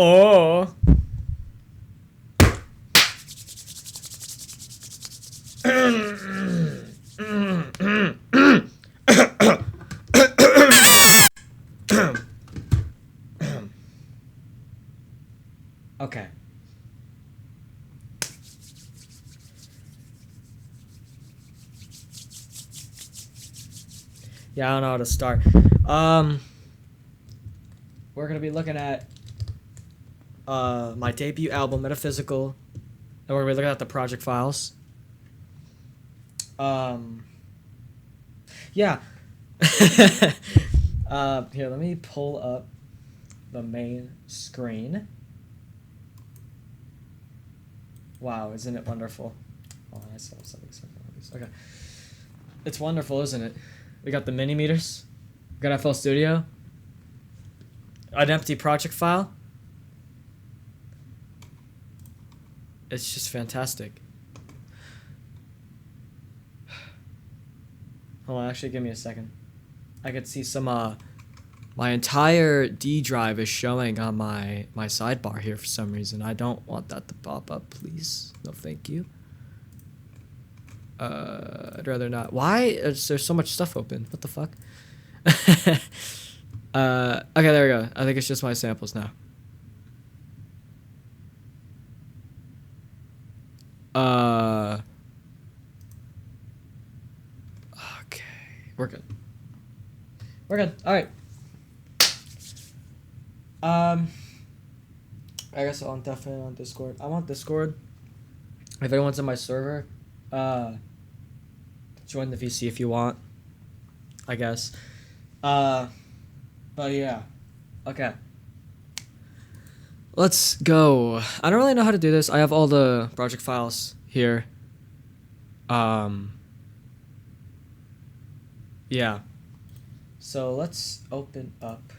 Oh. Okay. Yeah, I don't know how to start. We're gonna be looking at my debut album, Metaphysical, and we're gonna be looking at the project files. Yeah. Here, let me pull up the main screen. Wow, isn't it wonderful? Oh, I saw something like this. Okay. It's wonderful, isn't it? We got the mini meters. We got FL Studio. An empty project file. It's just fantastic. Hold on, actually give me a second. I could see some my entire D drive is showing on my sidebar here for some reason. I don't want that to pop up, please. No, thank you. I'd rather not. Why is there so much stuff open? What the fuck? Okay, there we go. I think it's just my samples now. Okay. We're good. We're good. Alright. I guess I'm definitely on Discord. I'm on Discord. If anyone's in my server, join the VC if you want, I guess. But yeah. Okay. Let's go. I don't really know how to do this. I have all the project files here. Yeah. So let's open up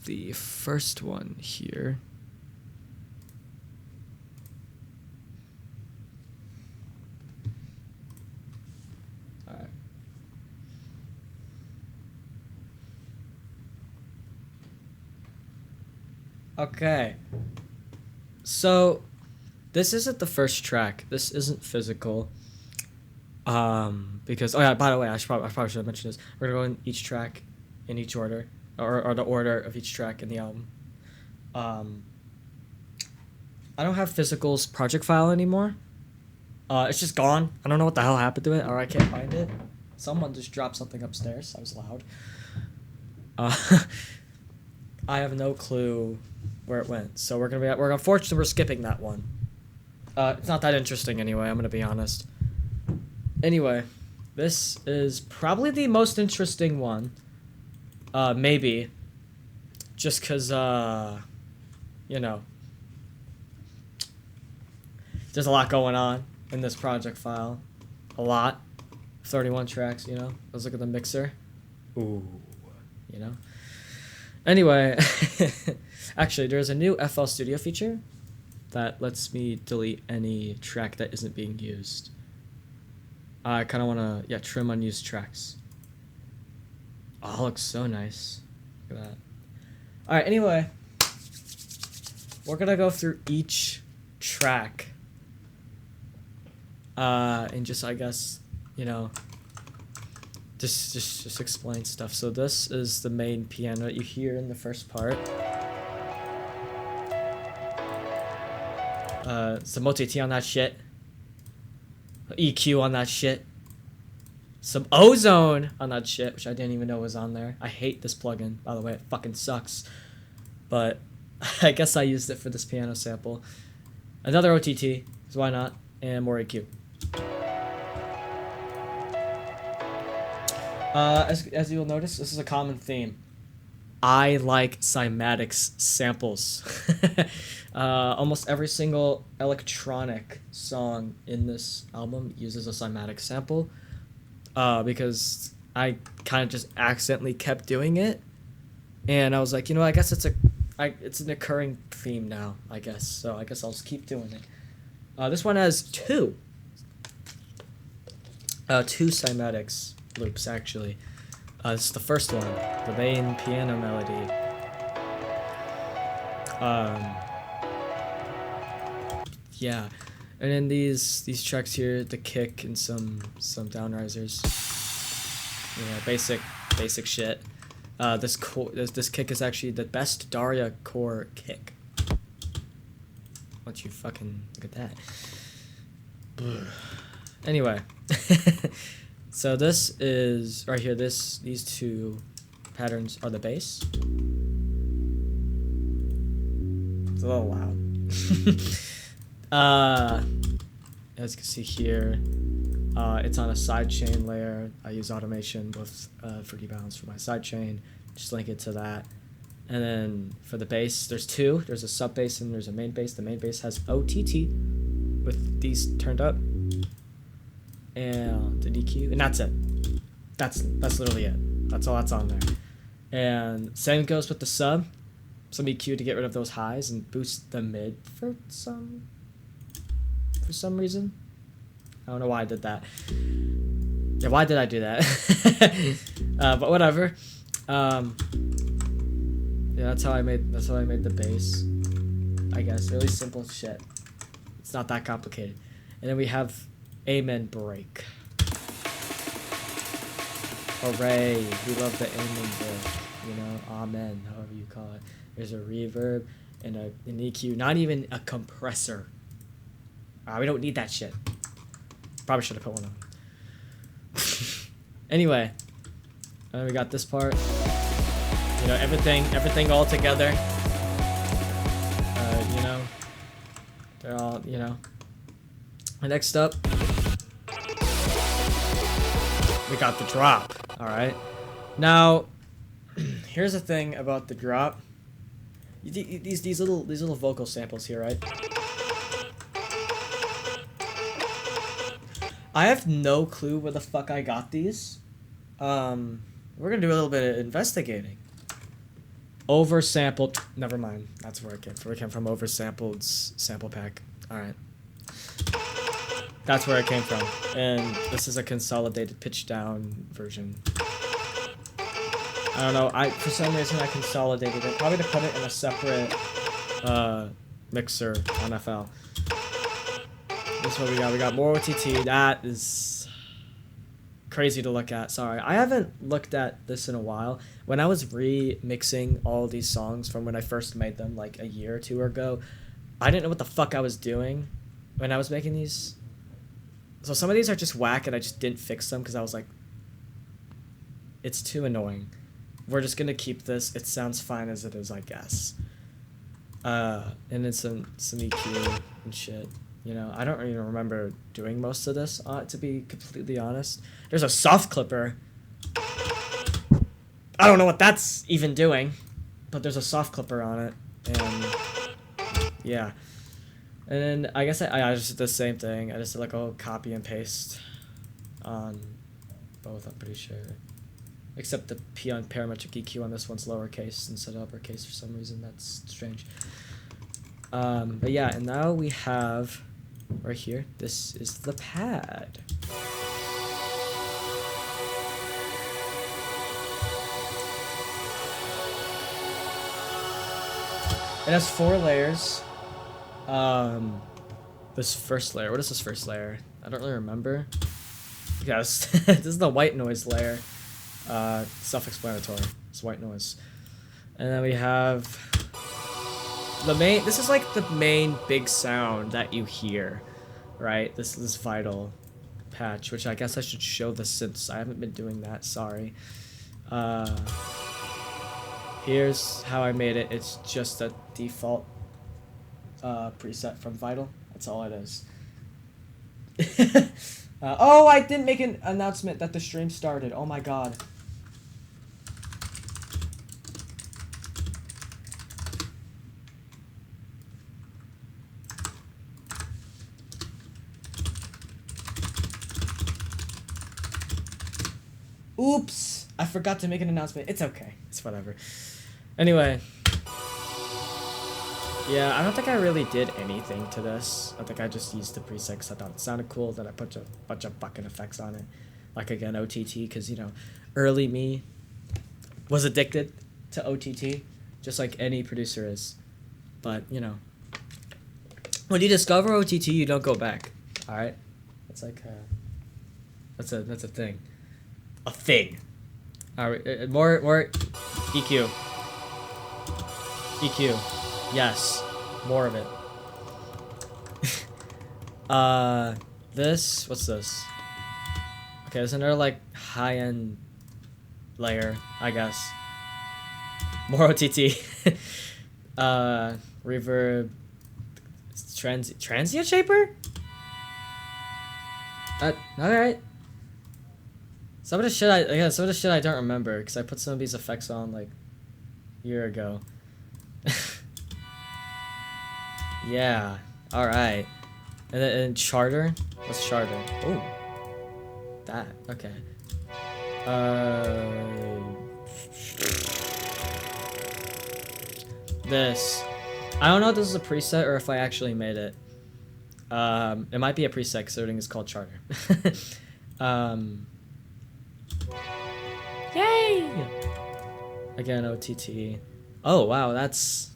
the first one here. All right. Okay. So this isn't the first track. This isn't physical. Because, oh yeah, by the way, I probably should have mentioned this. We're gonna go in each track in each order, or the order of each track in the album. I don't have Physical's project file anymore. It's just gone. I don't know what the hell happened to it, or I can't find it. Someone just dropped something upstairs. That was loud. I have no clue where it went. So we're unfortunately we're skipping that one. It's not that interesting anyway. I'm gonna be honest. Anyway, this is probably the most interesting one. Maybe. Just cause you know, there's a lot going on in this project file. A lot. 31 tracks, you know? Let's look at the mixer. Ooh. You know? Anyway, actually, there's a new FL Studio feature that lets me delete any track that isn't being used. I kind of want to, trim unused tracks. Oh, it looks so nice. Look at that. Alright, anyway. We're going to go through each track. And just, I guess, you know, just explain stuff. So this is the main piano that you hear in the first part. Some OTT on that shit. EQ on that shit. Some ozone on that shit, which I didn't even know was on there. I hate this plugin, by the way. It fucking sucks. But I guess I used it for this piano sample. Another OTT, because why not? And more EQ. As you'll notice, this is a common theme. I like cymatics samples. Almost every single electronic song in this album uses a cymatic sample. Because I kind of just accidentally kept doing it. And I was like, you know, I guess it's an occurring theme now, I guess. So I guess I'll just keep doing it. This one has two cymatics loops, actually. This is the first one, the main piano melody. Yeah, and then these tracks here, the kick and some downrisers. You know, basic shit. This kick is actually the best Daria core kick. Once you fucking look at that. Anyway. So this is right here. These two patterns are the bass. It's a little loud. As you can see here, it's on a sidechain layer. I use automation with 3D balance for my sidechain. Just link it to that. And then for the bass, there's two. There's a sub bass and there's a main bass. The main bass has OTT with these turned up. And the EQ, and that's it. That's literally it. That's all that's on there. And same goes with the sub. Some EQ to get rid of those highs and boost the mid for some reason. I don't know why I did that. Yeah, why did I do that? But whatever. Yeah, that's how I made the bass. I guess really simple shit. It's not that complicated. And then we have Amen break. Hooray! We love the amen break. You know, amen, however you call it. There's a reverb and an EQ, not even a compressor. We don't need that shit. Probably should have put one on. Anyway, we got this part. You know, everything all together. You know, they're all, you know. Next up, we got the drop. All right. Now, here's the thing about the drop. These little vocal samples here, right? I have no clue where the fuck I got these. We're gonna do a little bit of investigating. Oversampled. Never mind. That's where it came from. It came from Oversampled's sample pack. All right. That's where it came from, and this is a consolidated pitch down version. I don't know, for some reason I consolidated it, probably to put it in a separate mixer on FL. This is what we got more OTT. That is crazy to look at. Sorry, I haven't looked at this in a while. When I was remixing all these songs from when I first made them like a year or two ago, I didn't know what the fuck I was doing when I was making these. So some of these are just whack and I just didn't fix them because I was like, it's too annoying. We're just gonna keep this. It sounds fine as it is, I guess. And then some EQ and shit. You know, I don't even remember doing most of this, to be completely honest. There's a soft clipper. I don't know what that's even doing, but there's a soft clipper on it, and yeah. And then I guess I just did the same thing. I just did like a copy and paste on both, I'm pretty sure. Except the P on parametric EQ on this one's lowercase instead of uppercase for some reason. That's strange. But yeah, and now we have right here, this is the pad. It has 4 layers. This first layer, what is this first layer? I don't really remember. Yes, this is the white noise layer. Self-explanatory. It's white noise. And then we have the main, this is like the main big sound that you hear, right? This is vital patch, which I guess I should show the synths. I haven't been doing that, sorry. Here's how I made it. It's just a default preset from Vital. That's all it is. Oh, I didn't make an announcement that the stream started. Oh my god. Oops, I forgot to make an announcement. It's okay. It's whatever. Anyway. Yeah, I don't think I really did anything to this. I think I just used the preset because I thought it sounded cool. Then I put a bunch of fucking effects on it. Like, again, OTT, because, you know, early me was addicted to OTT, just like any producer is. But, you know, when you discover OTT, you don't go back. All right? That's like, that's a thing. A thing. All right, more EQ. EQ. Yes, more of it. This, what's this? Okay, there's another like high-end layer, I guess. More OTT. Reverb. Transient shaper? Alright. Some of the shit I don't remember because I put some of these effects on like a year ago. Yeah. All right. And then charter. What's charter? Oh. That. Okay. This. I don't know if this is a preset or if I actually made it. It might be a preset considering it's called charter. Yay! Again, OTT. Oh wow, that's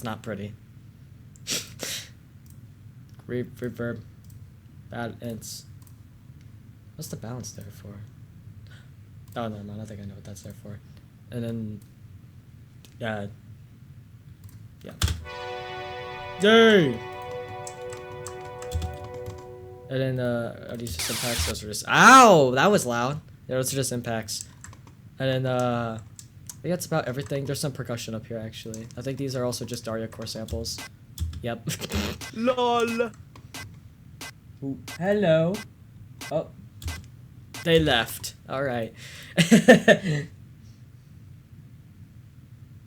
not pretty. Reverb. Balance. What's the balance there for? Oh no, I think I know what that's there for. And then, yeah. Yay! And then are these just impacts? Those are just, ow! That was loud. Yeah, those are just impacts. And then I think that's about everything. There's some percussion up here actually. I think these are also just Daria core samples. Yep. LOL. Ooh, hello. Oh. They left. Alright.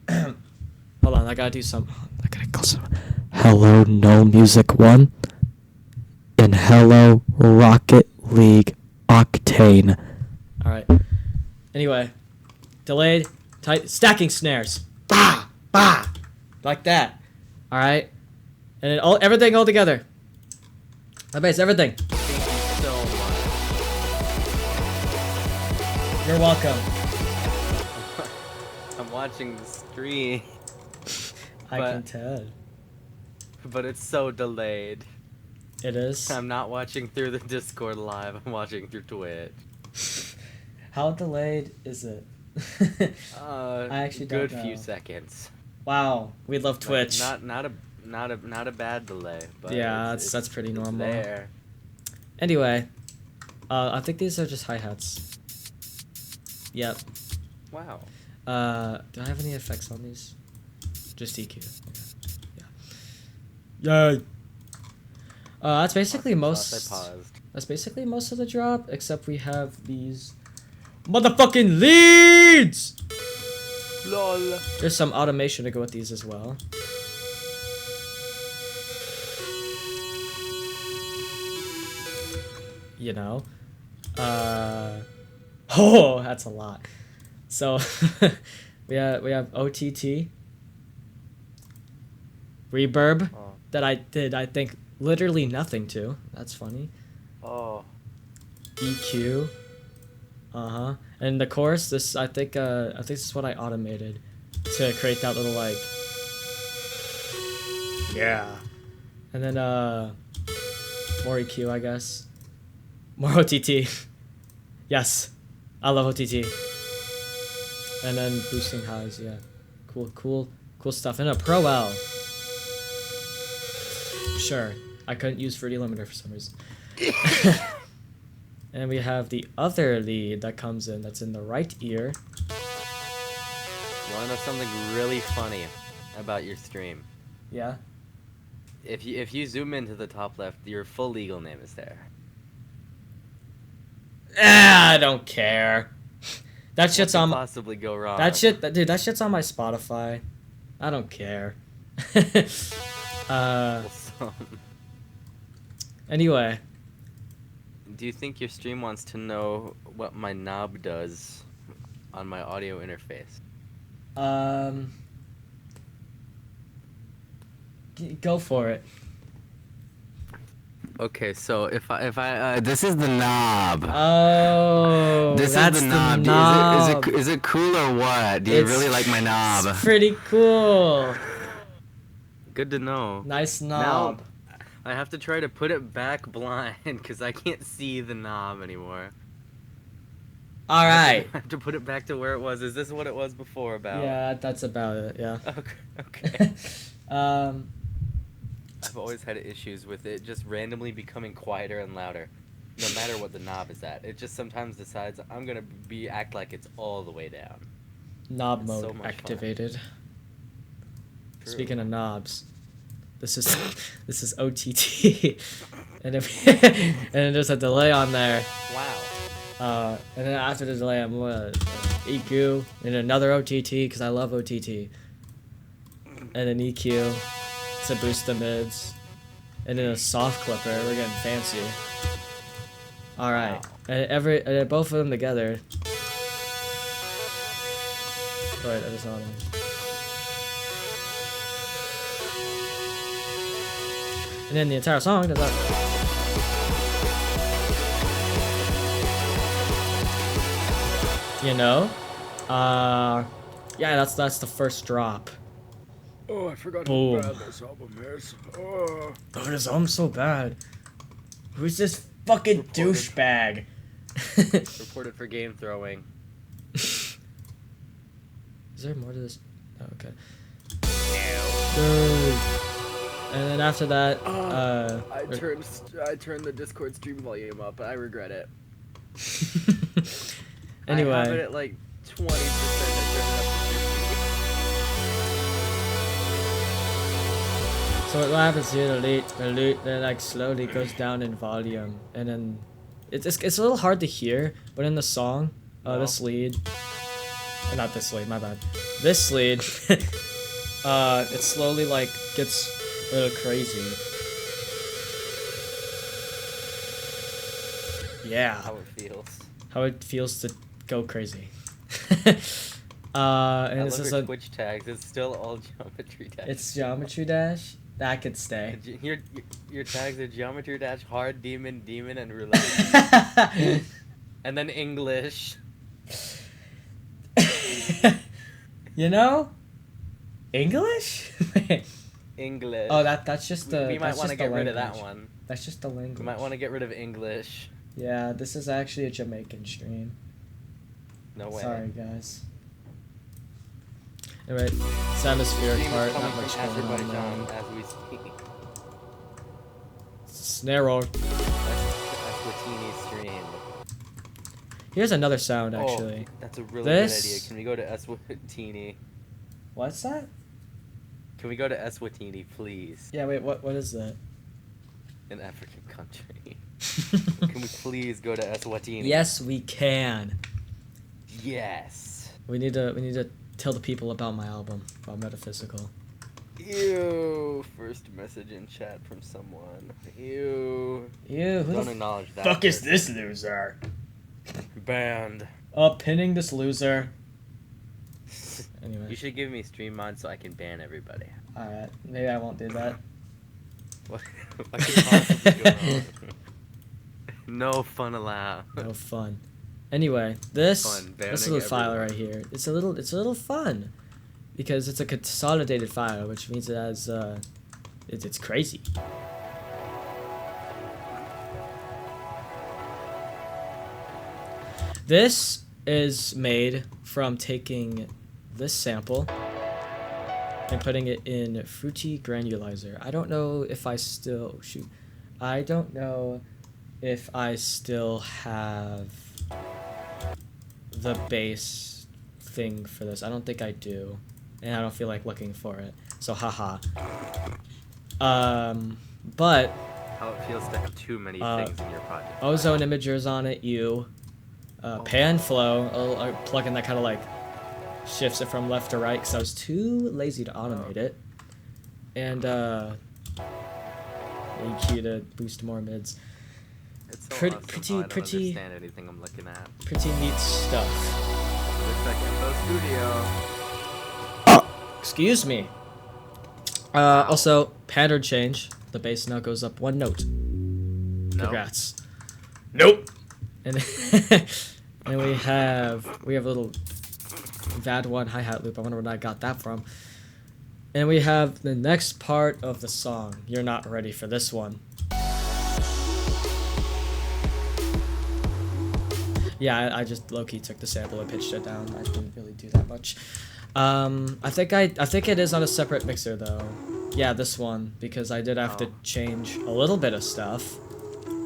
Hold on, I gotta do some. I gotta go some. Hello, No Music 1. And hello, Rocket League Octane. Alright. Anyway. Delayed. Tight. Stacking snares. Bah! Bah! Like that. Alright. And then everything all together. My bass, everything. Thank you so much. You're welcome. I'm watching the stream. I can tell. But it's so delayed. It is. I'm not watching through the Discord live. I'm watching through Twitch. How delayed is it? I actually don't good know. few seconds. Wow, we love Twitch. Like, not a bad delay, but Yeah, it's, that's pretty it's normal. there. Anyway, I think these are just hi-hats. Yep. Wow. Do I have any effects on these? Just EQ. Okay. Yeah. Yay. That's basically most. I paused. That's basically most of the drop, except we have these motherfucking leads. LOL. There's some automation to go with these as well. You know, oh, that's a lot. So we have OTT, reverb that I did, I think, literally nothing to. That's funny. Oh. EQ. And the chorus, this I think this is what I automated to create that little like. Yeah. And then more EQ, I guess. More OTT. Yes. I love OTT. And then boosting highs, yeah. Cool stuff. And a Pro L. Sure. I couldn't use Fruity Limiter for some reason. And we have the other lead that comes in, that's in the right ear. You wanna know something really funny about your stream? Yeah. If you zoom into the top left, your full legal name is there. I don't care. That shit's What on. could possibly go wrong? That shit's on my Spotify. I don't care. Anyway. Do you think your stream wants to know what my knob does on my audio interface? Go for it. Okay, so if I this is the knob. Oh, this that's is the knob. knob. Is it cool or what? Do you really like my knob? It's pretty cool. Good to know. Nice knob. Now, I have to try to put it back blind because I can't see the knob anymore. All right. I have to put it back to where it was. Is this what it was before about? Yeah, that's about it. Yeah. Okay. I've always had issues with it just randomly becoming quieter and louder, no matter what the knob is at. It just sometimes decides I'm gonna act like it's all the way down. Knob It's mode so much activated. True. Speaking of knobs, this is OTT, and then there's a delay on there. Wow. And then after the delay, I'm gonna EQ and another OTT because I love OTT, and then EQ to boost the mids, and then a soft clipper. We're getting fancy. All right, and both of them together. Wait, I just saw them. And then the entire song does that. You know? Yeah, that's the first drop. Oh, I forgot Boom. how bad this album is. Oh. Oh, this album's so bad. Who's this fucking Reported. douchebag? Reported for game throwing. Is there more to this? Oh, okay. And then after that, I turned the Discord stream volume up. I regret it. Anyway. I have it at like 20%. So what happens here? The loot then like slowly goes down in volume, and then it's a little hard to hear. But in the song, this lead, not this lead, my bad. This lead, it slowly like gets a little crazy. Yeah. How it feels to go crazy. And I this love is your a Twitch tags. It's still all Geometry Dash. it's Geometry Dash. That could stay. Your tags are Geometry Dash, Hard Demon, Demon, and Roulette. And then English. You know? English? English. Oh, that's just the. We might want to get rid of that one. That's just the language. We might want to get rid of English. Yeah, this is actually a Jamaican stream. No way. Sorry, guys. Alright, it's atmospheric Stream is part, coming not much from going on Azerbaijan there. as we speak. Snare roll. That's Eswatini stream. Here's another sound, actually. Oh, that's a really This- good idea. Can we go to Eswatini? What's that? Can we go to Eswatini, please? Yeah, wait, what is that? An African country. Can we please go to Eswatini? Yes, we can. Yes. We need to tell the people about my album, about Metaphysical. Ew. First message in chat from someone. Ew. Ew, who Don't the acknowledge that. fuck is person. this loser? Banned. Pinning this loser. Anyway. You should give me stream mod so I can ban everybody. Alright, maybe I won't do that. What could possibly go wrong? No fun allowed. No fun. Anyway, this Fun, this banning little file everyone. right here. It's a little fun because it's a consolidated file, which means it has it's crazy. This is made from taking this sample and putting it in Fruity Granulizer. I don't know if I still I don't know if I still have the bass thing for this. I don't think I do, and I don't feel like looking for it. So haha. But How it feels to have too many things in your project. Ozone Imager's on it. Pan Flow, a plugin that kind of like shifts it from left to right because I was too lazy to automate it, and EQ to boost more mids. It's so pretty- awesome pretty- how I don't pretty- understand anything I'm looking at. Pretty neat stuff. Looks like FL Studio. Excuse me. Also, pattern change. The bass now goes up one note. No. Congrats. Nope. And and we have a little VAD1 hi-hat loop. I wonder where I got that from. And we have the next part of the song. You're not ready for this one. Yeah, I just low-key took the sample and pitched it down. I didn't really do that much. I think it is on a separate mixer though. Yeah, this one, because I did have to change a little bit of stuff.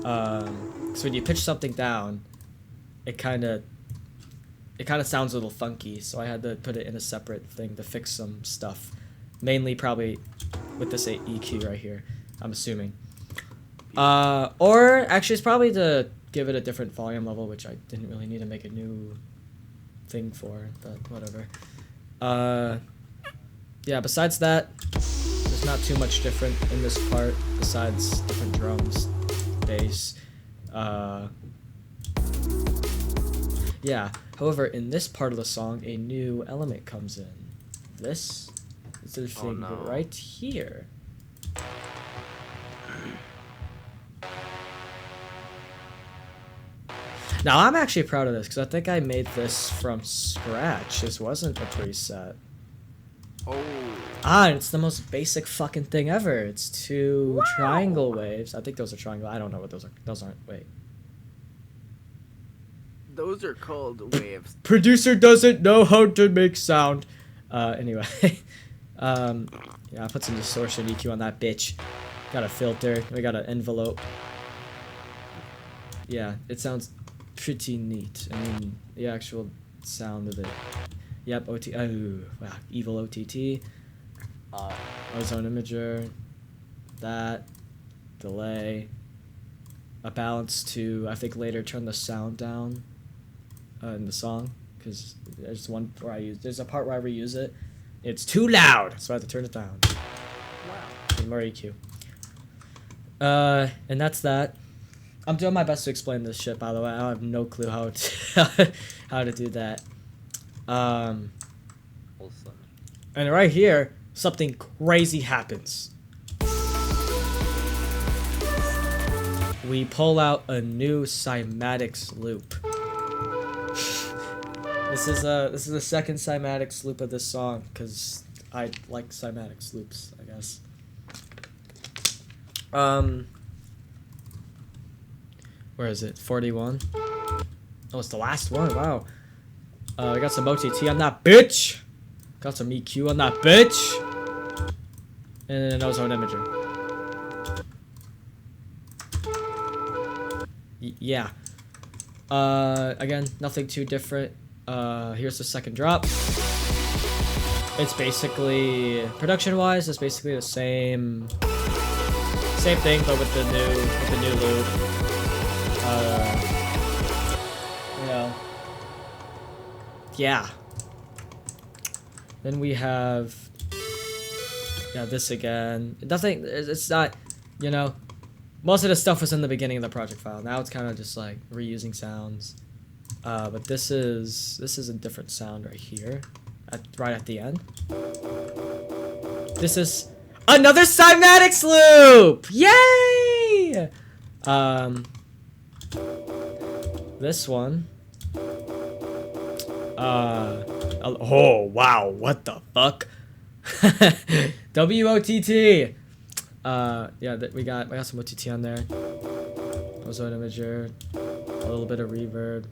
So when you pitch something down, it kind of sounds a little funky. So I had to put it in a separate thing to fix some stuff. Mainly probably with this EQ right here, I'm assuming. Or actually it's probably to give it a different volume level, which I didn't really need to make a new thing for, but whatever. Yeah, besides that, there's not too much different in this part besides different drums, bass. Yeah, however, in this part of the song, a new element comes in. This is the thing no. right here. Now, I'm actually proud of this because I think I made this from scratch. This wasn't a preset. Oh. And it's the most basic fucking thing ever. It's two triangle waves. I think those are triangle. I don't know what those are. Those aren't. Wait. Those are called waves. Producer doesn't know how to make sound. Anyway. Yeah, I put some distortion EQ on that bitch. Got a filter. We got an envelope. Yeah, it sounds pretty neat. I mean, the actual sound of it. Yep, oh, wow, evil OTT. Ozone Imager. That. Delay. A balance to, I think later turn the sound down in the song. Because there's one where there's a part where I reuse it. It's too loud, so I have to turn it down. Wow. And more EQ. And that's that. I'm doing my best to explain this shit, by the way. I have no clue how to do that. Wholesome. And right here, something crazy happens. We pull out a new cymatics loop. This is the second cymatics loop of this song, because I like cymatics loops, I guess. Where is it? 41. Oh, it's the last one. Wow. We got some OTT on that bitch. Got some EQ on that bitch. And an ozone imager. Yeah. Again, nothing too different. Here's the second drop. It's basically, production-wise, it's basically the same thing, but with the new loop. You know. Yeah. Then we have, yeah, this again. Nothing. It's not, you know. Most of the stuff was in the beginning of the project file. Now it's kind of just like reusing sounds. But this is a different sound right here, right at the end. This is another cymatics loop! Yay! This one. Oh wow! What the fuck? WOTT. Yeah, we got some OTT on there. Ozone imager, a little bit of reverb,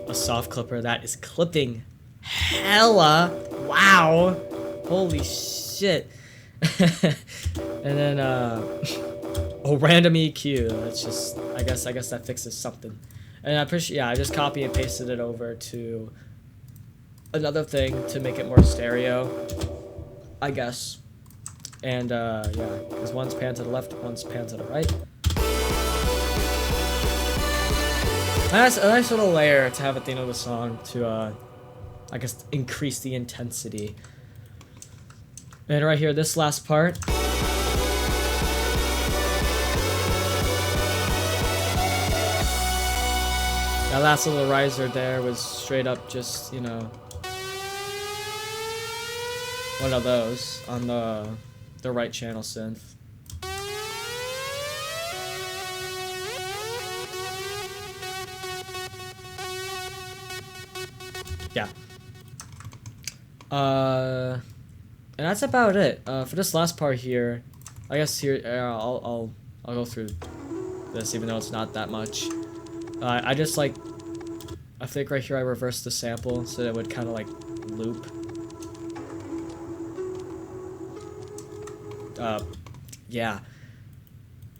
a soft clipper that is clipping hella. Wow, holy shit. And then random EQ. That's just, I guess that fixes something. And I just copy and pasted it over to another thing to make it more stereo, I guess. And yeah, because one's pan to the left, one's pan to the right. That's a nice little layer to have at the end of the song to, I guess, increase the intensity. And right here, this last part. That last little riser there was straight up just, you know, one of those on the right channel synth. Yeah. And that's about it. For this last part here, I guess here I'll go through this even though it's not that much. I just like, I think right here I reversed the sample so that it would kind of like loop. Yeah.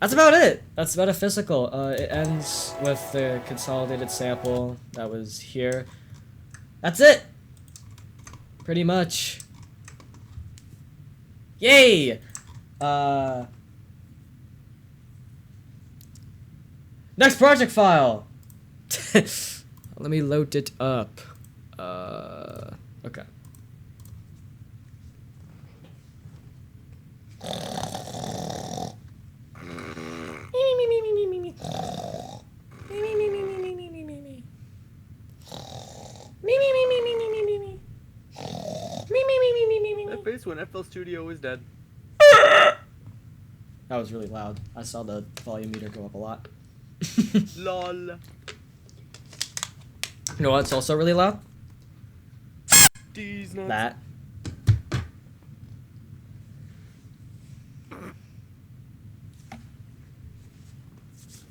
That's about it. That's Metaphysical. It ends with the consolidated sample that was here. That's it! Pretty much. Yay! Next project file! Let me load it up. Okay. That face when FL Studio is dead. That was really loud. I saw the volume meter go up a lot. Lol. You know what's also really loud? These nuts. That.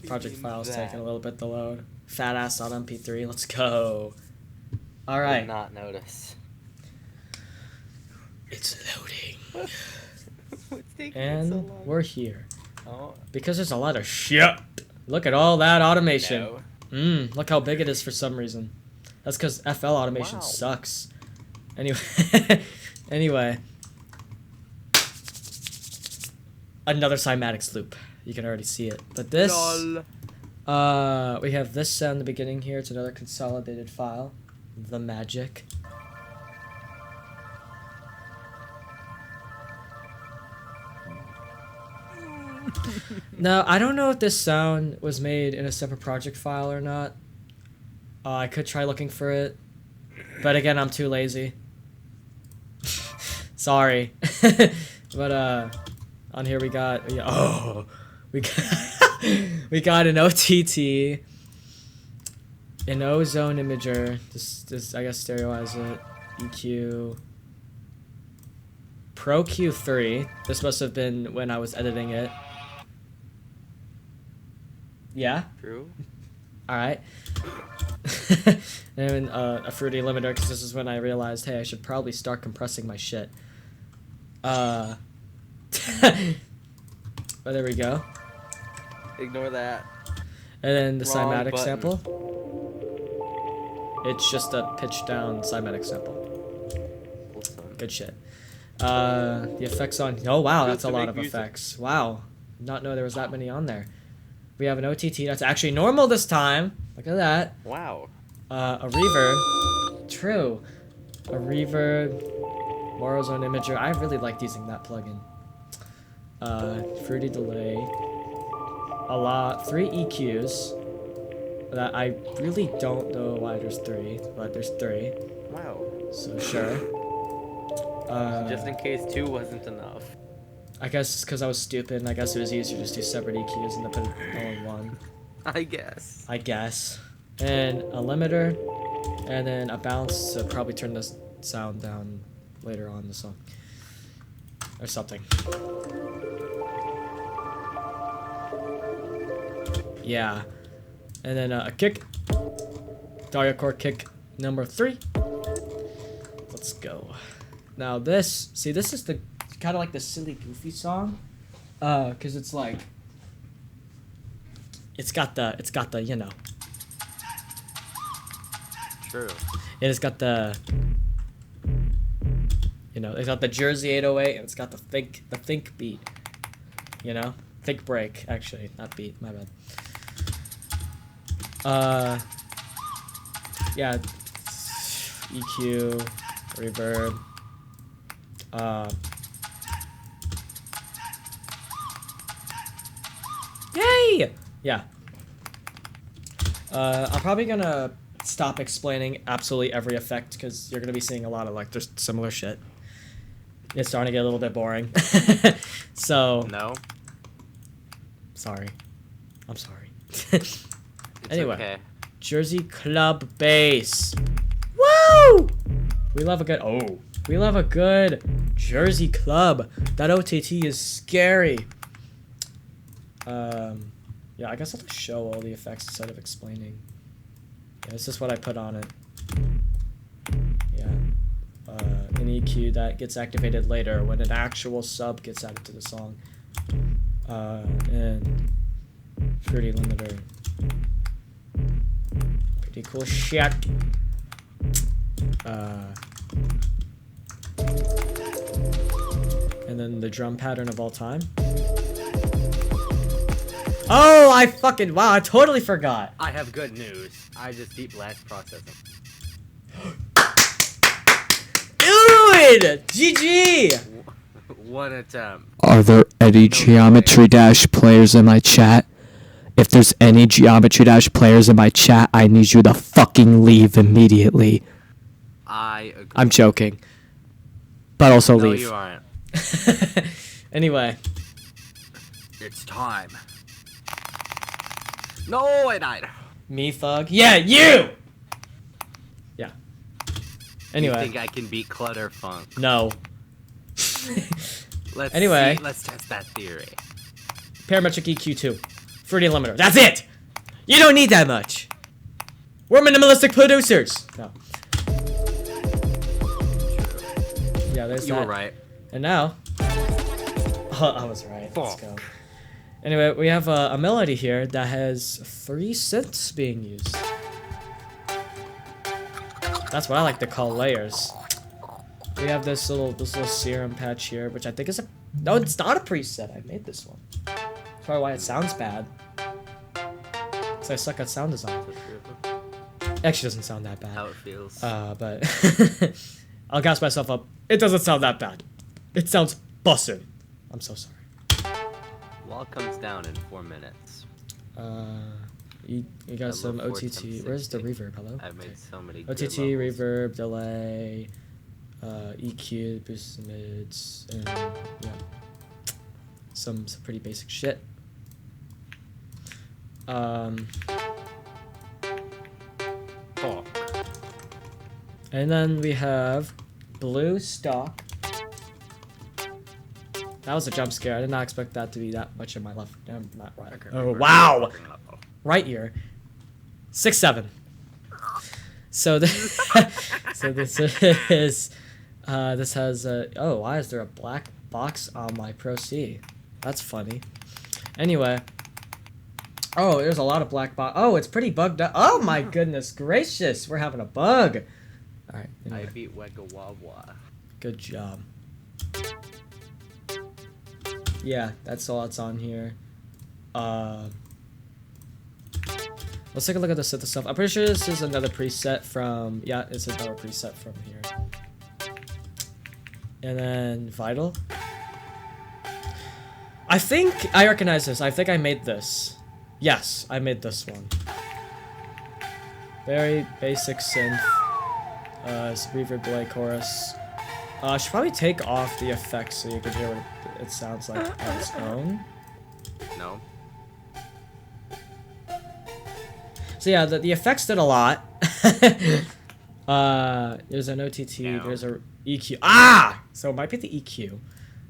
Project file's taking a little bit to load. Fat ass on MP3. Let's go. All right. Did not notice. It's loading. What's taking And so long? we're here. Oh, Because there's a lot of shit. Look at all that automation. no. Look how big it is for some reason. That's because FL automation Wow. sucks. Anyway. Anyway. Another cymatics loop. You can already see it. But this... Lol. we have this sound in the beginning here. It's another consolidated file. The magic. Now, I don't know if this sound was made in a separate project file or not. I could try looking for it. But again, I'm too lazy. Sorry. But, on here we got... we got, we got an OTT. An ozone imager. Just I guess stereoize it. EQ. Pro Q3. This must have been when I was editing it. Yeah. True. All right. And a fruity limiter, because this is when I realized, hey, I should probably start compressing my shit. But there we go. Ignore that. And then the Wrong cymatic button. sample. It's just a pitch down cymatic sample. Awesome. Good shit. The effects on. Oh wow, Good that's a to lot make of music. effects. Wow, did not know there was that many on there. We have an OTT that's actually normal this time. Look at that. Wow. A reverb. True. A reverb. Morozone imager. I really liked using that plugin. Fruity delay. A lot. 3 EQs. That I really don't know why there's 3, but there's 3. Wow. So sure. Just in case 2 wasn't enough. I guess it's because I was stupid, and I guess it was easier to just do separate EQs and to put it all in one. I guess. I guess. And a limiter, and then a bounce to probably turn the sound down later on in the song. Or something. Yeah. And then a kick. Daria chord kick number 3. Let's go. Now this, see, this is the kind of like the silly goofy song, cause it's like, it's got the you know, True. it's got the, you know, it's got the Jersey 808 and it's got the think beat, you know, think break actually, not beat, my bad. Yeah, EQ, reverb. Yay! Yeah. I'm probably gonna stop explaining absolutely every effect because you're gonna be seeing a lot of like just similar shit. It's starting to get a little bit boring. So No. sorry. I'm sorry. It's Anyway. okay. Jersey Club Bass. Woo! We love a good Jersey Club. That OTT is scary. Yeah, I guess I'll just show all the effects instead of explaining. Yeah, this is what I put on it. Yeah. An EQ that gets activated later when an actual sub gets added to the song. And fruity limiter. Pretty cool shit. And then the drum pattern of all time. Oh, wow, I totally forgot. I have good news. I just deep blast processing. Dude! GG! One attempt. Are there any Geometry Dash players in my chat? If there's any Geometry Dash players in my chat, I need you to fucking leave immediately. I agree. I'm joking. But also No, leave. you aren't. Anyway. It's time. No, I died. Me, Thug? Yeah, you! Yeah. Anyway. You think I can beat Clutter Funk? No. Let's Anyway. see, let's test that theory. Parametric EQ2. Fruity limiter. That's it! You don't need that much. We're minimalistic producers. No. Yeah, there's You that. were right. And now... Oh, I was right. Let's Fuck. go. Anyway, we have a melody here that has 3 synths being used. That's what I like to call layers. We have this little serum patch here, which I think is a... No, it's not a preset. I made this one. That's probably why it sounds bad. Because I suck at sound design. It actually doesn't sound that bad. How it feels. But... I'll gas myself up. It doesn't sound that bad. It sounds bussin'. I'm so sorry. Wall comes down in 4 minutes. You got some Level OTT. 4 Where's the 60. reverb? Hello? I've made so many good OTT, levels. reverb, delay, EQ, boosts and mids, and yeah. Some pretty basic shit. Fuck. And then we have blue stock, That was a jump scare. I did not expect that to be that much in my left. Not right. Okay, Oh, we're wow. fucking level. Right ear. 6-7. So this, so this is, this has oh, why is there a black box on my Pro C? That's funny. Anyway. Oh, there's a lot of black box. Oh, it's pretty bugged up. Oh my goodness gracious, we're having a bug. All right. I Anyway. beat Wega Wawa. Good job. Yeah, that's all that's on here. Let's take a look at the synth stuff. I'm pretty sure this is another preset from... Yeah, it's another preset from here. And then Vital. I think I recognize this. I think I made this. Yes, I made this one. Very basic synth. It's reverb delay chorus. I should probably take off the effects so you can hear what it sounds like on its own. No. So yeah, the effects did a lot. There's an OTT, Yeah. there's a EQ. Ah! So it might be the EQ.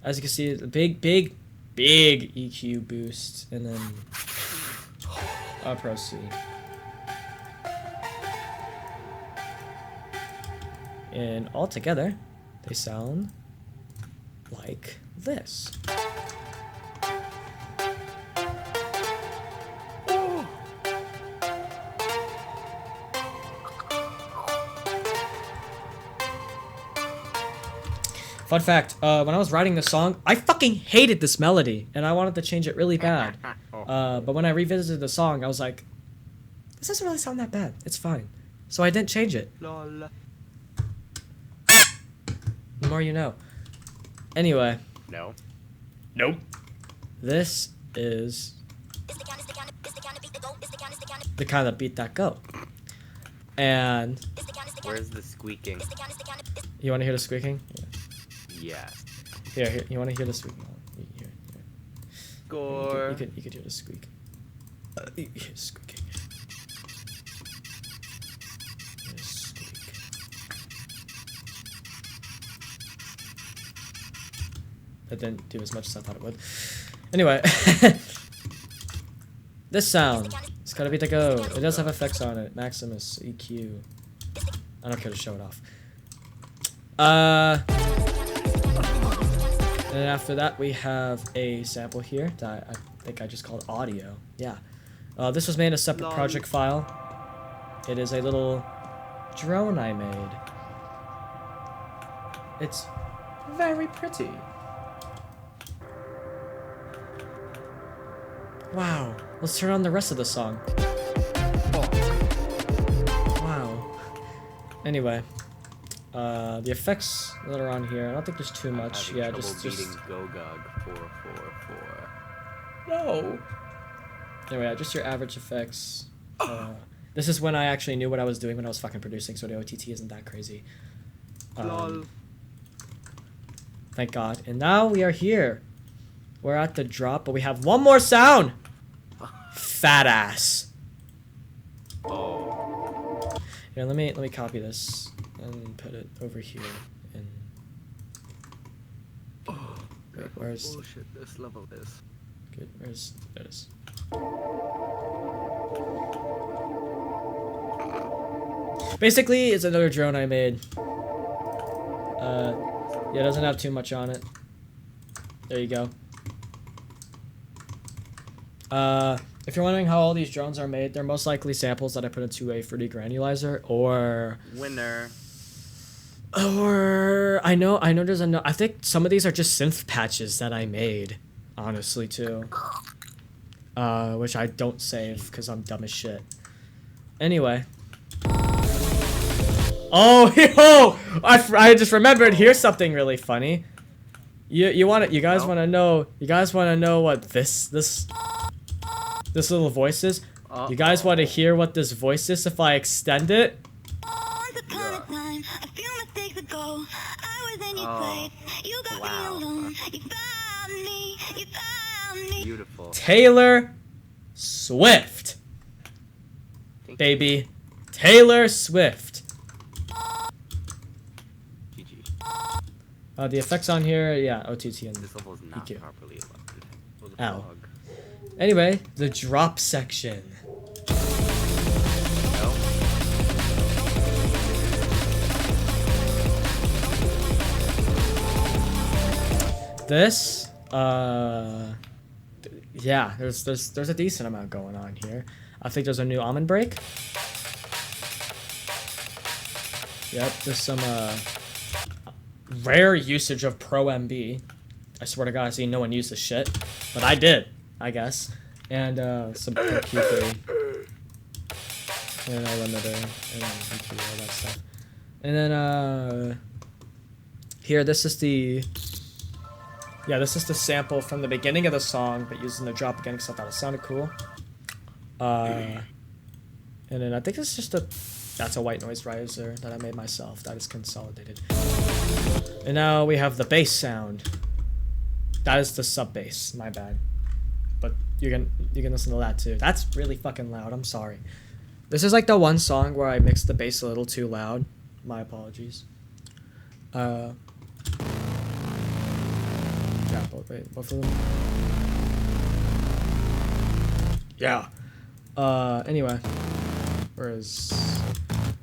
As you can see, the big EQ boost, and then Pro C. And all together, they sound like this. Fun fact, when I was writing this song, I fucking hated this melody, and I wanted to change it really bad. But when I revisited the song, I was like, this doesn't really sound that bad. It's fine. So I didn't change it. Lol. The more you know. Anyway, No. nope. This is the kind of beat that go. And Where's the squeaking? you want to hear the squeaking? Yeah. Here, you want to hear the squeaking? Here. Score. You could hear the squeak. You hear squeaking. Hear squeak. That didn't do as much as I thought it would. Anyway, this sound. It's gotta be the go. It does have effects on it. Maximus, EQ. I don't care to show it off. And after that, we have a sample here that I think I just called audio. Yeah. This was made in a separate project file. It is a little drone I made. It's very pretty. Wow. Let's turn on the rest of the song. Wow. Anyway. The effects that are on here, I don't think there's too much. Yeah, just beating Gogog 444. No. Anyway, just your average effects. This is when I actually knew what I was doing when I was fucking producing, so the OTT isn't that crazy. Lol. Thank God. And now we are here. We're at the drop, but we have one more sound. Fat ass. Oh. Here, let me copy this and put it over here. And wait, where's Bullshit, this level is. good? Where's this? Basically, it's another drone I made. Yeah, it doesn't have too much on it. There you go. If you're wondering how all these drones are made, they're most likely samples that I put into a fruity granulizer, or Winner. I know there's I think some of these are just synth patches that I made, honestly, too. Which I don't save because I'm dumb as shit. Anyway. Oh, yo! I just remembered. Here's something really funny. You guys want to know? You guys want to know what this little voice is? You guys want to hear what this voice is if I extend it? Once upon a time, a few mistakes ago, I was in your place. You got me alone. You found me. You found me. Beautiful. Taylor Swift. Baby. Taylor Swift. GG. The effects on here, yeah, OTT and This level is not EQ. properly loaded. What the Ow. fog? Anyway, the drop section. No? This, yeah, there's a decent amount going on here. I think there's a new almond break. Yep, there's some rare usage of Pro MB. I swear to God, I see no one use this shit, but I did, I guess. And some Q3, and a limiter, and EQ, all that stuff. And then here, this is the sample from the beginning of the song, but using the drop again because I thought it sounded cool. And then I think it's just that's a white noise riser that I made myself. That is consolidated. And now we have the bass sound. That is the sub bass. My bad. But you can listen to that too. That's really fucking loud. I'm sorry. This is like the one song where I mixed the bass a little too loud. My apologies. Yeah, both of them. Yeah. Anyway.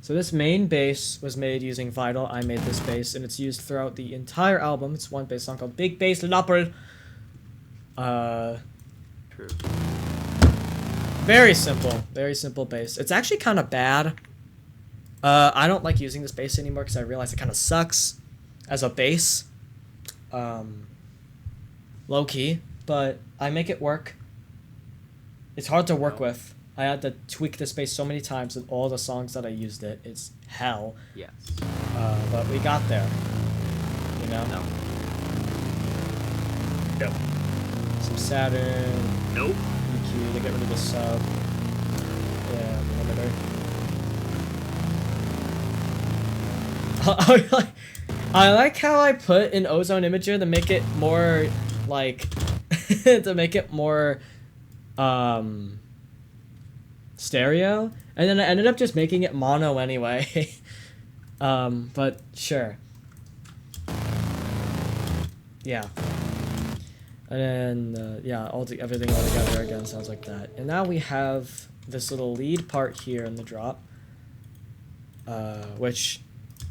So this main bass was made using Vital. I made this bass, and it's used throughout the entire album. It's one bass song called Big Bass Lopper. True. Very simple bass. It's actually kind of bad. I don't like using this bass anymore because I realize it kind of sucks as a bass. Low key, but I make it work. It's hard to work with. I had to tweak this bass so many times with all the songs that I used it. It's hell. Yes. But we got there. You know? No. Yep. Some Saturn. Nope. EQ to get rid of the sub. Yeah, limiter. I like how I put an ozone imager to make it more like to make it more stereo, and then I ended up just making it mono anyway. But sure. Yeah. And then yeah, everything all together again sounds like that. And now we have this little lead part here in the drop, which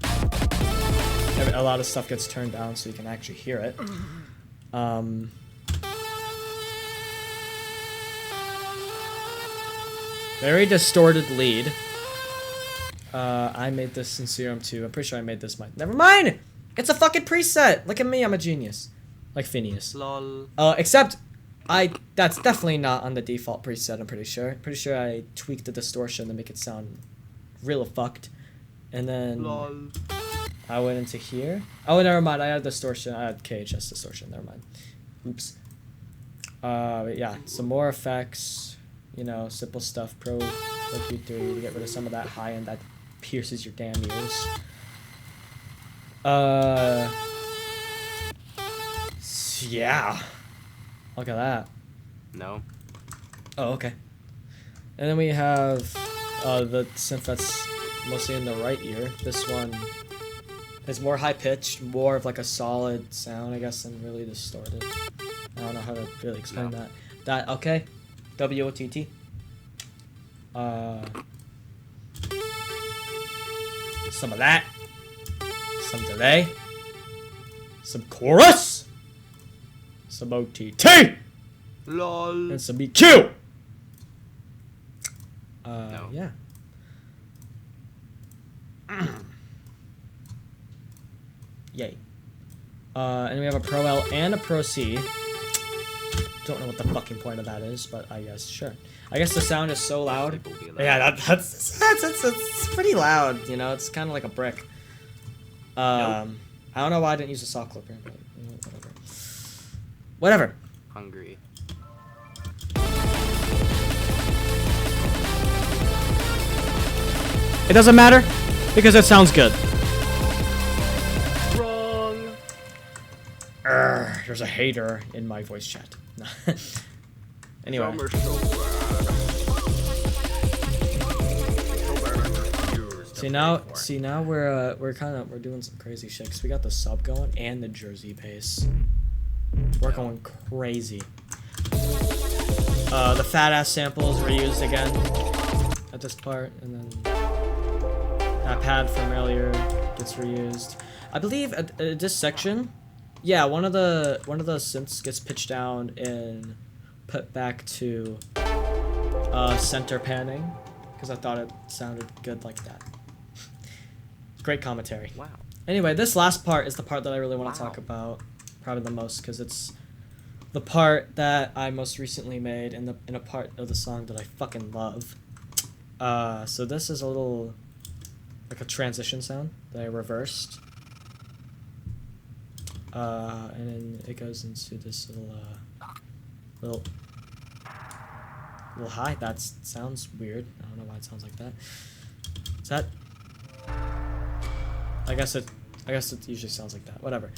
a lot of stuff gets turned down so you can actually hear it. Very distorted lead. I made this in Serum 2. I'm pretty sure I made this Never mind! It's a fucking preset! Look at me, I'm a genius. Like Phineas. Lol. Except, that's definitely not on the default preset, I'm pretty sure. Pretty sure I tweaked the distortion to make it sound real fucked. And then Lol. I went into here. Oh, never mind, I had distortion. I had KHS distortion, never mind. Oops. But yeah, some more effects. You know, simple stuff, Pro Q3 to get rid of some of that high end that pierces your damn ears. Yeah. Look at that. No. Oh, okay. And then we have the synth that's mostly in the right ear. This one is more high pitched, more of like a solid sound, I guess, than really distorted. I don't know how to really explain that. Okay. WOTT. Some of that. Some delay. Some chorus. Some OTT. Lol. And some EQ. No. Yeah. Yay. And we have a Pro L and a Pro C. Don't know what the fucking point of that is, but I guess sure. I guess the sound is so loud. Yeah, that's pretty loud. You know, it's kind of like a brick. I don't know why I didn't use a saw clipper, but you know, whatever. Hungry. It doesn't matter because it sounds good. Wrong. There's a hater in my voice chat. Anyway. See now we're doing some crazy shit 'cause we got the sub going and the Jersey bass. We're going crazy. The fat ass samples reused again at this part, and then that pad from earlier gets reused. I believe at this section, yeah, one of the synths gets pitched down and put back to center panning because I thought it sounded good like that. Great commentary. Wow. Anyway, this last part is the part that I really want to talk about, probably the most, because it's the part that I most recently made in a part of the song that I fucking love. So this is a little like a transition sound that I reversed. And then it goes into this little high. That sounds weird. I don't know why it sounds like that. Is that? I guess it usually sounds like that. Whatever.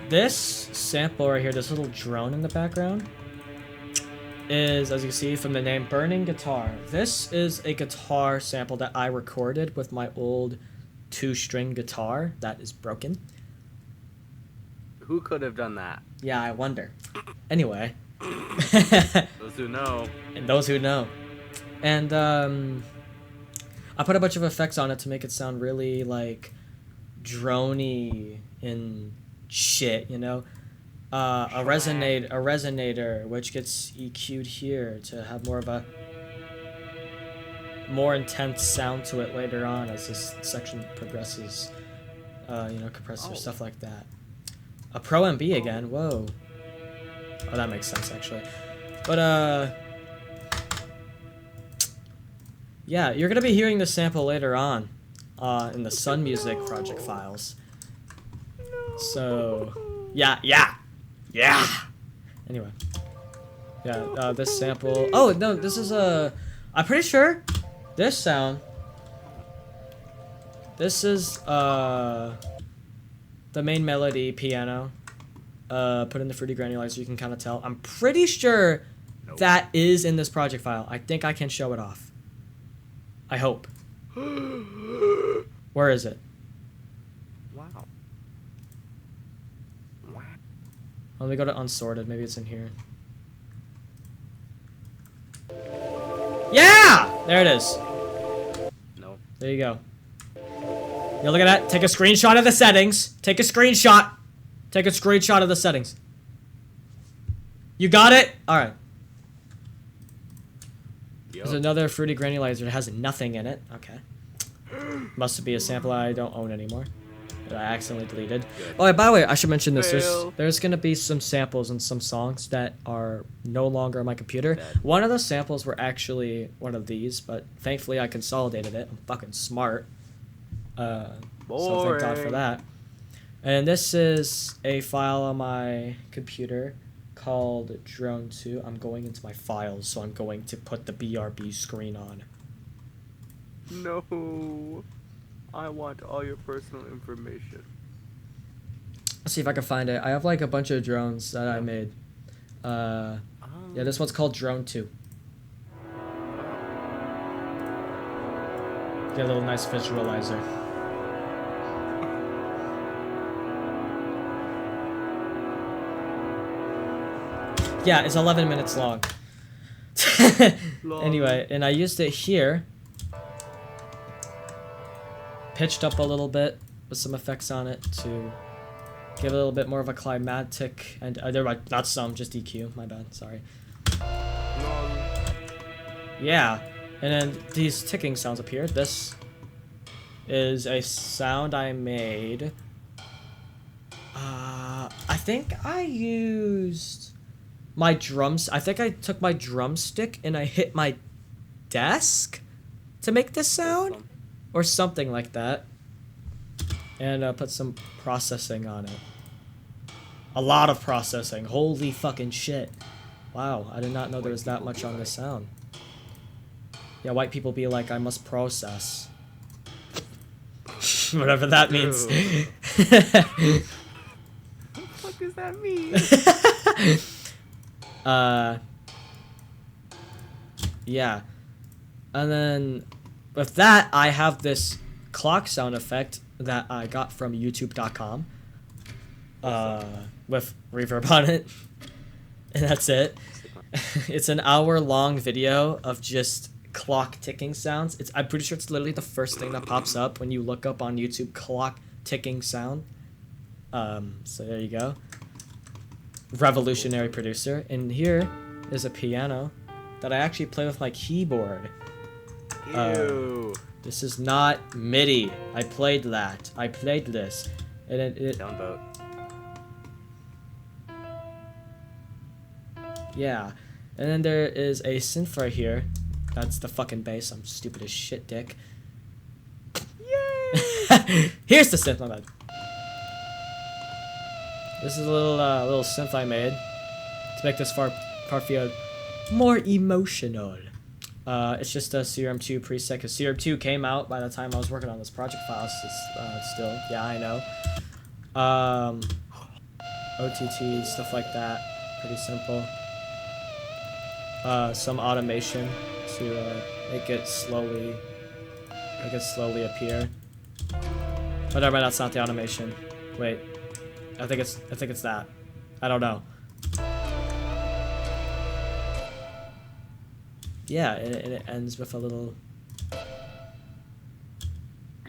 This sample right here, this little drone in the background, is, as you see from the name, Burning Guitar. This is a guitar sample that I recorded with my old 2-string guitar that is broken. Who could have done that? Yeah, I wonder. Anyway. Those who know. And those who know. And I put a bunch of effects on it to make it sound really like droney and shit, you know? A resonator which gets EQ'd here to have more of a more intense sound to it later on as this section progresses. You know, compressor, stuff like that. A Pro MB again, whoa. Oh, that makes sense actually. But yeah, you're gonna be hearing the sample later on in the Sun Music project files. So yeah. Anyway, yeah, this sample. Oh no, this is I'm pretty sure this sound. This is the main melody piano. Put in the fruity granulizer. You can kind of tell. I'm pretty sure that is in this project file. I think I can show it off. I hope. Where is it? Wow. Let me go to unsorted. Maybe it's in here. Yeah! There it is. No. There you go. Yeah, look at that. Take a screenshot of the settings. Take a screenshot. Take a screenshot of the settings. You got it? Alright. There's another fruity granulizer that has nothing in it. Okay. Must be a sample I don't own anymore. That I accidentally deleted. Oh, by the way, I should mention this. There's gonna be some samples and some songs that are no longer on my computer. One of the samples were actually one of these, but thankfully I consolidated it. I'm fucking smart. So thank God for that. And this is a file on my computer called Drone 2. I'm going into my files, so I'm going to put the BRB screen on. No. I want all your personal information. Let's see if I can find it. I have like a bunch of drones that I made. Yeah, this one's called Drone 2. Get a little nice visualizer. Yeah, it's 11 minutes long. Anyway, and I used it here. Pitched up a little bit with some effects on it to give it a little bit more of a climatic, and not some, just EQ, my bad, sorry. Yeah, and then these ticking sounds up here. This is a sound I made. I think I used my drums. I think I took my drumstick and I hit my desk to make this sound. Or something like that. And put some processing on it. A lot of processing. Holy fucking shit. Wow, I did not know there was that much on this sound. Yeah, white people be like, I must process. Whatever that means. does that mean? Yeah. And then with that, I have this clock sound effect that I got from youtube.com with reverb on it. And that's it. It's an hour-long video of just clock ticking sounds. I'm pretty sure it's literally the first thing that pops up when you look up on YouTube, clock ticking sound. So there you go. Revolutionary producer. And here is a piano that I actually play with my keyboard. Ew. This is not MIDI. I played that. I played this. And it Don't vote. yeah. And then there is a synth right here. That's the fucking bass. I'm stupid as shit, dick. Yay! Here's the synth, my bad. This is a little synth I made to make this part feel more emotional. It's just a CRM2 preset, because CRM2 came out by the time I was working on this project file. Still, yeah, I know. OTT, stuff like that. Pretty simple. Some automation to make it slowly appear. But never mind, that's not the automation. Wait, I think it's that. I don't know. Yeah, and it ends with a little.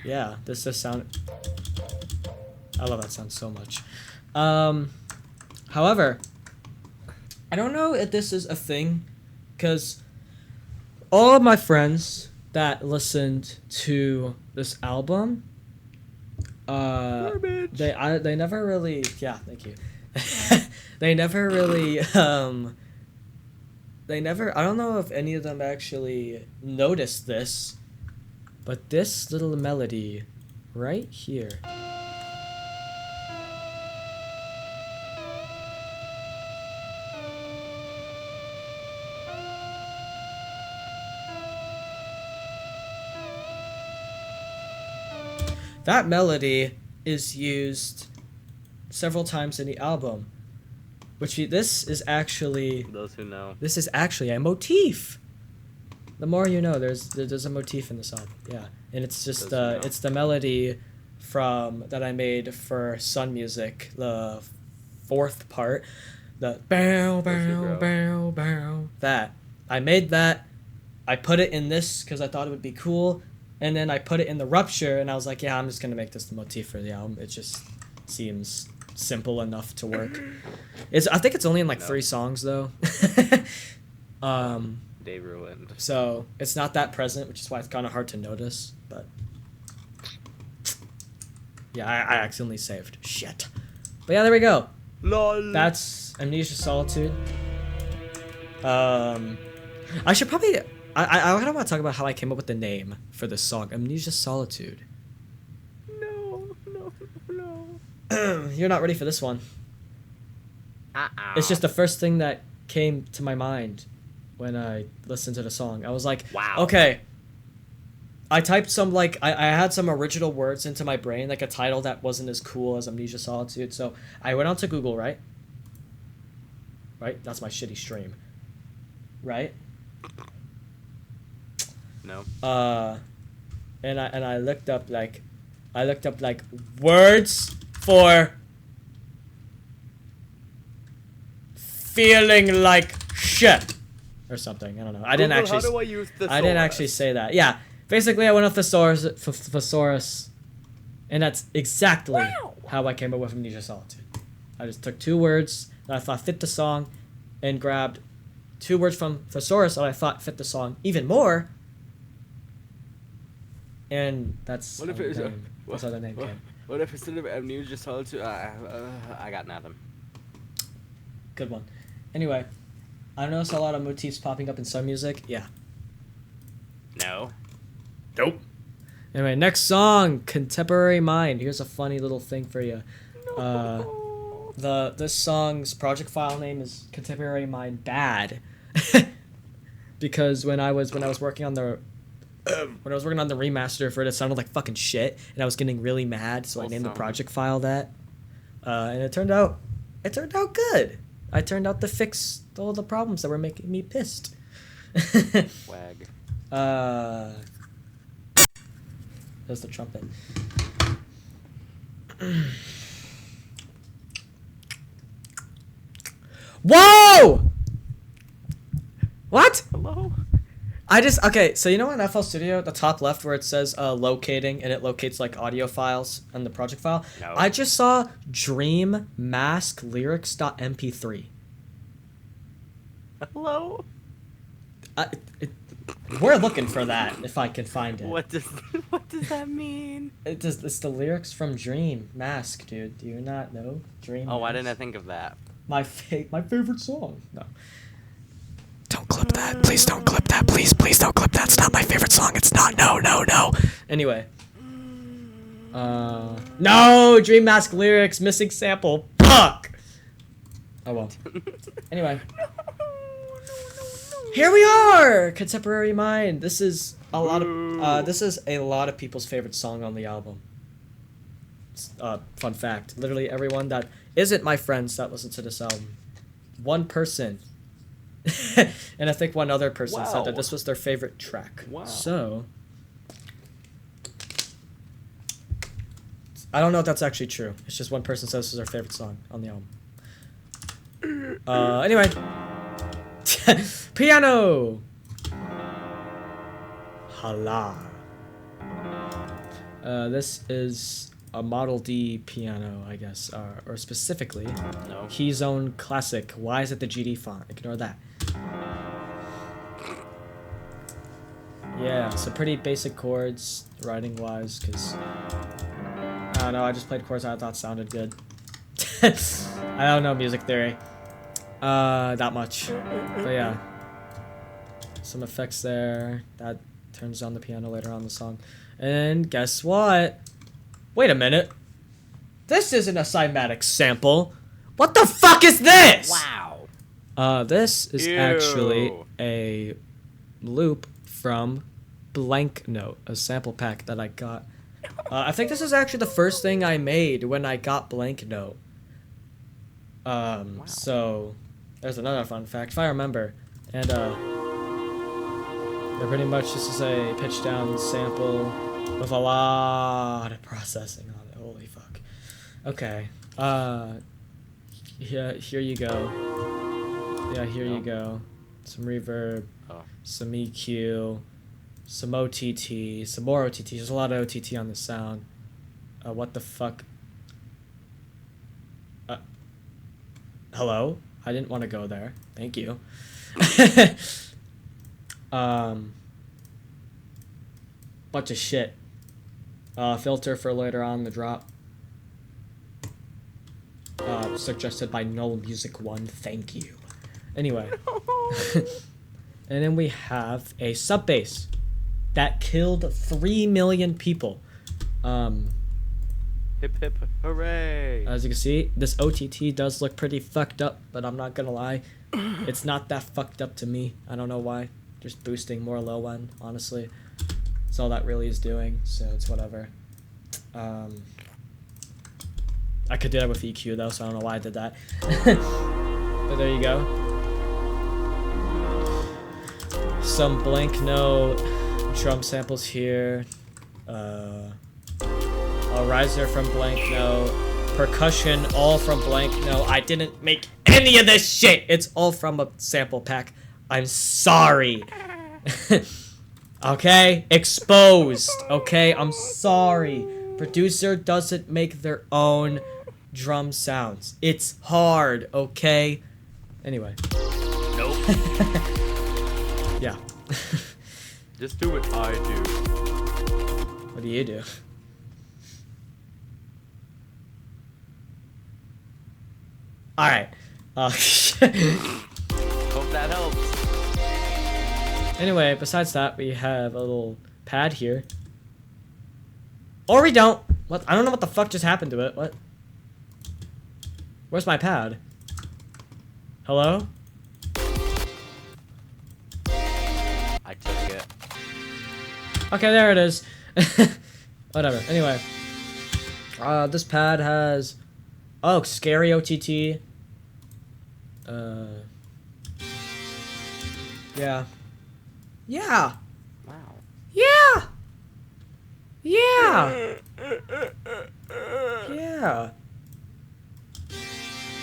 Yeah, this does sound. I love that sound so much. However, I don't know if this is a thing, because all of my friends that listened to this album, they never really, yeah, thank you. They never really, I don't know if any of them actually noticed this, but this little melody right here. That melody is used several times in the album, this is actually Those who know. This is actually a motif. The more you know, there's a motif in this album. Yeah, and it's just it's the melody from that I made for Sun Music, the fourth part, the bow bow bow bow. That I made that. I put it in this because I thought it would be cool, and then I put it in the Rupture, and I was like, yeah, I'm just gonna make this the motif for the album. It just seems simple enough to work. I think it's only in like 3 songs though. They ruined. So it's not that present, which is why it's kind of hard to notice. But yeah, I accidentally saved. Shit. But yeah, there we go. LOL. That's Amnesia Solitude. I should probably. I kind of want to talk about how I came up with the name for this song, Amnesia Solitude. No. You're not ready for this one. It's just the first thing that came to my mind when I listened to the song. I was like, wow. Okay. I typed some, like, I had some original words into my brain, like a title that wasn't as cool as Amnesia Solitude. So I went onto Google, right? Right? That's my shitty stream. Right? No. And I looked up like words for feeling like shit or something. I don't know. I didn't actually. How do I use thesaurus? I didn't actually say that. Yeah, basically I went off thesaurus, and that's exactly how I came up with Amnesia Solitude. I just took 2 words that I thought fit the song, and grabbed 2 words from thesaurus that I thought fit the song even more. And that's What if it was that's how the name came. What if instead of Amnesia Solitude, I got nothing. Good one. Anyway, I noticed a lot of motifs popping up in some music. Yeah. No. Nope. Anyway, next song, Contemporary Mind. Here's a funny little thing for you. This song's project file name is Contemporary Mind Bad. Because when I was working on the remaster for it, it sounded like fucking shit, and I was getting really mad, so I named the project file that. And it turned out it turned out good. I turned out to fix all the problems that were making me pissed. Wag. There's the trumpet. Whoa! What? Hello? Okay, so you know in FL Studio, the top left where it says locating, and it locates like audio files and the project file? No. I just saw Dream Mask Lyrics.mp3. Hello? We're looking for that if I can find it. What does that mean? It's the lyrics from Dream Mask, dude. Do you not know Dream? Oh, why Mask? didn't I think of that? My favorite song. No. Don't clip that. Please don't clip that. Please don't clip that. It's not my favorite song. It's not. No. Anyway. No! Dream Mask lyrics, missing sample. Fuck! Oh well. Anyway. Here we are! Contemporary Mind. This is a lot of people's favorite song on the album. Fun fact. Literally everyone that isn't my friends that listen to this album. One person. And I think one other person said that this was their favorite track. Wow. So I don't know if that's actually true. It's just one person says this is their favorite song on the album. Anyway. Piano! Hala. This is a Model D piano, I guess, or specifically, No. Keyzone Classic. Why is it the GD font? Ignore that. Yeah, so pretty basic chords, writing-wise, because, I don't know, I just played chords I thought sounded good. I don't know music theory. That much. But yeah. Some effects there. That turns on the piano later on in the song. And guess what? Wait a minute. This isn't a cymatic sample. What the fuck is this? Wow. This is Ew. actually a loop from Blank Note, a sample pack that I got. I think this is actually the first thing I made when I got Blank Note. So there's another fun fact, if I remember. And they're pretty much just a pitch down sample with a lot of processing on it. Holy fuck. Okay. Yeah, here you go. Yeah, here you go. Some reverb, some EQ, some OTT, some more OTT. There's a lot of OTT on the sound. What the fuck? Hello? I didn't want to go there. Thank you. Bunch of shit. Filter for later on the drop. Suggested by Null Music 1. Thank you. Anyway. And then we have a sub bass that killed 3 million people. Hip hip hooray. As you can see, this OTT does look pretty fucked up, but I'm not gonna lie. It's not that fucked up to me. I don't know why. Just boosting more low end, honestly. That's all that really is doing, so it's whatever. I could do that with EQ though, so I don't know why I did that. But there you go. Some Blank Note drum samples here. A riser from Blank Note. Percussion, all from Blank Note. I didn't make any of this shit! It's all from a sample pack. I'm sorry. Okay? Exposed. Okay? I'm sorry. Producer doesn't make their own drum sounds. It's hard, okay? Anyway. Nope. Yeah. Just do what I do. What do you do? Alright. Hope that helps. Anyway, besides that, we have a little pad here. Or we don't. What? I don't know what the fuck just happened to it. What? Where's my pad? Hello? I took it. Okay, there it is. Whatever. Anyway. This pad has... Oh, scary OTT. Yeah. Yeah. Wow. Yeah. Yeah. Yeah.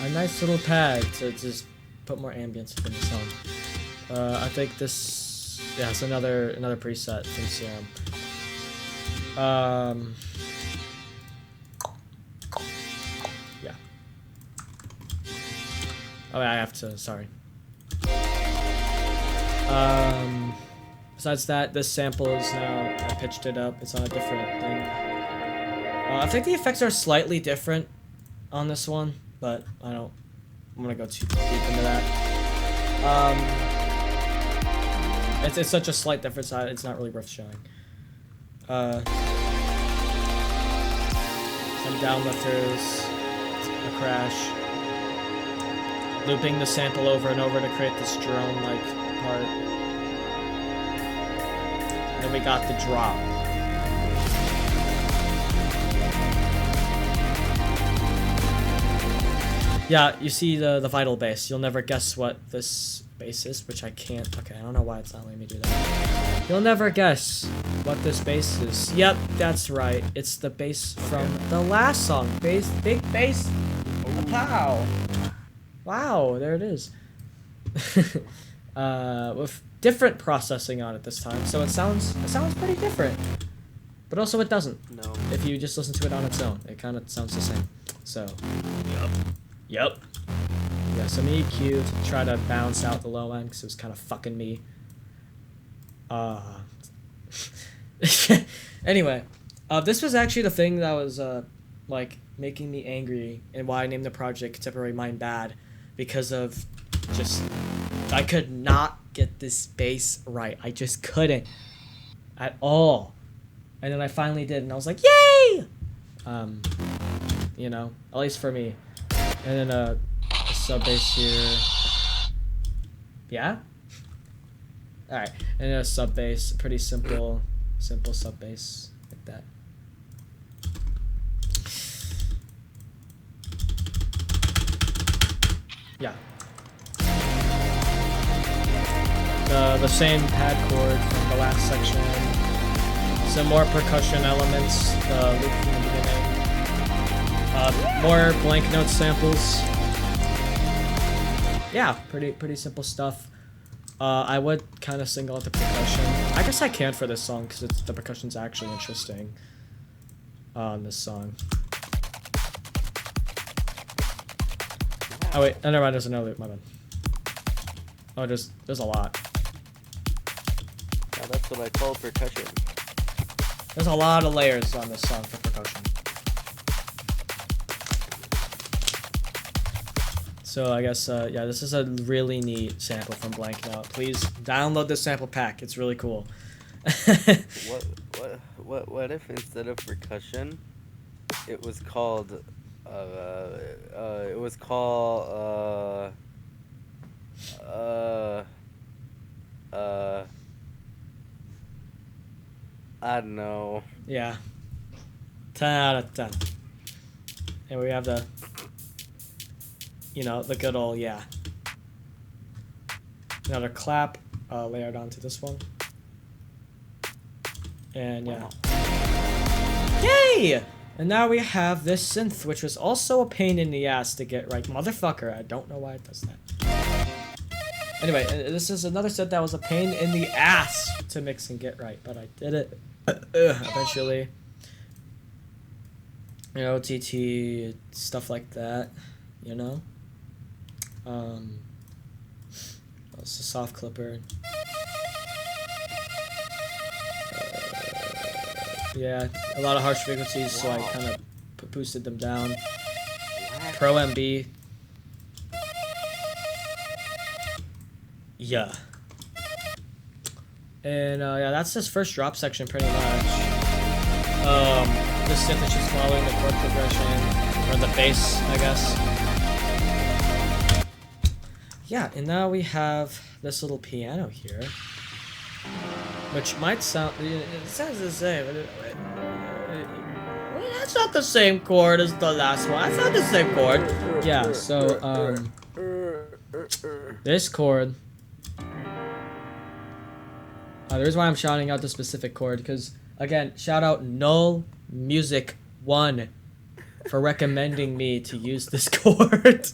A nice little pad to just put more ambience in the song. I think this, yeah, it's another preset from Serum. Yeah. Oh, I have to. Sorry. Besides that, this sample is now, I pitched it up. It's on a different thing. I think the effects are slightly different on this one, but I'm gonna go too deep into that. It's such a slight difference that it's not really worth showing. Some downlifters, a crash, looping the sample over and over to create this drone-like part. Then we got the drop. Yeah, you see the vital bass. You'll never guess what this bass is, which I can't. Okay, I don't know why it's not letting me do that. You'll never guess what this bass is. Yep, that's right. It's the bass from the last song. Bass, big bass. Pow. Wow, there it is. With different processing on it this time, so it sounds pretty different. But also it doesn't. No. If you just listen to it on its own, it kind of sounds the same. So, Yep. Yeah, some EQ to try to balance out the low end because it was kind of fucking me. Anyway, this was actually the thing that was like making me angry and why I named the project Contemporary Mind Bad, because of just I could not get this bass right. I just couldn't at all. And then I finally did, and I was like, yay! You know, at least for me. And then a sub bass here. Yeah? Alright, and then a sub bass, pretty simple sub bass like that. Yeah. The same pad chord from the last section. Some more percussion elements, the loop from the beginning. More blank note samples. Yeah, pretty simple stuff. I would kind of single out the percussion. I guess I can for this song because the percussion's actually interesting on this song. Oh wait, never mind. There's another loop. My bad. Oh, there's a lot. Yeah, that's what I call percussion. There's a lot of layers on this song for percussion. So I guess, yeah, this is a really neat sample from Blank Note. Please download this sample pack. It's really cool. What if instead of percussion, it was called, I don't know. Yeah. 10 out of 10. And we have the, you know, the good old, yeah. Another clap layered onto this one. And yeah. Wow. Yay! And now we have this synth, which was also a pain in the ass to get right. Motherfucker, I don't know why it does that. Anyway, this is another synth that was a pain in the ass to mix and get right, but I did it eventually. You know, OTT, stuff like that, you know? It's a soft clipper. Yeah, a lot of harsh frequencies, so I kind of boosted them down. Pro MB. Yeah. And yeah, that's this first drop section pretty much. The synth is just following the chord progression, or the bass, I guess. Yeah, and now we have this little piano here, which might sound, it sounds the same. That's not the same chord as the last one. That's not the same chord. Yeah, so, This chord. The reason why I'm shouting out the specific chord, because again, shout out Null Music 1 for recommending me to use this chord.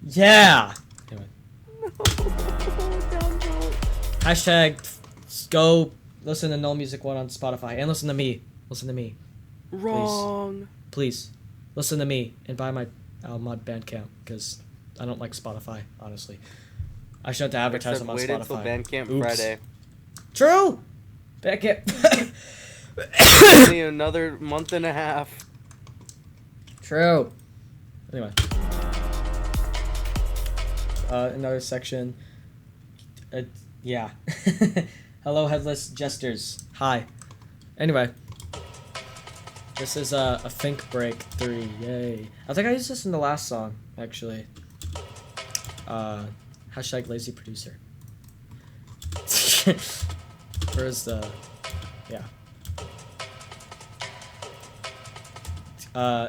Yeah. Anyway. Hashtag go listen to Null Music 1 on Spotify and listen to me. Listen to me. Wrong. Please. Listen to me and buy my album on Bandcamp because I don't like Spotify, honestly. I should have to advertise them on Wait until Spotify. Bandcamp Oops. Friday. True! Bandcamp. Only another month and a half. True. Anyway. Another section. Yeah. Hello, headless jesters. Hi. Anyway. This is a Think Break 3. Yay. I think I used this in the last song, actually. Hashtag lazy producer. Where's the... Yeah.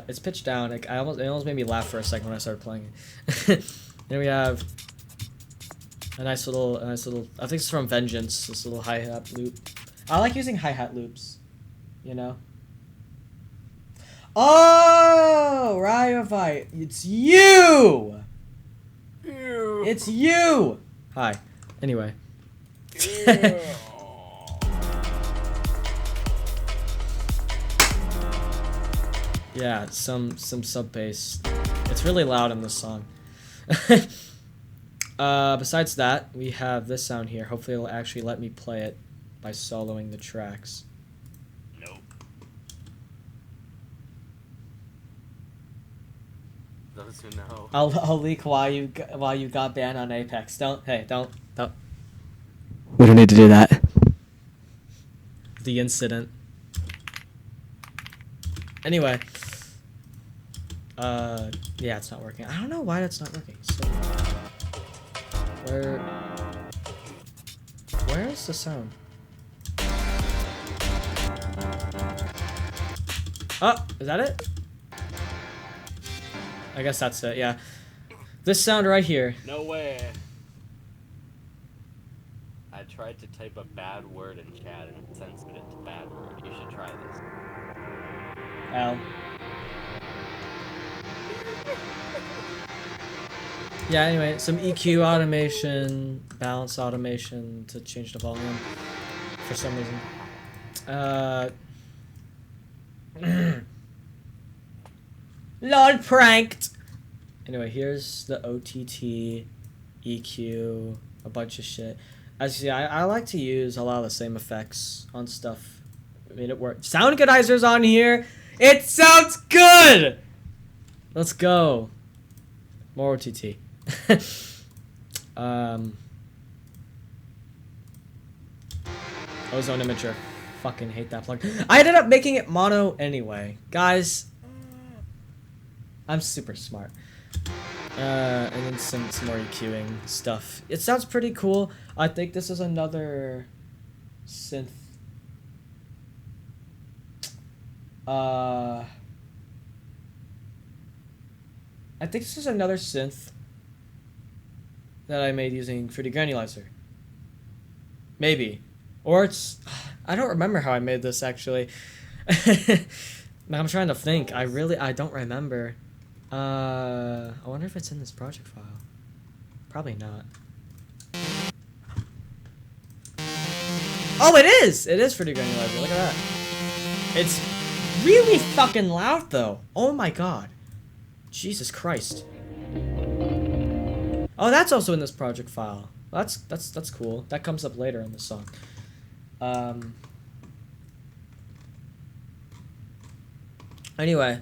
It's pitched down. Like, it almost made me laugh for a second when I started playing it. Then we have a nice little, I think it's from Vengeance, this little hi-hat loop. I like using hi-hat loops, you know? Oh, Ryovite, it's you! Ew. It's you! Hi. Anyway. Yeah, some sub bass. It's really loud in this song. Besides that, we have this sound here. Hopefully it'll actually let me play it by soloing the tracks. Nope. Those who know. I'll leak why you got banned on Apex. Don't. We don't need to do that. The incident. Anyway. Yeah, it's not working. I don't know why that's not working. So, where's the sound? Oh, is that it? I guess that's it, yeah. This sound right here. No way. I tried to type a bad word in chat and it censored it to bad word. You should try this. L. Yeah, anyway, some EQ automation, balance automation to change the volume for some reason. Lord pranked! Anyway, here's the OTT, EQ, a bunch of shit. As you see, I like to use a lot of the same effects on stuff. I mean, it works. Sound Goodizer's on here! It sounds good! Let's go. More OTT. Ozone Imager. Fucking hate that plug. I ended up making it mono anyway. Guys, I'm super smart. And then some more EQing stuff. It sounds pretty cool. I think this is another synth. I think this is another synth that I made using 3D Granulizer. Maybe. Or it's... I don't remember how I made this, actually. I'm trying to think. I don't remember. I wonder if it's in this project file. Probably not. Oh, it is! It is 3D Granulizer. Look at that. It's really fucking loud, though. Oh my god. Jesus Christ. Oh, that's also in this project file. That's cool. That comes up later in the song. Anyway.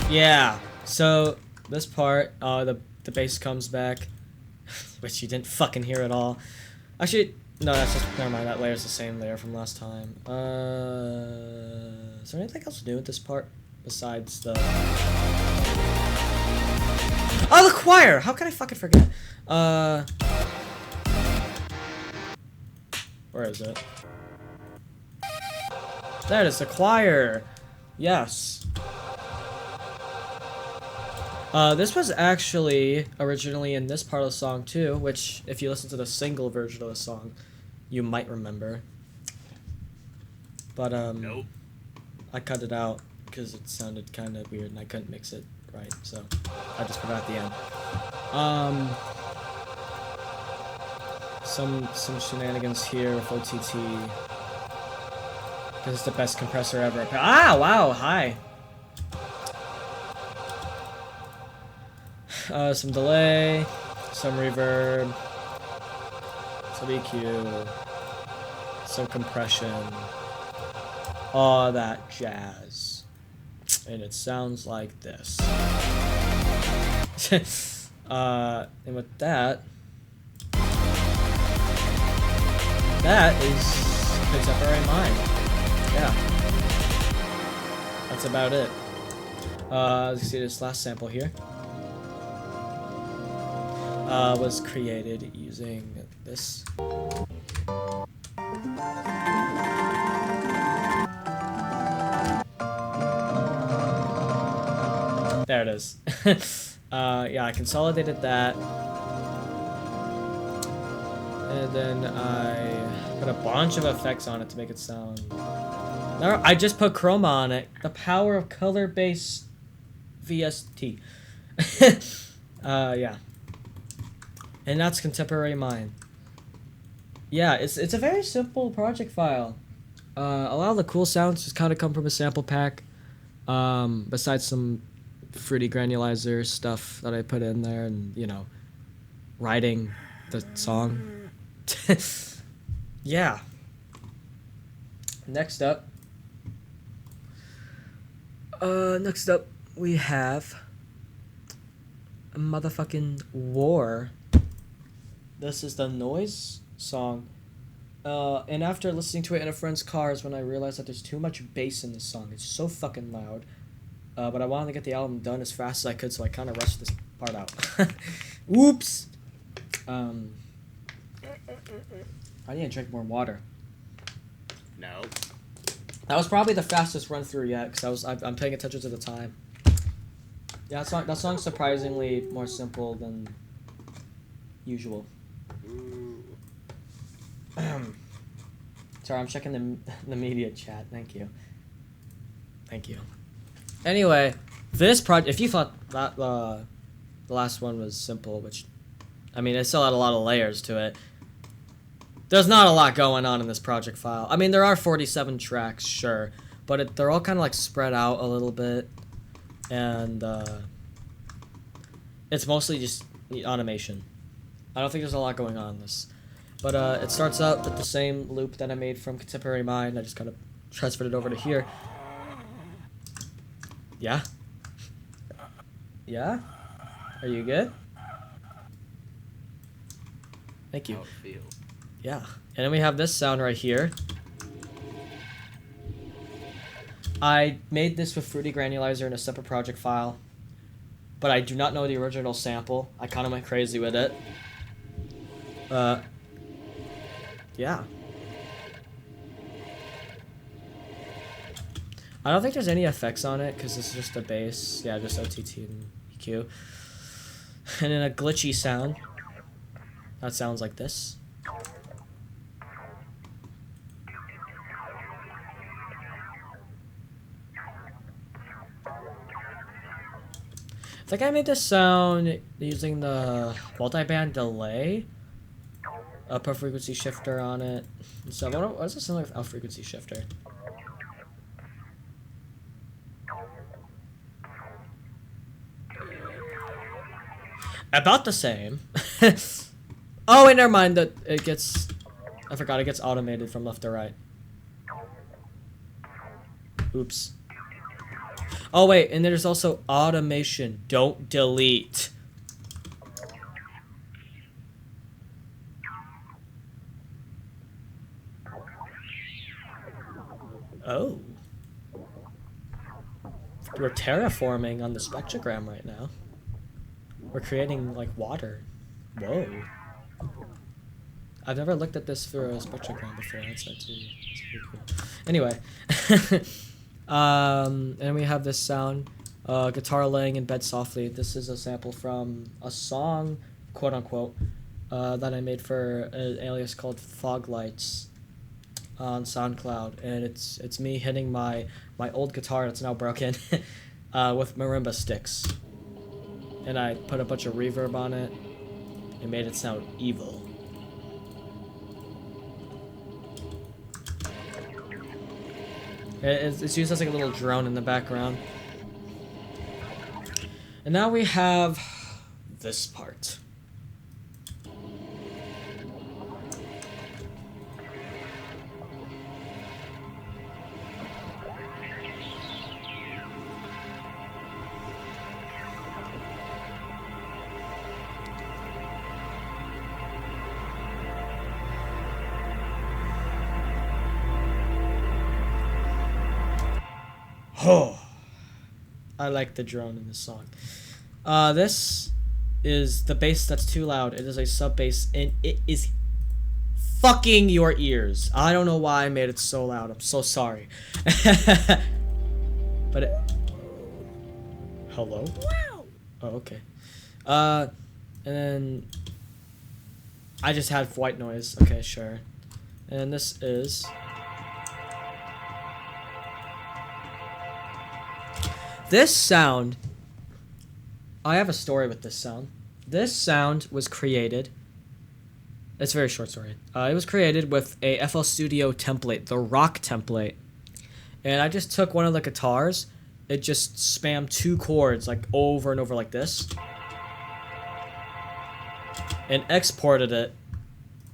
Yeah. So this part, the bass comes back, which you didn't fucking hear at all. Actually, no, that's just, never mind. That layer's the same layer from last time. Is there anything else to do with this part besides the? Oh, the choir! How could I fucking forget? Where is it? That is the choir. Yes. This was actually originally in this part of the song too, which if you listen to the single version of the song, you might remember. But Nope. I cut it out because it sounded kind of weird and I couldn't mix it right, so I just put it at the end. Some shenanigans here with OTT. Because it's the best compressor ever. Ah, wow, hi. Some delay, some reverb, some EQ, some compression, all that jazz. And it sounds like this. And with that, that is Contemporary Mind. Yeah. That's about it. Let's see this last sample here. Was created using this. There it is. Yeah, I consolidated that. And then I put a bunch of effects on it to make it sound... No, I just put chroma on it. The power of color-based VST. Yeah. And that's Contemporary Mind. Yeah, it's a very simple project file. A lot of the cool sounds just kind of come from a sample pack. Besides some fruity granulizer stuff that I put in there and, you know, writing the song. Yeah. Next up we have a motherfucking War. This is the Noise song. And after listening to it in a friend's car is when I realized that there's too much bass in this song. It's so fucking loud. But I wanted to get the album done as fast as I could, so I kind of rushed this part out. Whoops! I need to drink more water. No. That was probably the fastest run through yet, because I'm paying attention to the time. Yeah, that song's surprisingly more simple than usual. Sorry, I'm checking the media chat. Thank you. Thank you. Anyway, this project, if you thought that the last one was simple, which, I mean, it still had a lot of layers to it. There's not a lot going on in this project file. I mean, there are 47 tracks, sure, but they're all kind of like spread out a little bit, and it's mostly just automation. I don't think there's a lot going on in this. But it starts out with the same loop that I made from Contemporary Mind. I just kind of transferred it over to here. Yeah? Yeah? Are you good? Thank you. How it feels. Yeah. And then we have this sound right here. I made this with Fruity Granulizer in a separate project file. But I do not know the original sample. I kind of went crazy with it. Yeah. I don't think there's any effects on it because this is just a bass. Yeah, just OTT and EQ. And then a glitchy sound. That sounds like this. I think I made this sound using the multiband delay. Put frequency shifter on it. So what does it sound like without frequency shifter? About the same. Oh wait, never mind. That it gets. I forgot it gets automated from left to right. Oops. Oh wait, and there's also automation. Don't delete. Oh. We're terraforming on the spectrogram right now. We're creating, like, water. Whoa. I've never looked at this for a spectrogram before. That's pretty cool. Anyway, and we have this sound, guitar laying in bed softly. This is a sample from a song, quote unquote, that I made for an alias called Fog Lights on SoundCloud, and it's me hitting my old guitar that's now broken with marimba sticks, and I put a bunch of reverb on it and made it sound evil. It's used as like a little drone in the background. And now we have this part. Oh, I like the drone in this song. This is the bass that's too loud. It is a sub bass, and it is fucking your ears. I don't know why I made it so loud. I'm so sorry. But hello? Wow. Oh, okay. And then I just had white noise. Okay, sure. And this is this sound. I have a story with this sound. This sound was created. It's a very short story. It was created with a FL Studio template, the rock template. And I just took one of the guitars. It just spammed 2 chords like over and over like this. And exported it.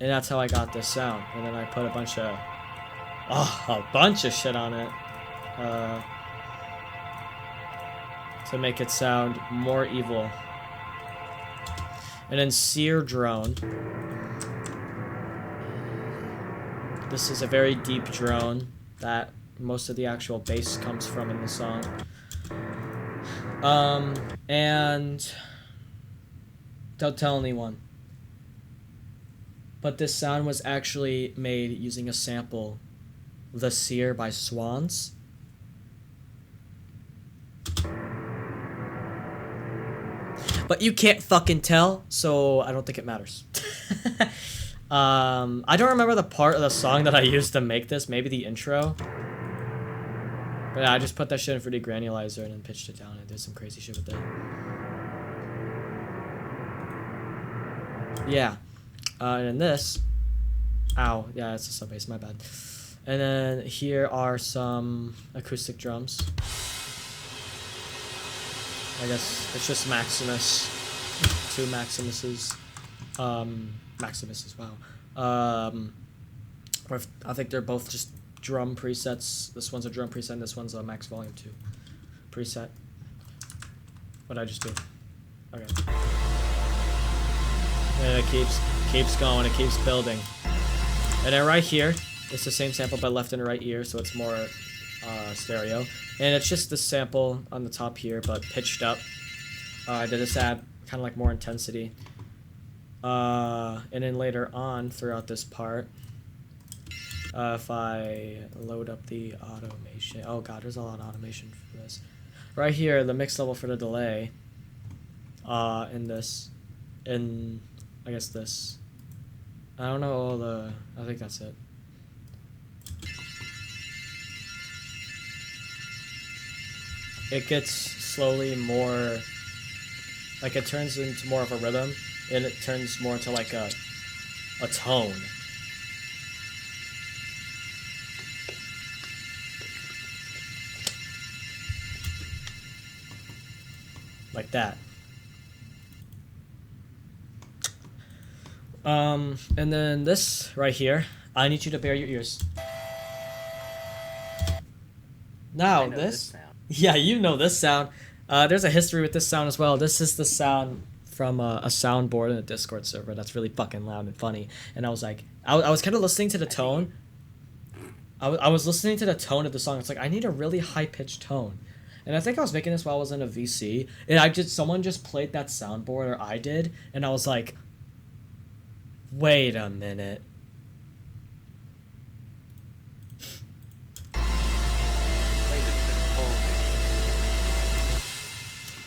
And that's how I got this sound. And then I put a bunch of shit on it. To make it sound more evil. And then Sear Drone. This is a very deep drone that most of the actual bass comes from in the song. And don't tell anyone. But this sound was actually made using a sample, The Sear by Swans. But you can't fucking tell, so I don't think it matters. I don't remember the part of the song that I used to make this, maybe the intro. But yeah, I just put that shit in 3D granulizer and then pitched it down and did some crazy shit with it. Yeah. And then this. Ow. Yeah, it's a sub bass, my bad. And then here are some acoustic drums. I guess it's just Maximus. 2 Maximuses. Maximuses, wow. I think they're both just drum presets. This one's a drum preset and this one's a Max Volume 2 preset. What'd I just do? Okay. And it keeps going, it keeps building. And then right here, it's the same sample but left and right ear, so it's more stereo. And it's just the sample on the top here, but pitched up. I did this add kind of like more intensity. And then later on, throughout this part, if I load up the automation, oh god, there's a lot of automation for this. Right here, the mix level for the delay, in this, in, I guess this. I don't know all the, I think that's it. It gets slowly more, like it turns into more of a rhythm, and it turns more into like a tone. Like that. And then this right here, I need you to bare your ears. Now this yeah, you know this sound. There's a history with this sound as well. This is the sound from a soundboard in a Discord server that's really fucking loud and funny. And I was like, I was kind of listening to the tone. I was listening to the tone of the song. It's like, I need a really high-pitched tone. And I think I was making this while I was in a VC. And someone just played that soundboard, or I did. And I was like, Wait a minute. Play the whole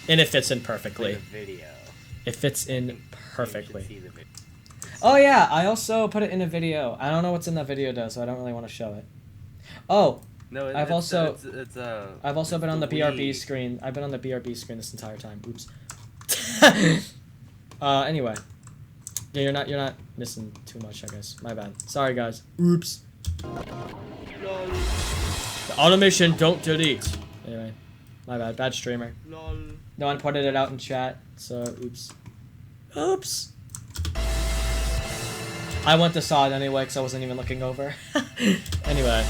And it fits in play perfectly. the video. It fits in You should perfectly. see the video. Oh yeah, I also put it in a video. I don't know what's in that video though, so I don't really want to show it. Oh, No, I've also I've been on the BRB Wii. screen. I've been on the BRB screen this entire time. Oops. Anyway. Yeah, you're not missing too much, I guess. My bad. Sorry guys. Oops. The automation don't delete. Anyway. My bad. Bad streamer. No one pointed it out in chat, so oops. Oops. I went to saw it anyway because I wasn't even looking over. Anyway.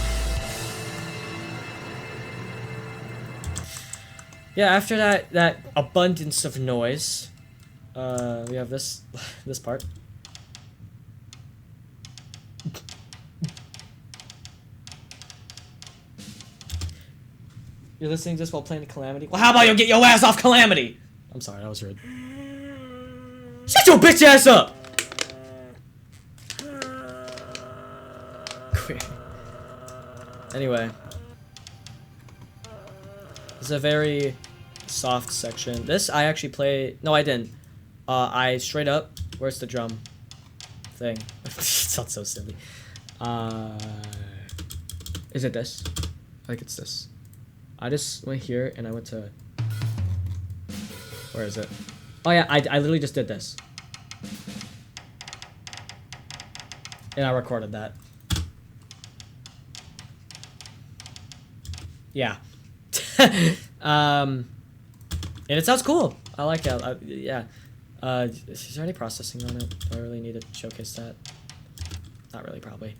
Yeah, after that abundance of noise, we have this part. You're listening to this while playing Calamity? Well, how about you get your ass off Calamity? I'm sorry, that was rude. Shut your bitch ass up! Anyway. It's a very soft section. This I actually play... No, I didn't. I straight up... Where's the drum thing? It sounds so silly. Is it this? I think it's this. I just went here and I went to... Where is it? Oh yeah, I literally just did this. And I recorded that. Yeah. And it sounds cool. I like it. Yeah. Is there any processing on it? Do I really need to showcase that? Not really, probably.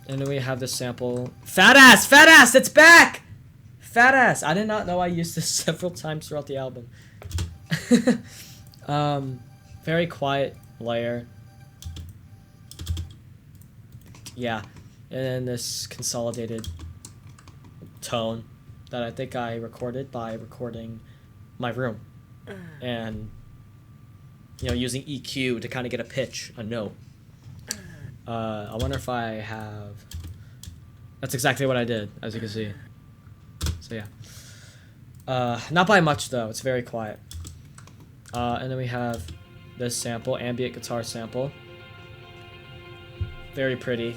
And then we have this sample. Fat ass! Fat ass! It's back! Fat ass! I did not know I used this several times throughout the album. Very quiet layer. Yeah. And then this consolidated tone that I think I recorded by recording my room. And, you know, using EQ to kind of get a pitch, a note. I wonder if I have... That's exactly what I did, as you can see. So yeah. Not by much though, it's very quiet. And then we have this sample, ambient guitar sample. Very pretty.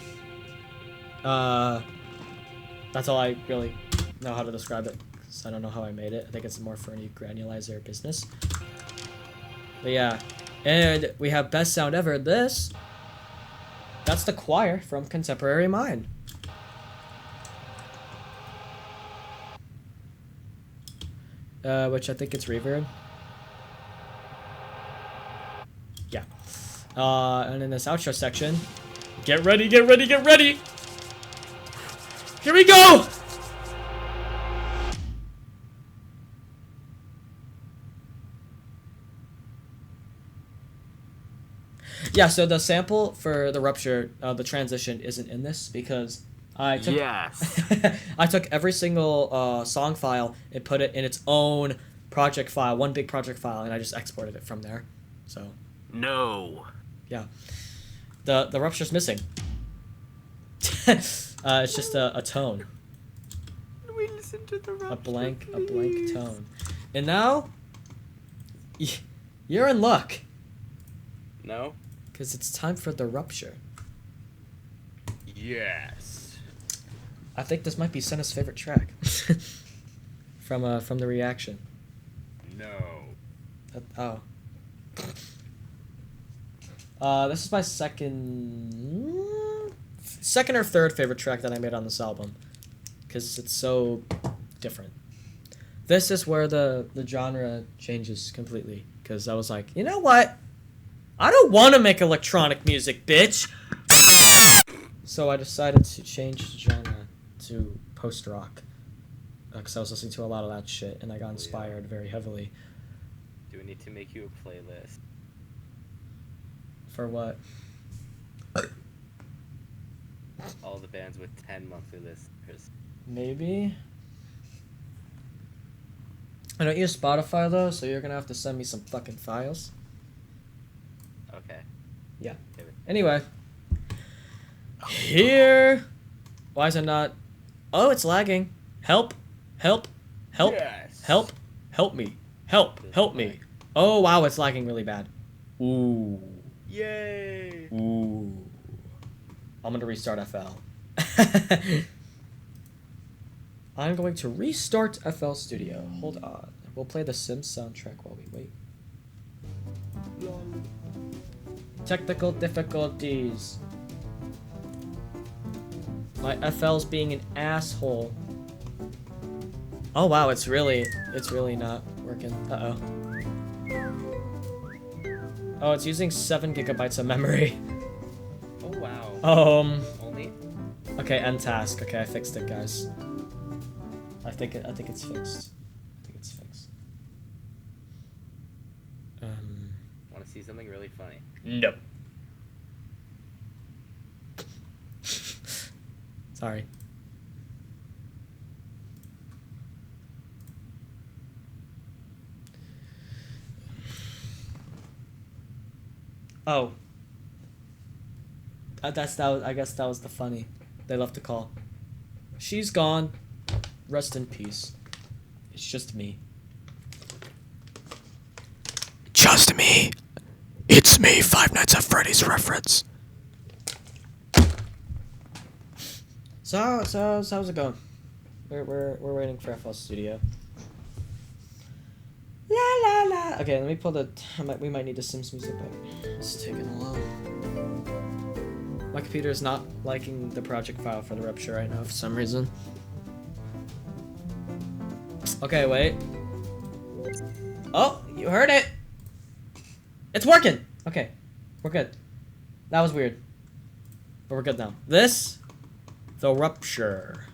That's all I really know how to describe it, because I don't know how I made it. I think it's more for any granulizer business. But yeah. And we have best sound ever. That's the choir from Contemporary Mind. Which I think it's reverb. Yeah. And in this outro section, get ready, get ready, get ready! Here we go! Yeah, so the sample for the Rupture, the transition isn't in this because I took I took every single song file and put it in its own project file, one big project file, and I just exported it from there. So No. yeah, the Rupture's missing. It's just a tone, We listen to the a blank tone, and now you're in luck No? because it's time for the Rupture. Yes. I think this might be Senna's favorite track from the reaction. No. This is my second or third favorite track that I made on this album, because it's so different. This is where the genre changes completely, because I was like, you know what? I don't want to make electronic music, bitch. So I decided to change the genre to post-rock, because I was listening to a lot of that shit, and I got inspired very heavily. Do we need to make you a playlist? For what? All the bands with 10 monthly listeners. Maybe. I don't use Spotify though, so you're gonna have to send me some fucking files. Okay. Yep. Anyway. Here. Why is it not? Oh, it's lagging. Help. Help. Help. Yes. Help. Help me. Help. Help me. Oh, wow, it's lagging really bad. Ooh. Yay. Ooh. I'm going to restart FL. I'm going to restart FL Studio. Hold on. We'll play the Sims soundtrack while we wait. Technical difficulties. My FL's being an asshole. Oh wow, it's really not working. Uh-oh. Oh, it's using 7 gigabytes of memory. Oh wow. Only. Okay, end task. Okay, I fixed it, guys. I think it's fixed. I think it's fixed. Want to see something really funny? No. Sorry. Oh. I guess that was the funny. They love to call. She's gone. Rest in peace. It's just me. Just me. It's me, Five Nights at Freddy's reference. So how's it going? We're waiting for FL Studio. La la la. Okay, let me pull the. We might need the Sims music back. It's taking a while. My computer is not liking the project file for the Rupture right now for some reason. Okay, wait. Oh, you heard it. It's working. Okay, we're good. That was weird, but we're good now. This. The Rupture.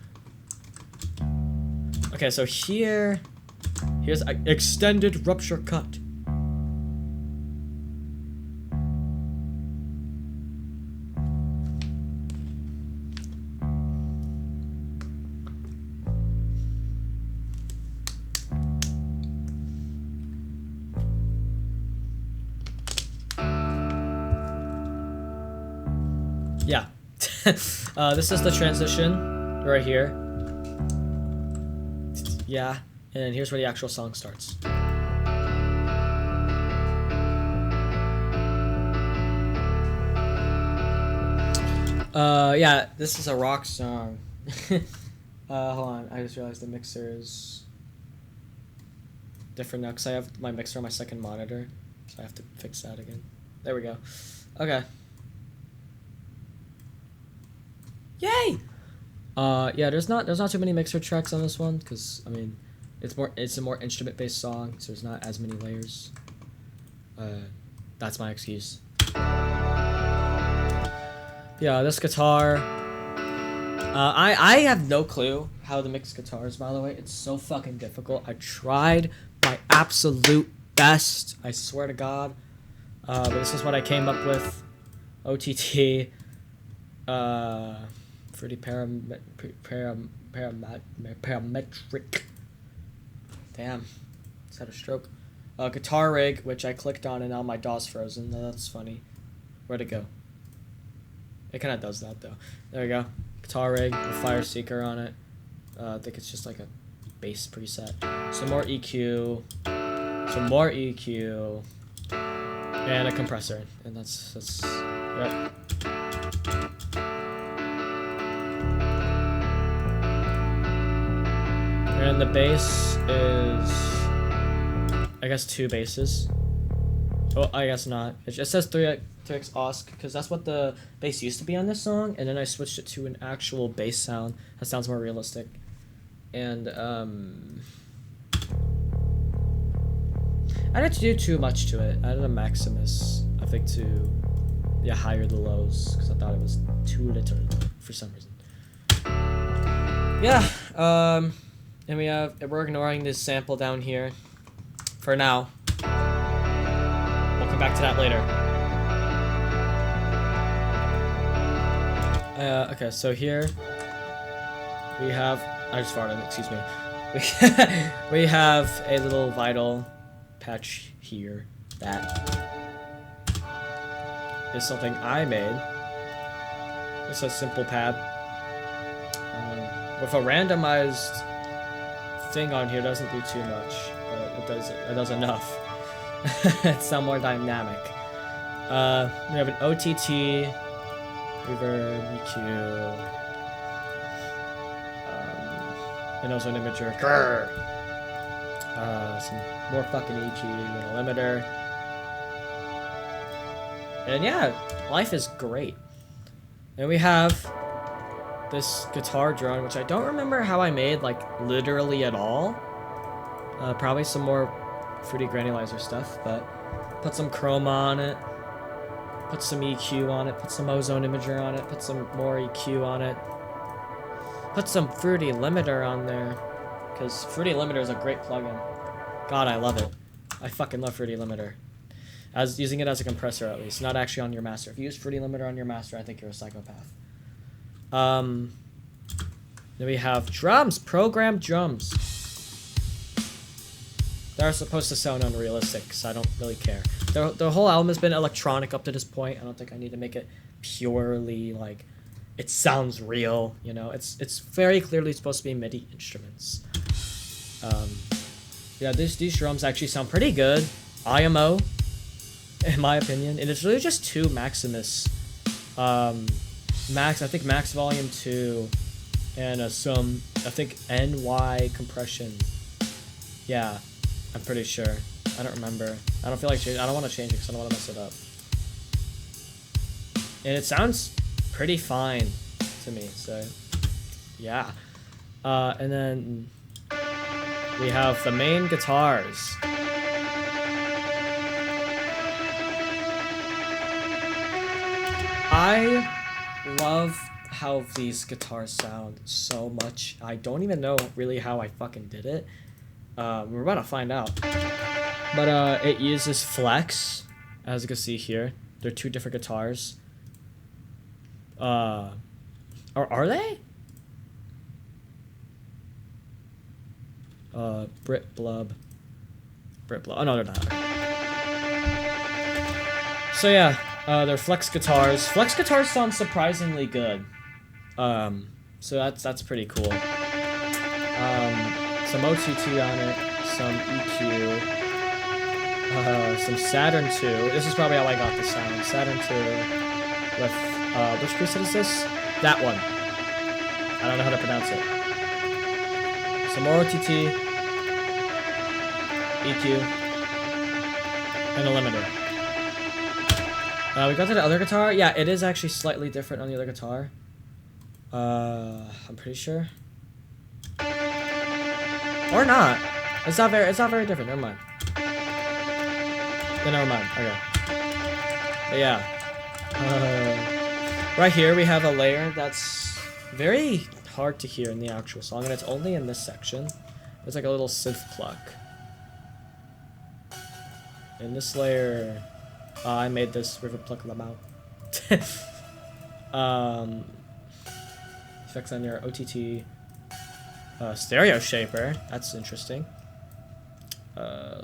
Okay, so here's an extended Rupture cut. Yeah. This is the transition right here. Yeah, and here's where the actual song starts. Yeah, this is a rock song. Hold on, I just realized the mixer is different now because I have my mixer on my second monitor, so I have to fix that again. There we go. Okay. Yay! Yeah, there's not too many mixer tracks on this one because I mean, it's a more instrument based song, so there's not as many layers. That's my excuse. Yeah, this guitar. I have no clue how to mix guitars. By the way, it's so fucking difficult. I tried my absolute best. I swear to God. But this is what I came up with. OTT. 3D parametric. Damn, just had a stroke. Guitar rig, which I clicked on and now my DAW's frozen. That's funny. Where'd it go? It kind of does that though. There we go. Guitar rig with Fire Seeker on it. I think it's just like a bass preset. Some more EQ. Some more EQ. And a compressor. And that's yep. And the bass is, I guess, 2 basses. Oh, I guess not. It just says 3x OSC because that's what the bass used to be on this song, and then I switched it to an actual bass sound that sounds more realistic. And I didn't do too much to it. I did a Maximus, I think, to higher the lows because I thought it was too little for some reason. Yeah. And we're ignoring this sample down here for now. We'll come back to that later. Okay, so here we have, I just farted, excuse me. We have a little vital patch here that is something I made. It's a simple pad. With a randomized thing on here, doesn't do too much, but it does enough. It's not more dynamic. We have an OTT, reverb, EQ, an ozone imager, grrr. Some more fucking EQ and a limiter. And yeah, life is great. And we have this guitar drone, which I don't remember how I made, like, literally at all. Probably some more fruity granulizer stuff, but put some chroma on it, put some EQ on it, put some ozone imager on it, put some more EQ on it, put some fruity limiter on there, because fruity limiter is a great plugin. God, I love it. I fucking love fruity limiter. As using it as a compressor, at least, not actually on your master. If you use fruity limiter on your master, I think you're a psychopath. Then we have drums, programmed drums. They're supposed to sound unrealistic, so I don't really care. The whole album has been electronic up to this point. I don't think I need to make it purely like it sounds real, you know. It's very clearly supposed to be MIDI instruments. Yeah, these drums actually sound pretty good. IMO, in my opinion, and it's really just two Maximus, max volume 2, and some I think NY compression. Yeah. I'm pretty sure. I don't remember. I don't feel like I don't want to change it because I don't want to mess it up. And it sounds pretty fine to me, so yeah. And then we have the main guitars. I love how these guitars sound so much. I don't even know really how I fucking did it. We're about to find out. But it uses flex, as you can see here. They're two different guitars. Are they? Brit Blub. Oh no, they're not. So yeah, they're flex guitars. Flex guitars sound surprisingly good. So that's pretty cool. Some OTT on it, some EQ, some Saturn 2. This is probably how I got the sound. Saturn 2 with, which preset is this? That one. I don't know how to pronounce it. Some more OTT, EQ, and a limiter. We got to the other guitar. Yeah, it is actually slightly different on the other guitar. I'm pretty sure. Or not. It's not very different. Never mind. Yeah, never mind. Okay. But yeah. Right here we have a layer that's very hard to hear in the actual song, and it's only in this section. There's like a little synth pluck. In this layer, I made this river pluck Lamau. Effects on your OTT. Stereo shaper, that's interesting.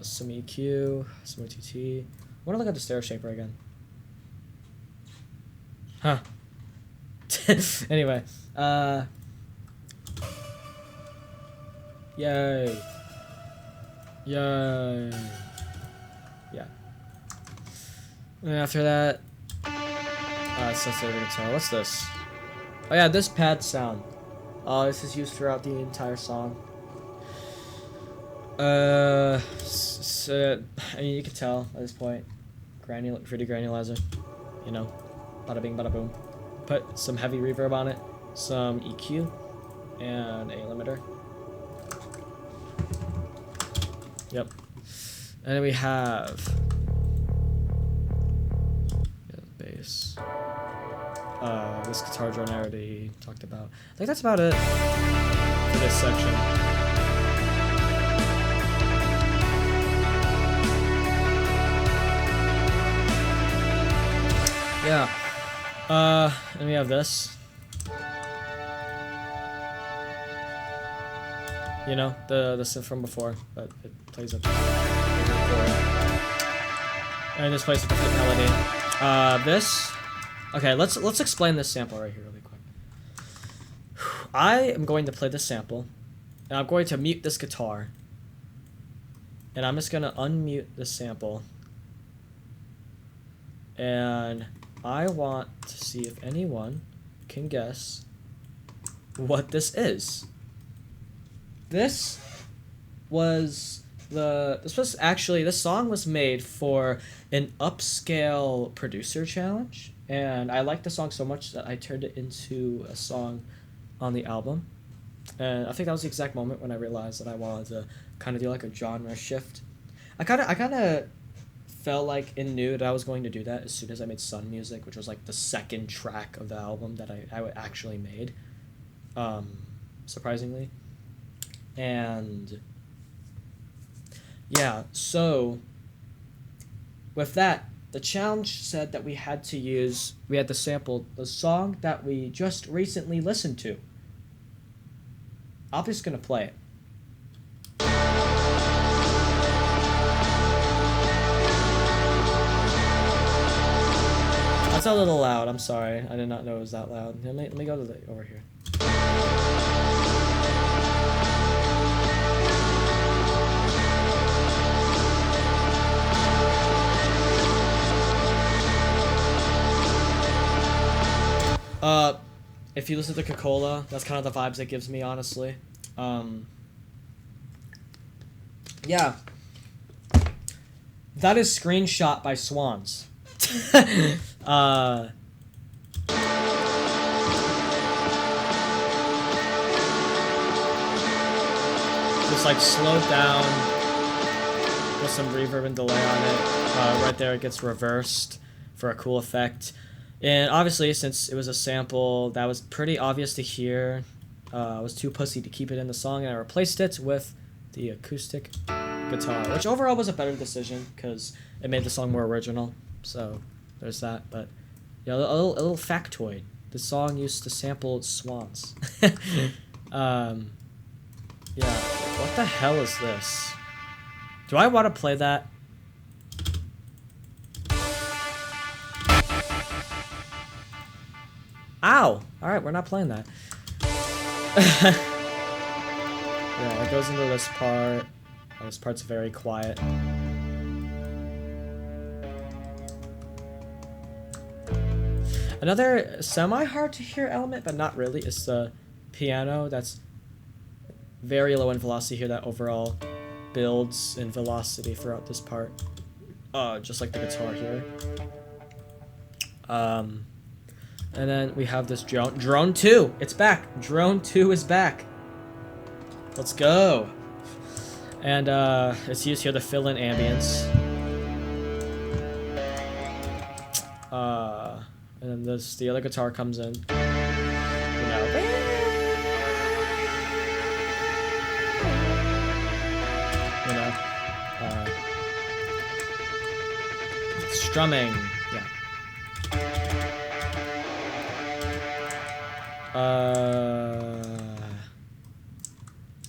Some EQ, some OTT. I want to look at the stereo shaper again. Huh. Anyway, yay. Yay. Yeah. And after that, sensitive guitar. What's this? Oh yeah, this pad sound. This is used throughout the entire song. I mean, you can tell at this point. Fruity granulizer. You know, bada bing, bada boom. Put some heavy reverb on it, some EQ, and a limiter. Yep. And then we have the bass. This guitar drone I already talked about. I think that's about it for this section. Yeah. And we have this. You know, the synth from before, but it plays a bigger chord. And this plays a different melody. This. Okay, let's explain this sample right here really quick. I am going to play this sample, and I'm going to mute this guitar. And I'm just gonna unmute the sample. And I want to see if anyone can guess what this is. This song was made for an upscale producer challenge, and I liked the song so much that I turned it into a song on the album. And I think that was the exact moment when I realized that I wanted to kind of do like a genre shift. I kind of felt like and knew that I was going to do that as soon as I made Sun Music, which was like the second track of the album that I actually made, surprisingly. And yeah, so with that, the challenge said that we had to sample the song that we just recently listened to. I'm just gonna play it. That's a little loud. I'm sorry. I did not know it was that loud. Let me go to over here. If you listen to Coca-Cola, that's kind of the vibes it gives me, honestly. Yeah. That is screenshot by Swans. Just like slowed down with some reverb and delay on it. Right there it gets reversed for a cool effect. And obviously, since it was a sample that was pretty obvious to hear, I was too pussy to keep it in the song, and I replaced it with the acoustic guitar, which overall was a better decision because it made the song more original. So there's that. But yeah, a little factoid: the song used to sample Swans. Yeah. What the hell is this? Do I want to play that? Ow! Alright, we're not playing that. Yeah, it goes into this part. Oh, this part's very quiet. Another semi-hard to hear element, but not really, is the piano. That's very low in velocity here, that overall builds in velocity throughout this part. Just like the guitar here. And then we have this drone. Drone 2! It's back! Drone 2 is back! Let's go! And it's used here to fill in ambience. And then the other guitar comes in. You know. Strumming. Yeah.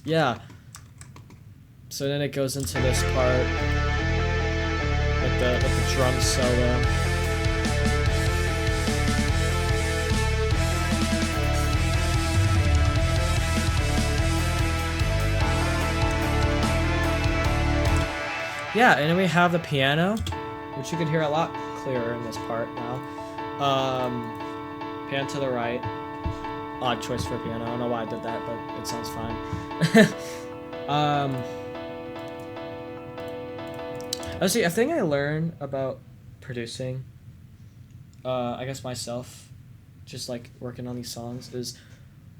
Yeah. So then it goes into this part with the drum solo. Yeah, and then we have the piano, which you can hear a lot clearer in this part now. Pan to the right. Odd choice for a piano. I don't know why I did that, but it sounds fine. Actually, a thing I learned about producing, I guess myself, just like working on these songs, is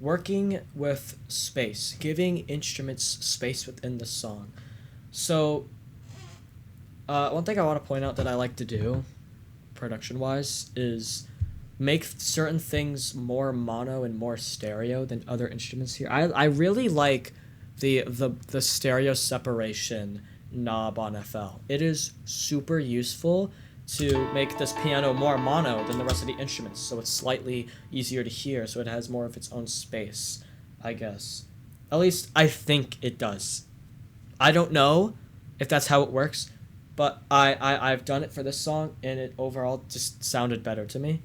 working with space, giving instruments space within the song. So, one thing I want to point out that I like to do, production-wise, is make certain things more mono and more stereo than other instruments here. I really like the stereo separation knob on FL. It is super useful to make this piano more mono than the rest of the instruments, so it's slightly easier to hear, so it has more of its own space, I guess. At least I think it does. I don't know if that's how it works, but I've done it for this song, and it overall just sounded better to me.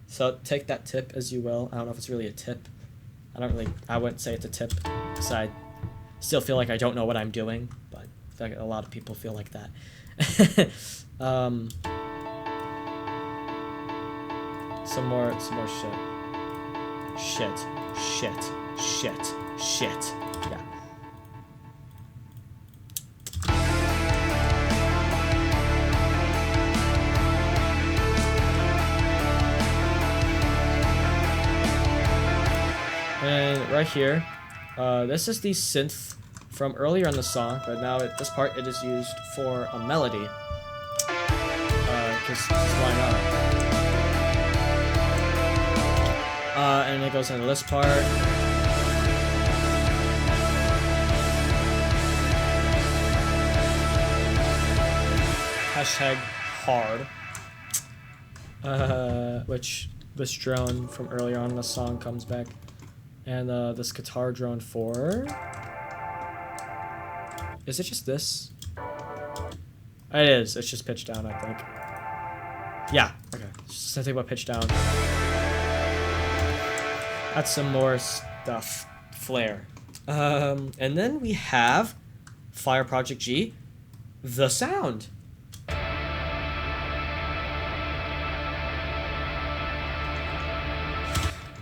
So take that tip as you will. I don't know if it's really a tip. I wouldn't say it's a tip, because I still feel like I don't know what I'm doing, but I feel like a lot of people feel like that. Some more shit. Shit. Yeah. And right here, this is the synth from earlier in the song, but now at this part it is used for a melody. Because why not? And it goes into this part. Hashtag hard. Which this drone from earlier on in the song comes back. And this guitar drone for... Is it just this? It is. It's just pitch down, I think. Yeah. Okay. Just something about pitch down. That's some more stuff. Flare. And then we have Fire Project G, the sound.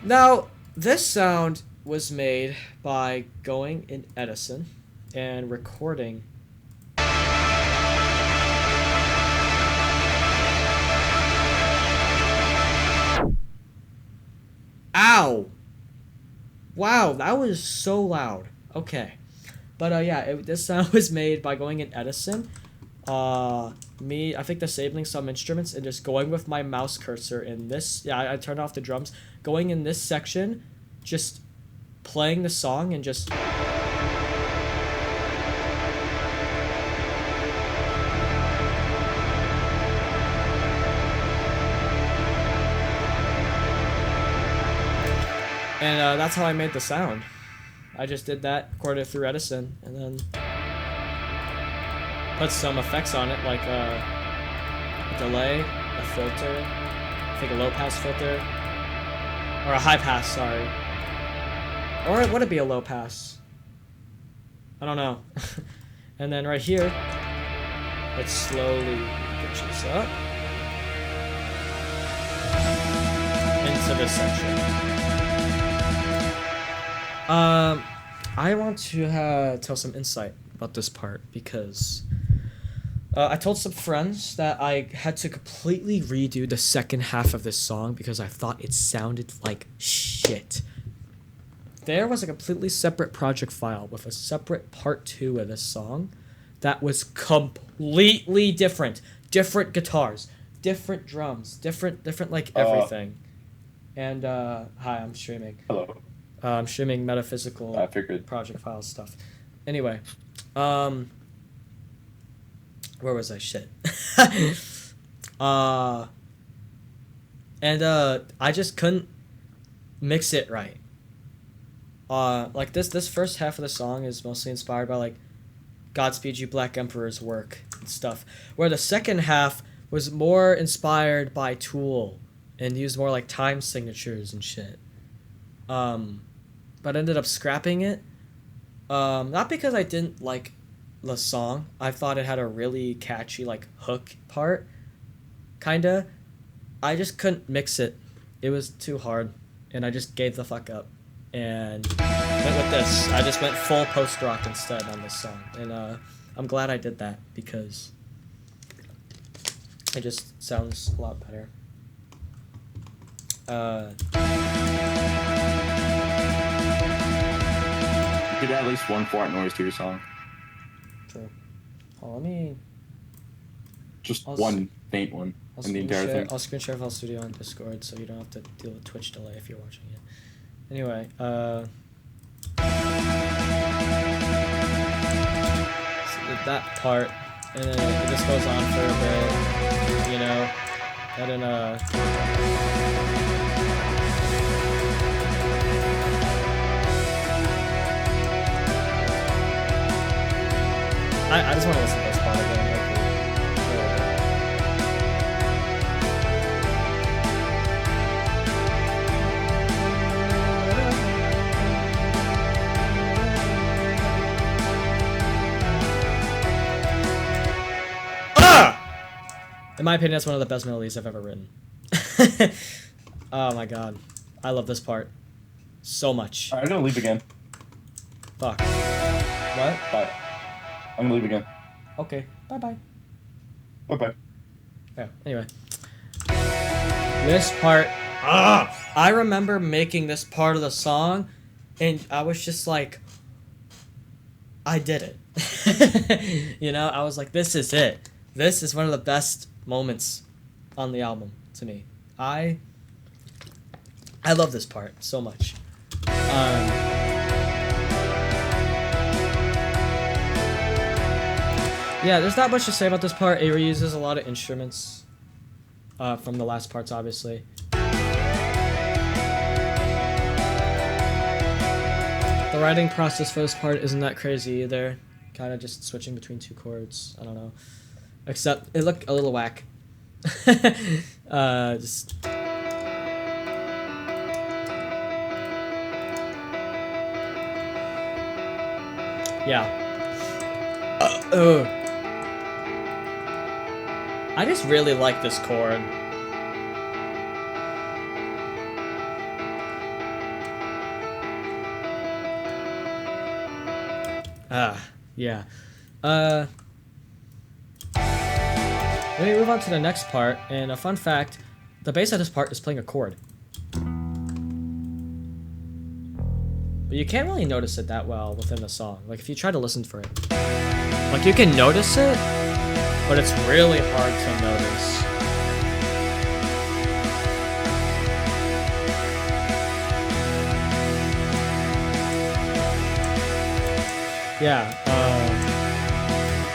Now, this sound was made by going in Edison and recording. Ow! Wow, that was so loud. Okay. But yeah, this sound was made by going in Edison. I think disabling some instruments and just going with my mouse cursor in this. Yeah, I turned off the drums. Going in this section, just playing the song and just... And that's how I made the sound. I just did that, recorded it through Edison, and then put some effects on it, like a delay, a filter, I think a low pass filter, or a high pass, sorry. Or would it be a low pass? I don't know. And then right here, it slowly pitches up into this section. I want to tell some insight about this part because I told some friends that I had to completely redo the second half of this song because I thought it sounded like shit. There was a completely separate project file with a separate part 2 of this song that was completely different. Different guitars, different drums, different like everything. And hi, I'm streaming. Hello. I'm streaming Metaphysical I figured. project file stuff. Anyway, where was I? Shit. I just couldn't mix it right. Like this first half of the song is mostly inspired by like Godspeed You Black Emperor's work and stuff, where the second half was more inspired by Tool and used more like time signatures and shit. But ended up scrapping it. Not because I didn't like the song. I thought it had a really catchy like hook part. Kinda. I just couldn't mix it. It was too hard. And I just gave the fuck up. And went with this. I just went full post-rock instead on this song. And I'm glad I did that because it just sounds a lot better. You could add at least one fart noise to your song. True. Oh, let me... Just I'll one faint one in the entire thing. I'll screen share File Studio on Discord so you don't have to deal with Twitch delay if you're watching it. Anyway, so that part, and then it just goes on for a bit, you know, and then I just want to listen to this part again. Like, In my opinion, that's one of the best melodies I've ever written. Oh my god. I love this part so much. Alright, I'm gonna leave again. Fuck. What? Bye. I'm gonna leave again. Okay. Bye-bye. Bye-bye. Yeah, anyway. This part... I remember making this part of the song, and I was just like... I did it. You know, I was like, this is it. This is one of the best moments on the album to me. I love this part so much. Yeah, there's not much to say about this part. It reuses a lot of instruments from the last parts, obviously. The writing process for this part isn't that crazy either. Kind of just switching between two chords. I don't know. Except it looked a little whack. Just... Yeah. I just really like this chord. Yeah. Let me move on to the next part, and a fun fact, the bass of this part is playing a chord. But you can't really notice it that well within the song. Like, if you try to listen for it. Like, you can notice it, but it's really hard to notice. Yeah,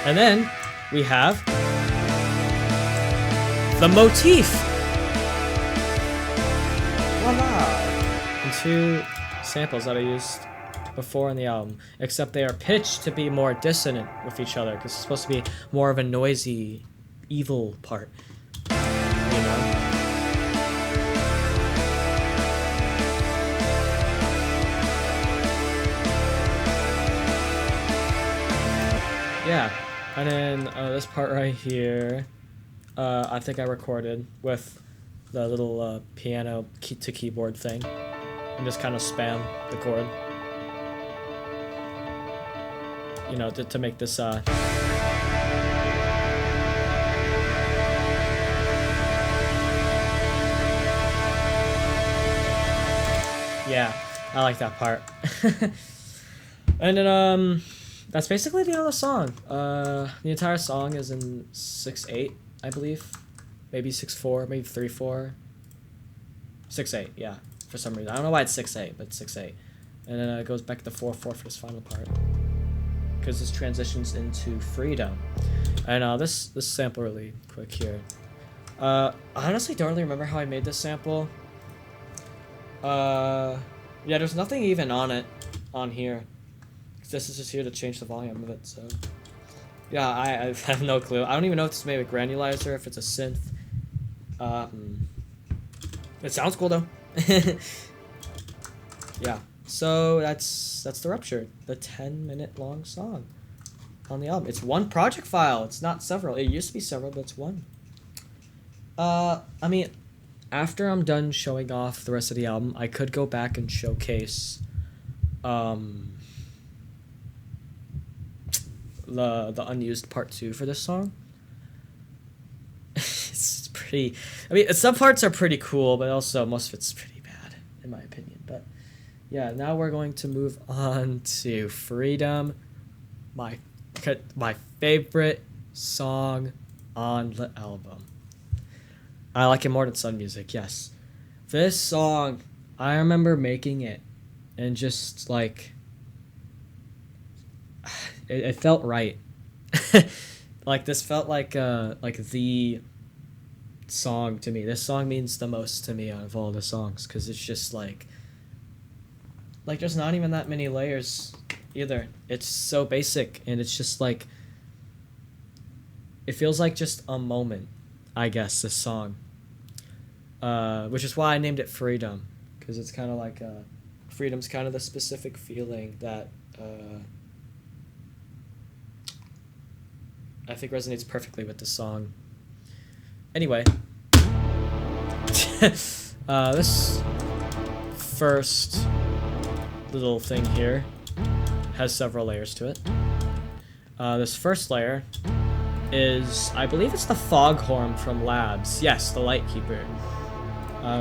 and then we have the motif. Voila! And two samples that I used before in the album, except they are pitched to be more dissonant with each other because it's supposed to be more of a noisy, evil part. You know? Yeah, and then this part right here, I think I recorded with the little piano to keyboard thing, and just kind of spam the chord, you know, to make this yeah, I like that part. And then that's basically the end of the song. The entire song is in 6/8, I believe. Maybe 6/4, maybe 3/4. 6/8, yeah. For some reason. I don't know why it's 6/8, but it's 6/8. And then it goes back to 4/4 for this final part. Because this transitions into Freedom. And this sample really quick here. I honestly don't really remember how I made this sample. Yeah, there's nothing even on it, on here. This is just here to change the volume of it, so... Yeah, I have no clue. I don't even know if it's made with granulizer, if it's a synth. It sounds cool, though. Yeah, so that's the Rupture. The 10-minute long song on the album. It's one project file. It's not several. It used to be several, but it's one. I mean, after I'm done showing off the rest of the album, I could go back and showcase... the unused part 2 for this song. It's pretty... I mean, some parts are pretty cool, but also most of it's pretty bad, in my opinion. But yeah, now we're going to move on to Freedom, my favorite song on the album. I like it more than Sun Music, yes. This song, I remember making it, and just, like... It felt right. Like, this felt like the song to me. This song means the most to me out of all the songs, because it's just like there's not even that many layers either. It's so basic, and it's just like, it feels like just a moment, I guess, this song. Which is why I named it Freedom, because it's kind of like freedom's kind of the specific feeling that I think resonates perfectly with the song. Anyway. This first little thing here has several layers to it. This first layer is, I believe it's the foghorn from Labs. Yes, the Lightkeeper.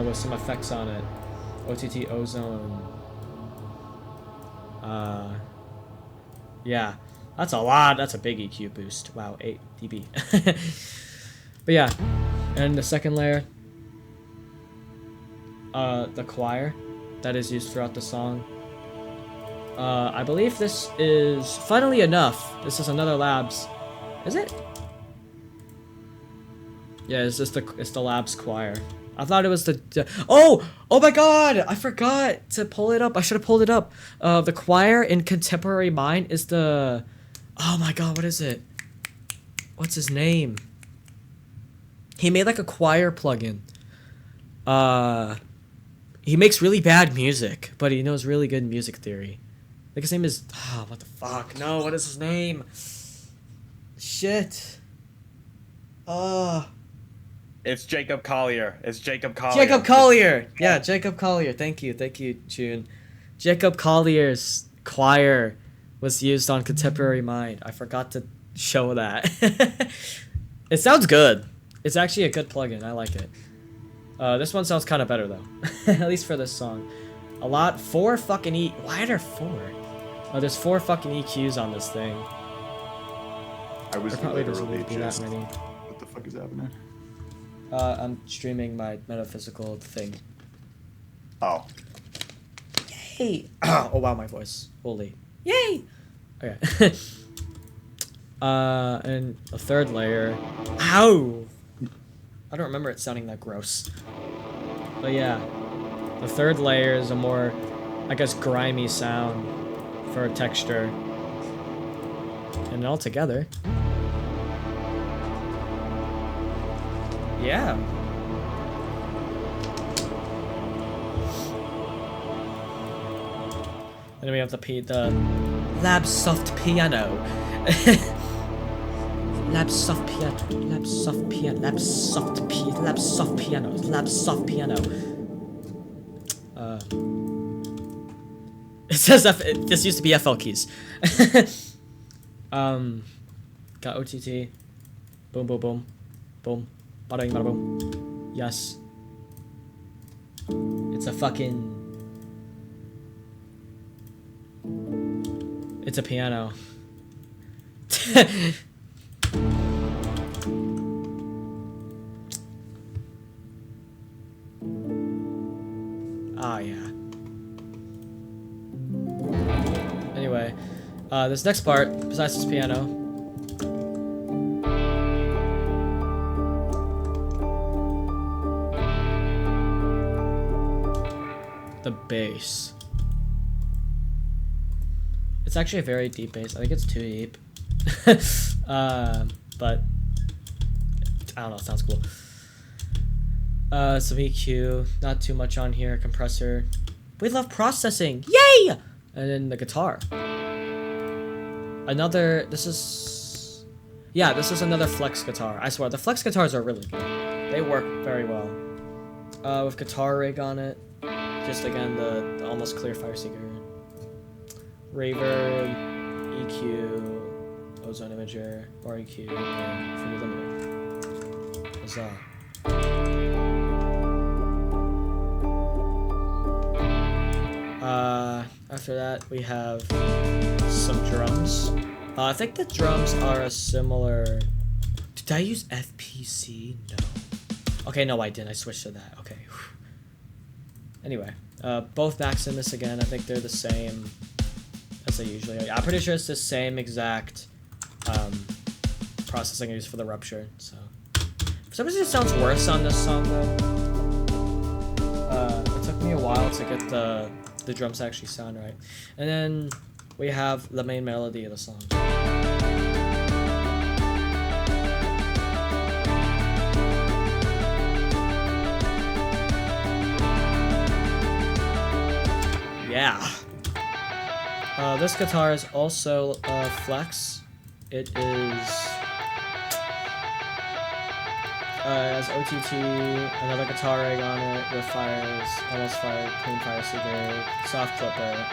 With some effects on it. OTT Ozone. Yeah, that's a lot. That's a big EQ boost. Wow, 8 dB. But yeah, and the second layer, the choir that is used throughout the song. I believe this is, funnily enough, this is another Labs. Is it? Yeah, it's the Labs choir. I thought it was the oh my god, I forgot to pull it up. I should have pulled it up. The choir in Contemporary Mind is the, oh my god, what is it? What's his name? He made like a choir plugin. He makes really bad music, but he knows really good music theory. Like his name is, what the fuck? No, what is his name? Shit. It's Jacob Collier. Jacob Collier! Yeah, Jacob Collier. Thank you, June. Jacob Collier's choir was used on Contemporary Mind. I forgot to show that. It sounds good. It's actually a good plugin. I like it. This one sounds kind of better, though. At least for this song. A lot. 4 fucking Why are there 4? Oh, there's 4 fucking EQs on this thing. I was There probably doesn't literally need to be that just... many. What the fuck is happening? I'm streaming my Metaphysical thing. Oh. Yay! Oh wow, my voice. Holy. Yay! Okay. And a third layer. Ow! I don't remember it sounding that gross. But yeah. The third layer is a more, I guess, grimy sound for a texture. And all together. Yeah. Then we have the Lab Soft Piano. Lab Soft Piano. Lab Soft Piano. Lab Soft Piano. Lab Soft Piano. Lab Soft Piano. It says this used to be FL keys. Got OTT. Boom, boom, boom, boom. Bada bada boom. Yes. It's a fucking... It's a piano. Ah, yeah. Anyway, this next part, besides this piano, the bass. It's actually a very deep bass. I think it's too deep. But I don't know, it sounds cool. Some EQ, not too much on here, compressor. We love processing, yay! And then the guitar. This is another flex guitar. I swear, the flex guitars are really good. They work very well. With guitar rig on it. Just again, the almost clear fire seeker. Reverb, EQ, ozone imager, more EQ, and for the limiter. Huzzah. After that, we have some drums. I think the drums are a similar... Did I use FPC? No. Okay, no, I didn't. I switched to that. Okay. Anyway, both Maximus again. I think they're the same as they usually are. I'm pretty sure it's the same exact processing I used for the Rupture. So, for some reason, it sounds worse on this song though. It took me a while to get the drums to actually sound right. And then we have the main melody of the song. Yeah. This guitar is also flex. It is Has OTT, another guitar rig on it with fires, almost fired, clean fire seeker, soft clipper,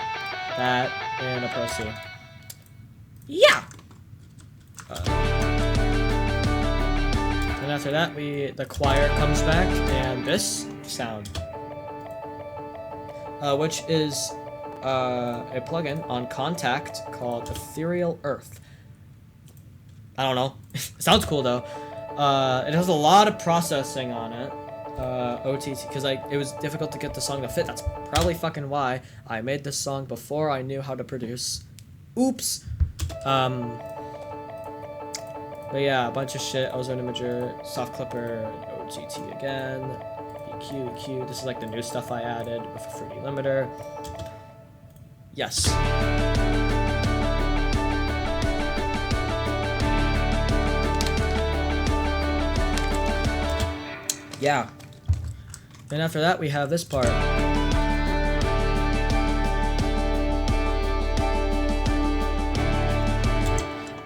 that, and a Pro C. Yeah! And after that, the choir comes back, and this sound, which is a plugin on Contact called Ethereal Earth. I don't know. It sounds cool though. It has a lot of processing on it. OTT, because it was difficult to get the song to fit. That's probably fucking why I made this song before I knew how to produce. Oops. But yeah, a bunch of shit. Ozone Imager, Soft Clipper, OTT again, EQ. This is like the new stuff I added with a fruity limiter. Yes. Yeah. And after that, we have this part.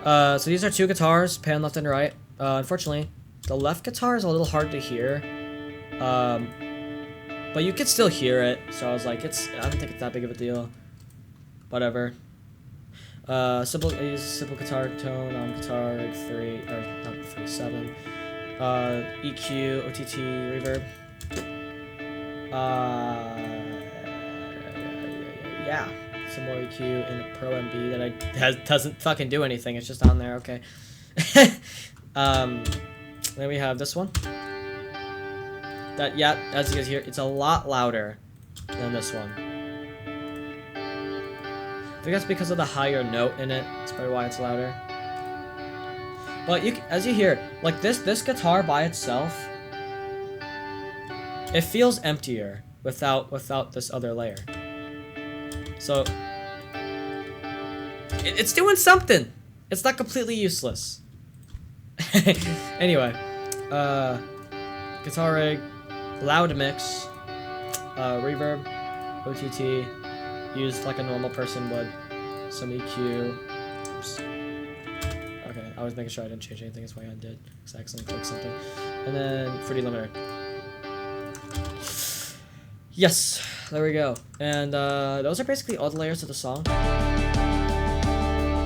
So these are two guitars, pan left and right. Unfortunately, the left guitar is a little hard to hear. But you could still hear it, so I was like, I don't think it's that big of a deal. Whatever. I use a simple guitar tone on guitar 3, or not 3, 7. EQ, OTT, reverb. Yeah. Some more EQ in a Pro MB that doesn't fucking do anything. It's just on there. Okay. Then we have this one. That, yeah, as you guys hear, it's a lot louder than this one. I think that's because of the higher note in it. That's probably why it's louder. But as you hear, like this guitar by itself, it feels emptier without this other layer. So it's doing something. It's not completely useless. Anyway, guitar rig, loud mix, reverb, OTT, used like a normal person would, some EQ. Oops. Okay, I was making sure I didn't change anything. That's why I did, because I accidentally clicked something. And then fruity limiter. Yes, there we go. And those are basically all the layers of the song.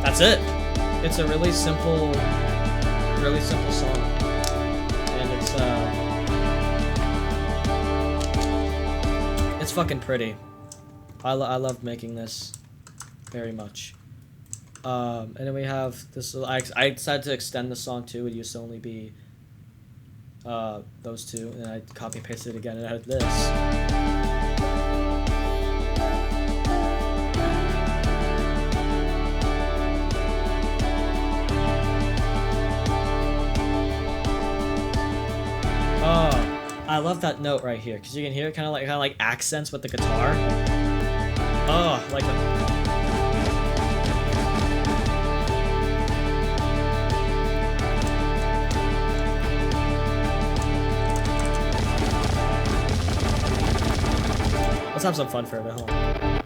That's it. It's a really simple song, and it's fucking pretty. I love making this very much. And then we have this. I decided to extend the song too. It used to only be those two, and I copy pasted it again and added this. I love that note right here, because you can hear it kind of like accents with the guitar. Oh, like let's have some fun for a bit. Hold on.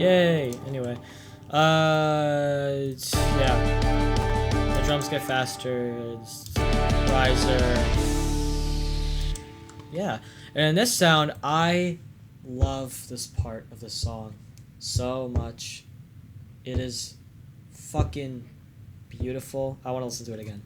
Yay! Anyway, yeah. The drums get faster. It's riser. Yeah, and this sound, I love this part of the song so much. It is fucking beautiful. I want to listen to it again.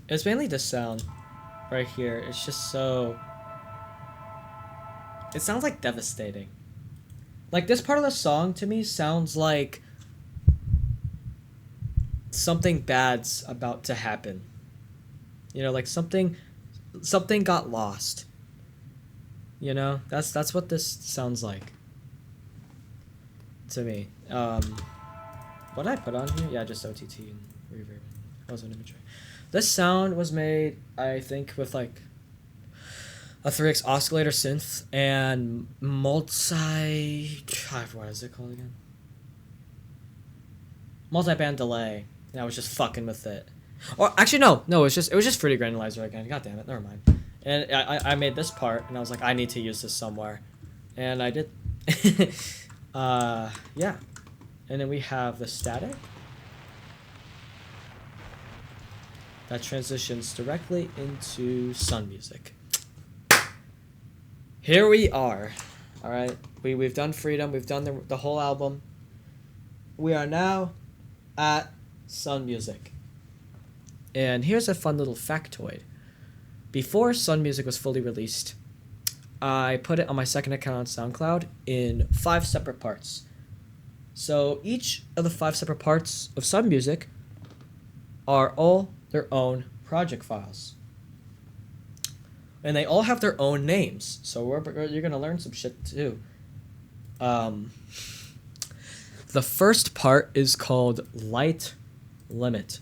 It's mainly the sound right here. It's just so... It sounds like devastating. Like, this part of the song to me sounds like something bad's about to happen. You know, like something got lost. You know, that's what this sounds like to me. What did I put on here? Yeah, just OTT and reverb. That was an imagery. This sound was made, I think, with like a 3x oscillator synth and what is it called again? Multi-band delay. And I was just fucking with it. Or actually, no, it was just Fruity Granulizer again. God damn it, never mind. And I made this part, and I was like, I need to use this somewhere, and I did. Yeah, and then we have the static that transitions directly into Sun Music. Here we are. All right, we've done Freedom. We've done the whole album. We are now at Sun Music. And here's a fun little factoid. Before Sun Music was fully released, I put it on my second account on SoundCloud in 5 separate parts. So each of the 5 separate parts of Sun Music are all their own project files. And they all have their own names. So you're going to learn some shit too. The first part is called Light Limit.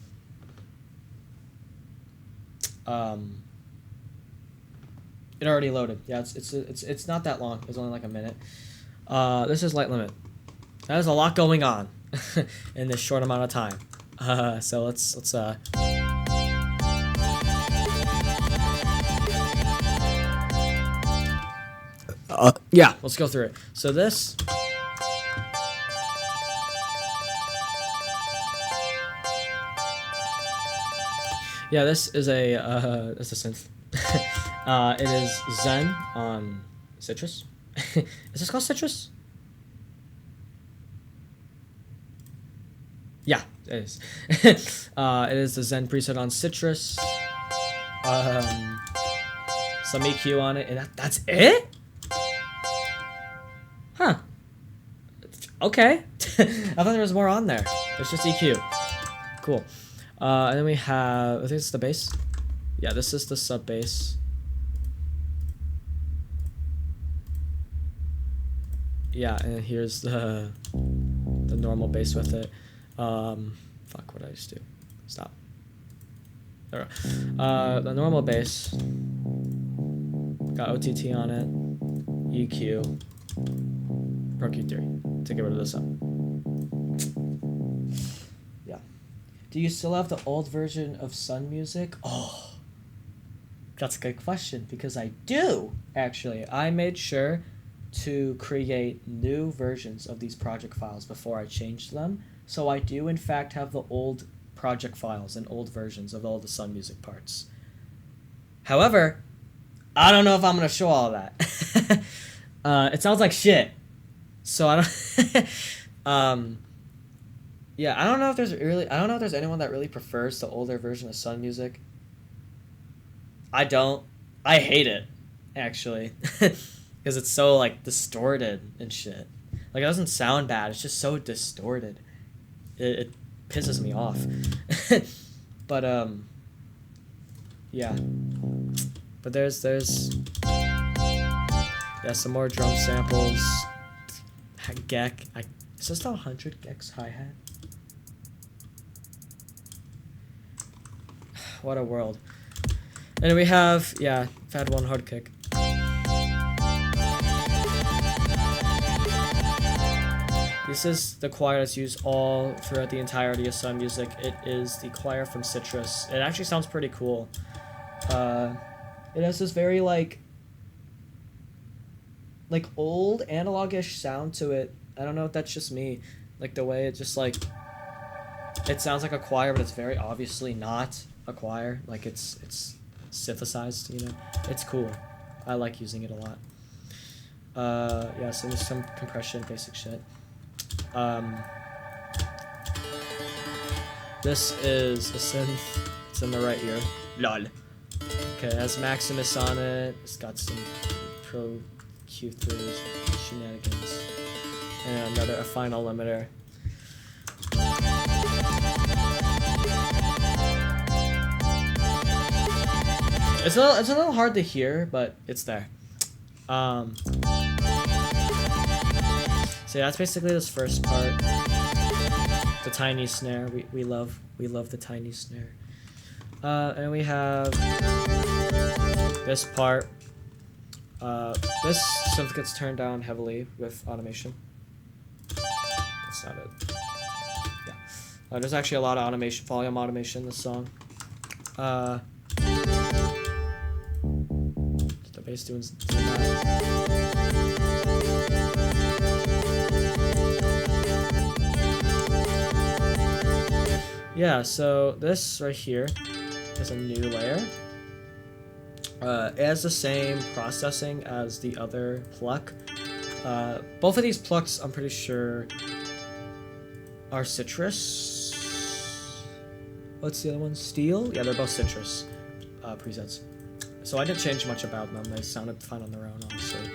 It already loaded. Yeah, it's not that long. It's only like a minute. This is Light Limit. There's a lot going on in this short amount of time. So let's yeah, let's go through it. So this yeah, this is a synth. It is Zen on Citrus. Is this called Citrus? Yeah, it is. It is the Zen preset on Citrus. Some EQ on it, and that's it? Huh. Okay. I thought there was more on there. It's just EQ. Cool. And then we have, I think it's the bass. Yeah, this is the sub bass. Yeah, and here's the normal bass with it. Fuck, what did I just do? Stop. There we go. The normal bass. Got OTT on it. EQ. Pro Q3 to get rid of the sound. Yeah. Do you still have the old version of Sun Music? Oh, that's a good question, because I do, actually. I made sure to create new versions of these project files before I changed them. So I do, in fact, have the old project files and old versions of all the Sun Music parts. However, I don't know if I'm going to show all that. It sounds like shit. So I don't. Yeah, I don't know if there's anyone that really prefers the older version of Sun Music. I don't. I hate it, actually, because it's so like distorted and shit. Like it doesn't sound bad. It's just so distorted. It pisses me off. But yeah. But there's some more drum samples. Geck. Is this the 100 Gex hi-hat? What a world. And we have, yeah, Fad 1 hard kick. This is the choir that's used all throughout the entirety of Sun Music. It is the choir from Citrus. It actually sounds pretty cool. It has this very like old analog-ish sound to it. I don't know if that's just me. Like the way it just like it sounds like a choir, but it's very obviously not a choir. Like it's synthesized, you know. It's cool. I like using it a lot. Yeah, so there's some compression, basic shit. This is a synth. It's in the right ear. Lol. Okay, it has Maximus on it. It's got some Pro Q3 shenanigans. And a final limiter. It's a little hard to hear, but it's there. So yeah, that's basically this first part. The tiny snare. We love the tiny snare. And we have this part. This synth gets turned down heavily with automation. That's not it. Yeah. There's actually a lot of automation, volume automation in this song. The bass doing that. Yeah, so this right here is a new layer. It has the same processing as the other pluck. Both of these plucks, I'm pretty sure, are Citrus. What's the other one? Steel? Yeah, they're both Citrus presets. So I didn't change much about them. They sounded fine on their own, honestly.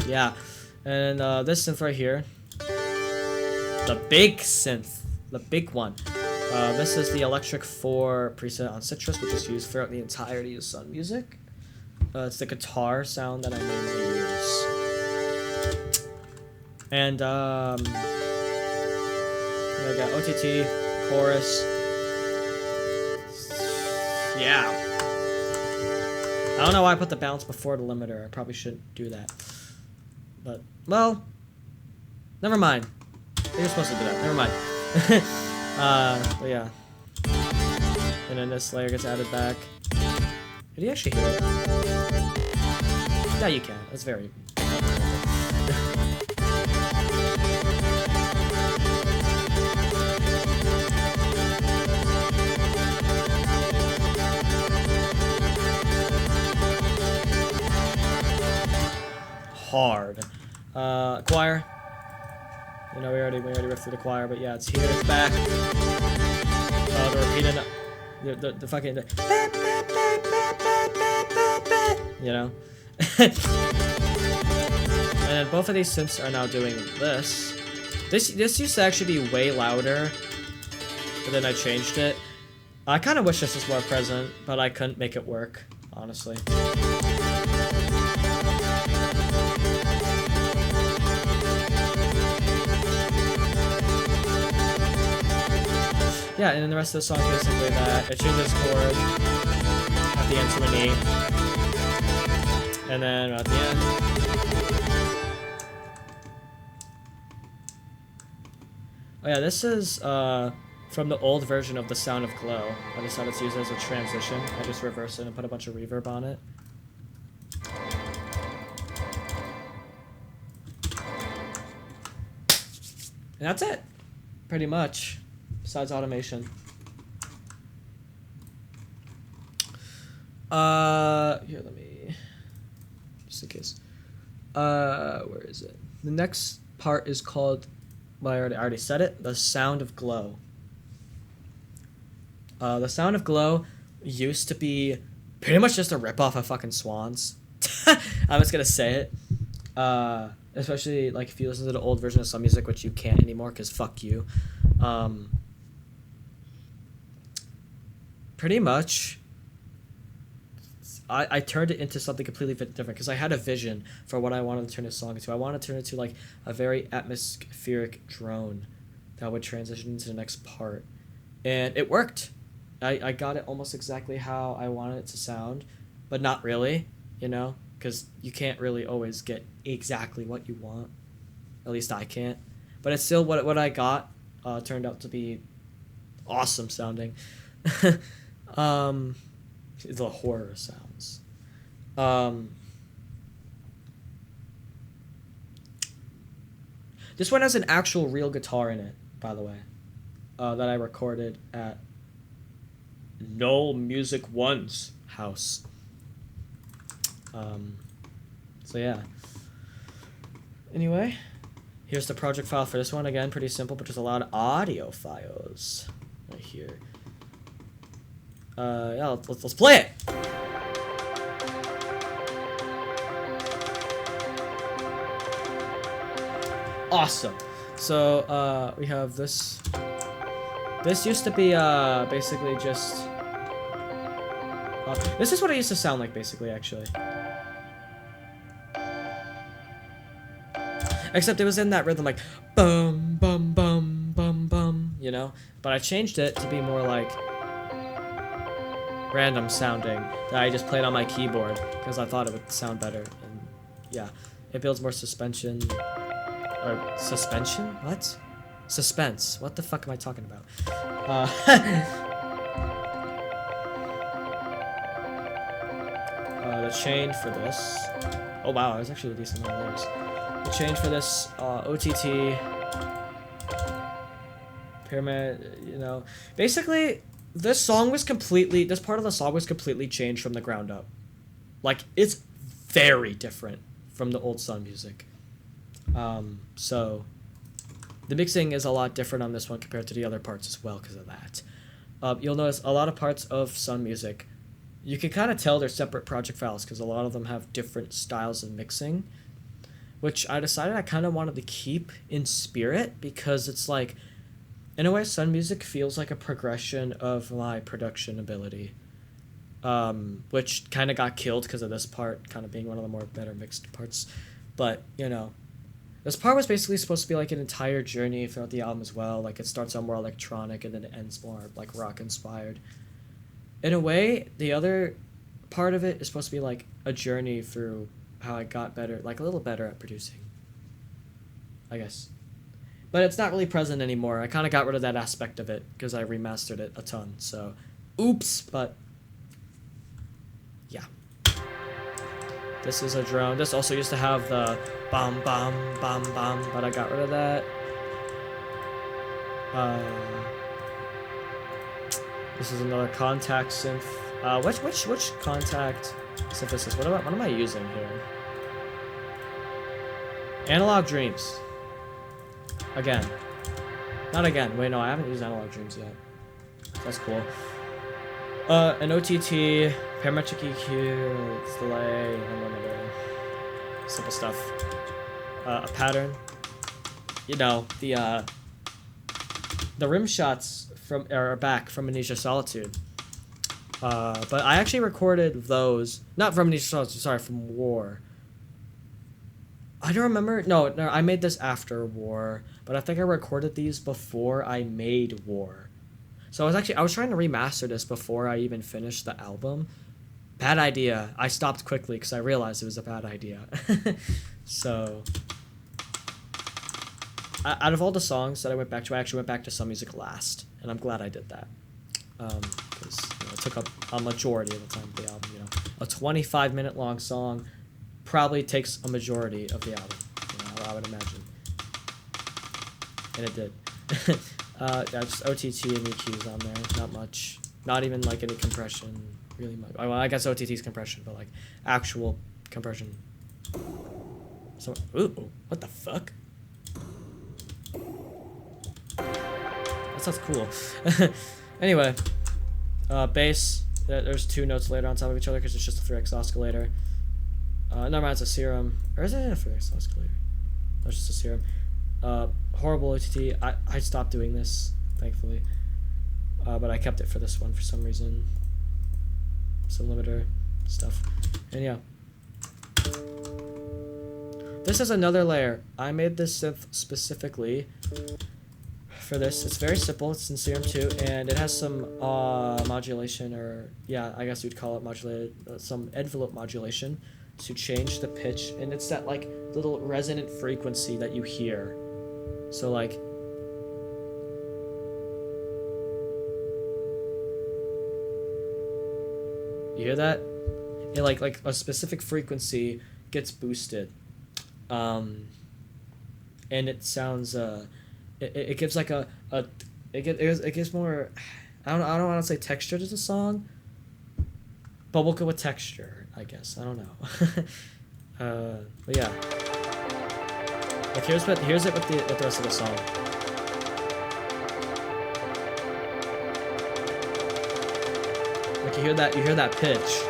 Yeah, and this synth right here, the big synth, the big one. This is the Electric 4 preset on Citrus, which is used throughout the entirety of Sun Music. It's the guitar sound that I mainly use. And I got OTT, chorus. Yeah. I don't know why I put the bounce before the limiter. I probably shouldn't do that. But, well, never mind. You're supposed to do that. Never mind. But yeah. And then this layer gets added back. Did you actually hear it? Yeah, you can. It's very... hard. Choir. You know, we already ripped through the choir, but yeah, it's here, it's back. The repeated, the fucking, you know. And then both of these synths are now doing this. This used to actually be way louder, but then I changed it. I kind of wish this was more present, but I couldn't make it work, honestly. Yeah, and then the rest of the song is basically that. It changes chord at the end to an E. And then at the end. Oh yeah, this is from the old version of The Sound of Glow. I decided to use it as a transition. I just reversed it and put a bunch of reverb on it. And that's it, pretty much. Besides automation. Here, let me, just in case. Where is it? The next part is called, well, I already said it, The Sound of Glow. The Sound of Glow used to be pretty much just a ripoff of fucking Swans. I'm just gonna say it. Especially, like, if you listen to the old version of some music, which you can't anymore, because fuck you. Pretty much, I turned it into something completely different, because I had a vision for what I wanted to turn this song into. I wanted to turn it into, like, a very atmospheric drone that would transition into the next part. And it worked. I got it almost exactly how I wanted it to sound, but not really, you know, because you can't really always get exactly what you want. At least I can't. But it's still what I got turned out to be awesome sounding. The horror sounds. This one has an actual real guitar in it, by the way, that I recorded at No Music One's house. So yeah. Anyway, here's the project file for this one. Again, pretty simple, but there's a lot of audio files right here. Yeah, let's play it. Awesome. So we have this. This used to be basically just. This is what it used to sound like, basically, actually. Except it was in that rhythm, like bum bum bum bum bum, you know. But I changed it to be more like random sounding that I just played on my keyboard because I thought it would sound better. And yeah, it builds more suspension. Or suspension? What? Suspense. What the fuck am I talking about? The chain for this. Oh wow, there's actually a decent amount of layers. The chain for this OTT. Pyramid, you know. Basically, this part of the song was completely changed from the ground up. Like, it's very different from the old Sun music. So the mixing is a lot different on this one compared to the other parts as well because of that. You'll notice a lot of parts of Sun music, you can kind of tell they're separate project files because a lot of them have different styles of mixing, which I decided I kind of wanted to keep in spirit because it's like, in a way, Sun music feels like a progression of my production ability, which kind of got killed because of this part kind of being one of the more better mixed parts. But, you know, this part was basically supposed to be like an entire journey throughout the album as well. Like, it starts out more electronic and then it ends more like rock inspired. In a way, the other part of it is supposed to be like a journey through how I got better, like a little better at producing, I guess. But it's not really present anymore. I kind of got rid of that aspect of it because I remastered it a ton. So, oops, but yeah. This is a drone. This also used to have the bam bam bam bam, but I got rid of that. This is another contact synth. Which contact synth is this? What am I using here? Analog Dreams. Again. Not again. Wait, no, I haven't used Analog Dreams yet. That's cool. An OTT, parametric EQ, it's delay, and one other simple stuff. A pattern. You know, the rim shots are back from Amnesia Solitude. But I actually recorded those, not from Amnesia Solitude, sorry, from War. I don't remember. No, I made this after War, but I think I recorded these before I made War. So I was trying to remaster this before I even finished the album. Bad idea. I stopped quickly because I realized it was a bad idea. So, out of all the songs that I went back to, I actually went back to Sun music last, and I'm glad I did that. Because it took up a majority of the time of the album. You know, a 25-minute long song probably takes a majority of the album. You know, I would imagine, and it did. That's OTT and EQs on there. Not much. Not even like any compression. really much. Well, I guess OTT's compression, but like actual compression. So, ooh, what the fuck? That sounds cool. Anyway, bass. There's 2 notes later on top of each other because it's just a 3x oscillator. Never mind, it's a serum. Or is it a 3x oscillator? No, it's just a serum. Horrible OTT. I stopped doing this, thankfully. But I kept it for this one for some reason. Some limiter stuff. And yeah. This is another layer. I made this synth specifically for this. It's very simple. It's in Serum 2, and it has some modulation, or yeah, I guess you'd call it modulated, some envelope modulation to change the pitch, and it's that like little resonant frequency that you hear. So like, you hear that? Yeah, like a specific frequency gets boosted, and it sounds it gives like it gives more, I don't want to say texture to the song, but we'll go with texture, I guess. I don't know. But yeah, like here's it with the rest of the song. Like you hear that pitch.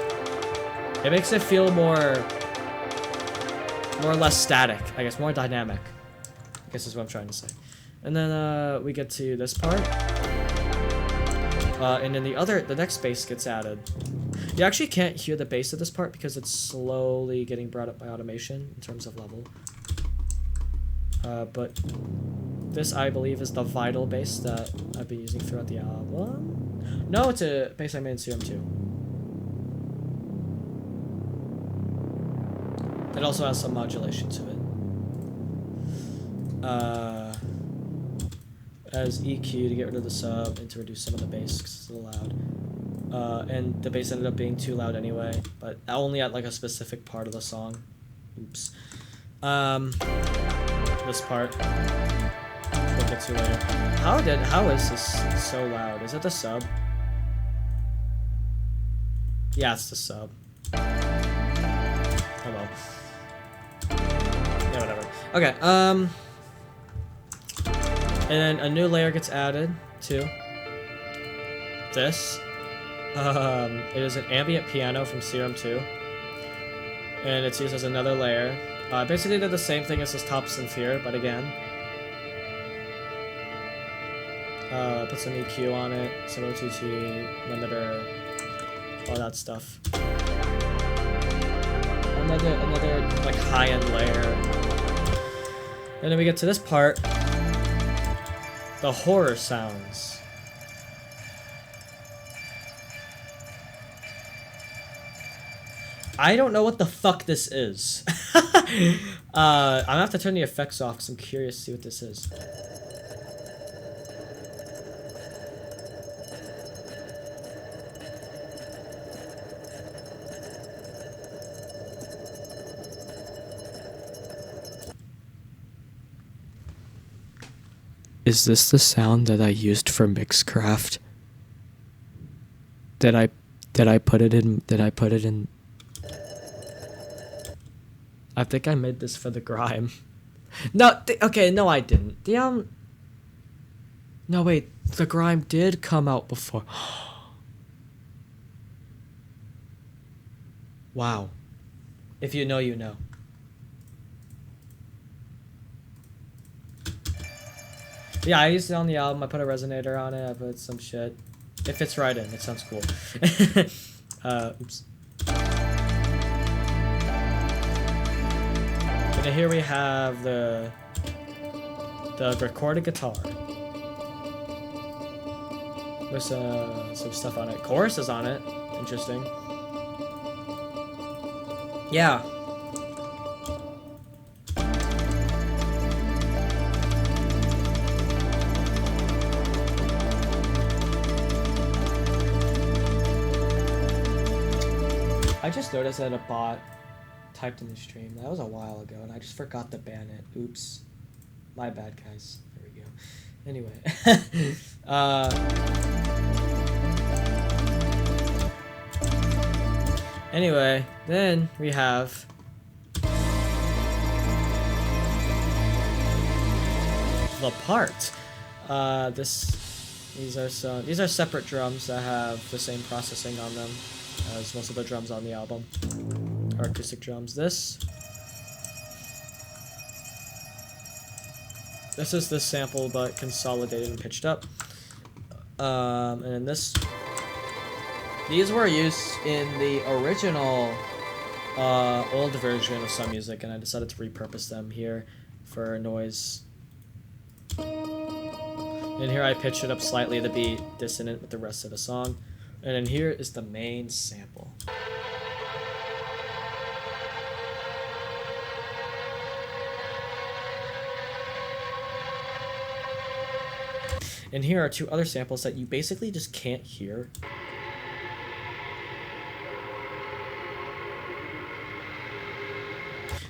It makes it feel more or less static, I guess, more dynamic, I guess is what I'm trying to say. And then we get to this part, and then the next bass gets added. You actually can't hear the bass at this part because it's slowly getting brought up by automation in terms of level. But this, I believe, is the vital bass that I've been using throughout the album. No, it's a bass I made in Serum 2. It also has some modulation to it. As EQ to get rid of the sub and to reduce some of the bass because it's a little loud. And the bass ended up being too loud anyway, but only at like a specific part of the song. Oops. This part we'll get to later. How is this so loud? Is it the sub? Yeah, it's the sub. Oh well. Yeah, whatever. Okay, and then a new layer gets added to this. It is an ambient piano from Serum 2, and it's used as another layer. Basically did the same thing as this top synth here, but again. Put some EQ on it, some OTT, limiter, all that stuff. Another like high-end layer. And then we get to this part. The horror sounds. I don't know what the fuck this is. I'm gonna have to turn the effects off because I'm curious to see what this is. Is this the sound that I used for Mixcraft? Did I put it in? I think I made this for the grime. No, okay, no I didn't. The no wait, the grime did come out before. Wow. If you know, you know. Yeah, I used it on the album. I put a resonator on it. I put some shit. It fits right in. It sounds cool. Oops. And here we have the recorded guitar with some stuff on it. Chorus is on it. Interesting. Yeah. I just noticed that a bot typed in the stream. That was a while ago, and I just forgot to ban it. Oops. My bad, guys. There we go. Anyway. Anyway, then we have the part. These are separate drums that have the same processing on them as most of the drums on the album. Are acoustic drums. This is this sample but consolidated and pitched up. And then these were used in the original old version of Sun Music, and I decided to repurpose them here for noise. And here I pitched it up slightly to be dissonant with the rest of the song. And then here is the main sample. And here are two other samples that you basically just can't hear.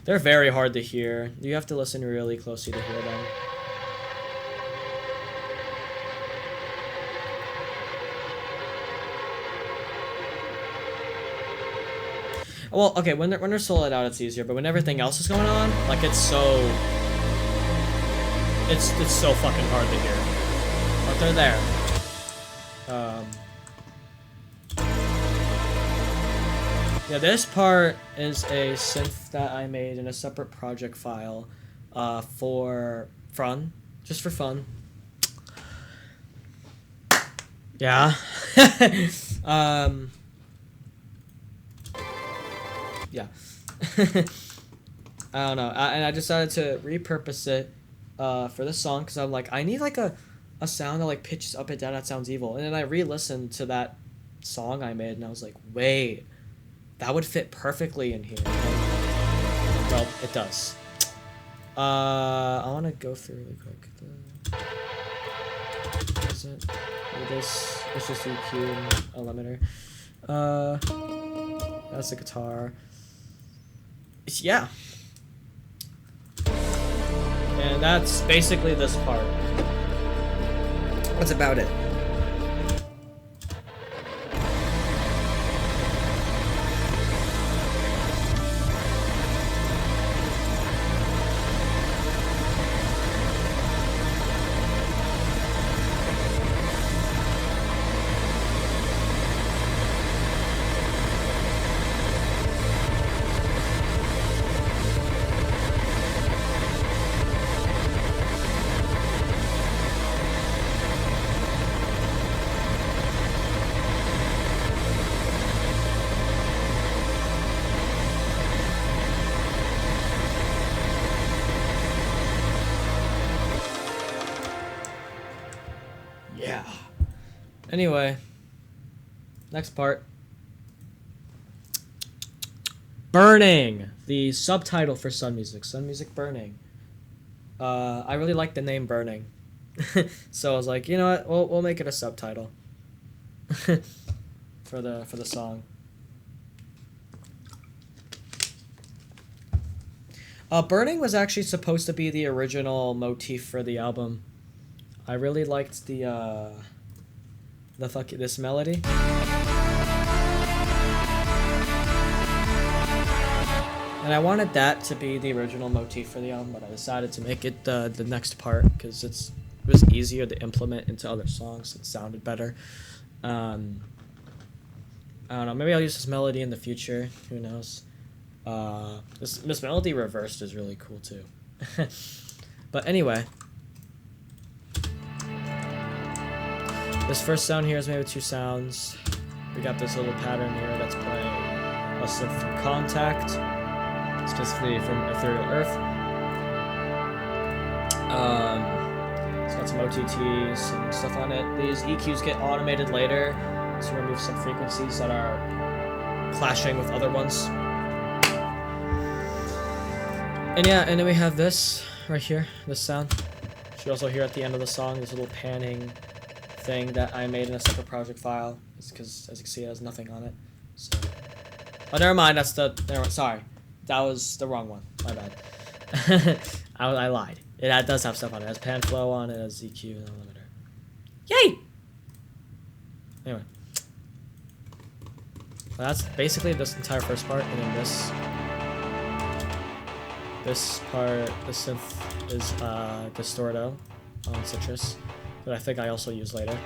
They're very hard to hear. You have to listen really closely to hear them. Well, okay, when they're soloed out, it's easier, but when everything else is going on, like it's so fucking hard to hear. But they're there. Yeah, this part is a synth that I made in a separate project file for fun, just for fun. Yeah. Yeah. I don't know. And I decided to repurpose it for this song because I'm like, I need like a sound that like pitches up and down that sounds evil. And then I re-listened to that song I made and I was like, wait, that would fit perfectly in here. And, well, it does. I want to go through really quick. Is it? This it's just EQ and a limiter. That's the guitar. Yeah. And that's basically this part. That's about it. Yeah. Anyway, next part. Burning, the subtitle for Sun Music. Sun Music Burning. I really like the name Burning. So I was like, you know what? We'll make it a subtitle for the song. Burning was actually supposed to be the original motif for the album. I really liked this melody. And I wanted that to be the original motif for the album, but I decided to make it the next part because it was easier to implement into other songs. It sounded better. I don't know. Maybe I'll use this melody in the future. Who knows? This melody reversed is really cool too. But anyway. This first sound here is made with two sounds. We got this little pattern here that's playing a synth from Contact, specifically from Ethereal Earth. It's got some OTTs, some stuff on it. These EQs get automated later to remove some frequencies that are clashing with other ones. And yeah, and then we have this right here, this sound. You should also hear at the end of the song this little panning thing that I made in a separate project file. It's because, as you can see, it has nothing on it. So, oh, never mind. Sorry, that was the wrong one. My bad. I lied. It does have stuff on it. It has pan flow on it. It has EQ and a limiter. Yay! Anyway. That's basically this entire first part, and then this part, the synth is Distorto on Citrus, that I think I also use later.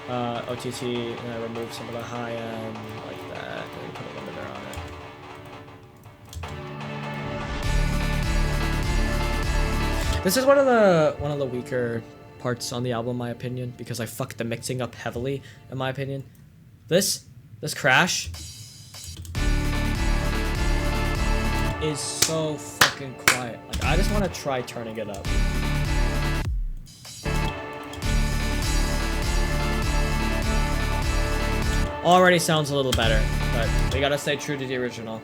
OTT, and I remove some of the high end like that, and put a limiter on it. This is one of the weaker parts on the album, in my opinion, because I fucked the mixing up heavily, in my opinion. This crash is so fucking quiet. Like, I just want to try turning it up. Already sounds a little better, but we gotta stay true to the original.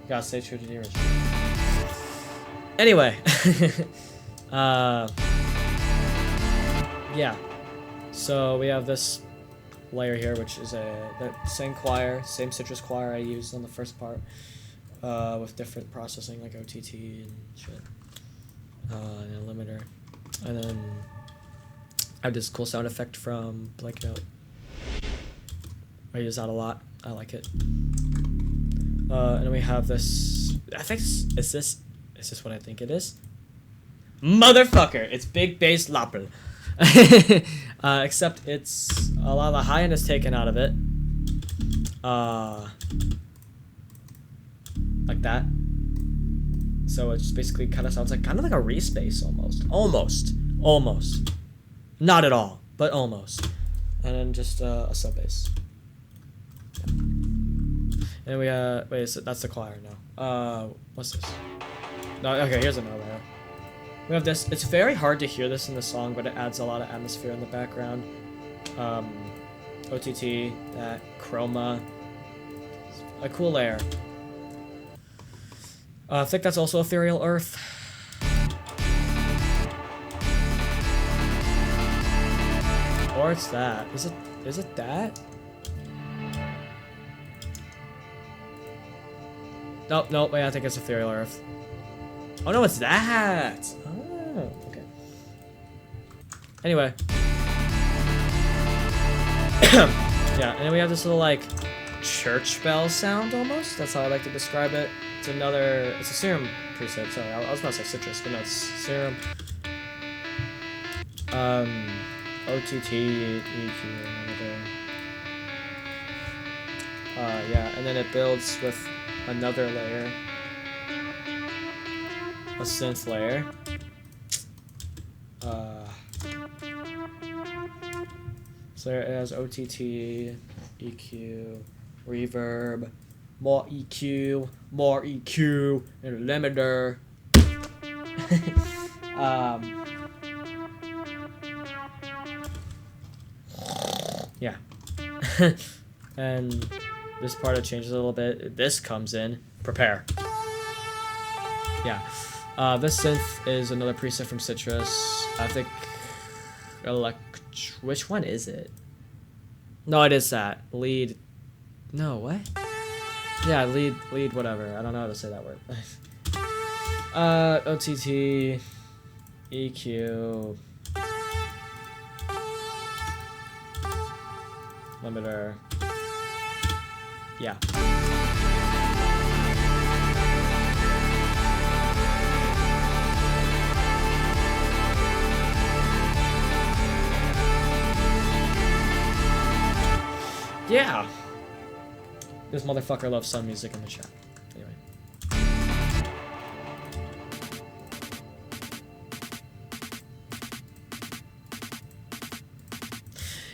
Gotta stay true to the original. Anyway, yeah. So we have this layer here, which is the same choir, same Citrus choir I used on the first part, with different processing like OTT and shit, and a limiter, and then I have this cool sound effect from Blank Note. I use that a lot. I like it. And then we have this. I think is this what I think it is? Motherfucker! It's Big Bass Lapel. Except it's a lot of the high end is taken out of it. Like that. So it just basically kind of sounds like kind of like a respace almost. Not at all, but almost. And then just a sub bass. And we wait, so that's the choir now. What's this? No, okay, here's another layer. We have this. It's very hard to hear this in the song, but it adds a lot of atmosphere in the background. OTT, that chroma, a cool layer. I think that's also Ethereal Earth. Or it's that. Is it that? No, wait, I think it's Ethereal Earth. Oh no, it's that! Oh, okay. Anyway. Yeah, and then we have this little, like, church bell sound, almost. That's how I like to describe it. It's a Serum preset, sorry. I was about to say Citrus, but no, it's Serum. OTT, EQ, yeah, and then it builds with another layer, a synth layer. So it has OTT, EQ, reverb, more EQ, and a limiter. Yeah. And this part it changes a little bit. This comes in. Prepare. Yeah. This synth is another preset from Citrus. I think which one is it? No, it is that. Lead. No, what? Yeah, lead whatever. I don't know how to say that word. OTT, EQ, limiter. Yeah. Yeah. This motherfucker loves sun music in the chat. Anyway.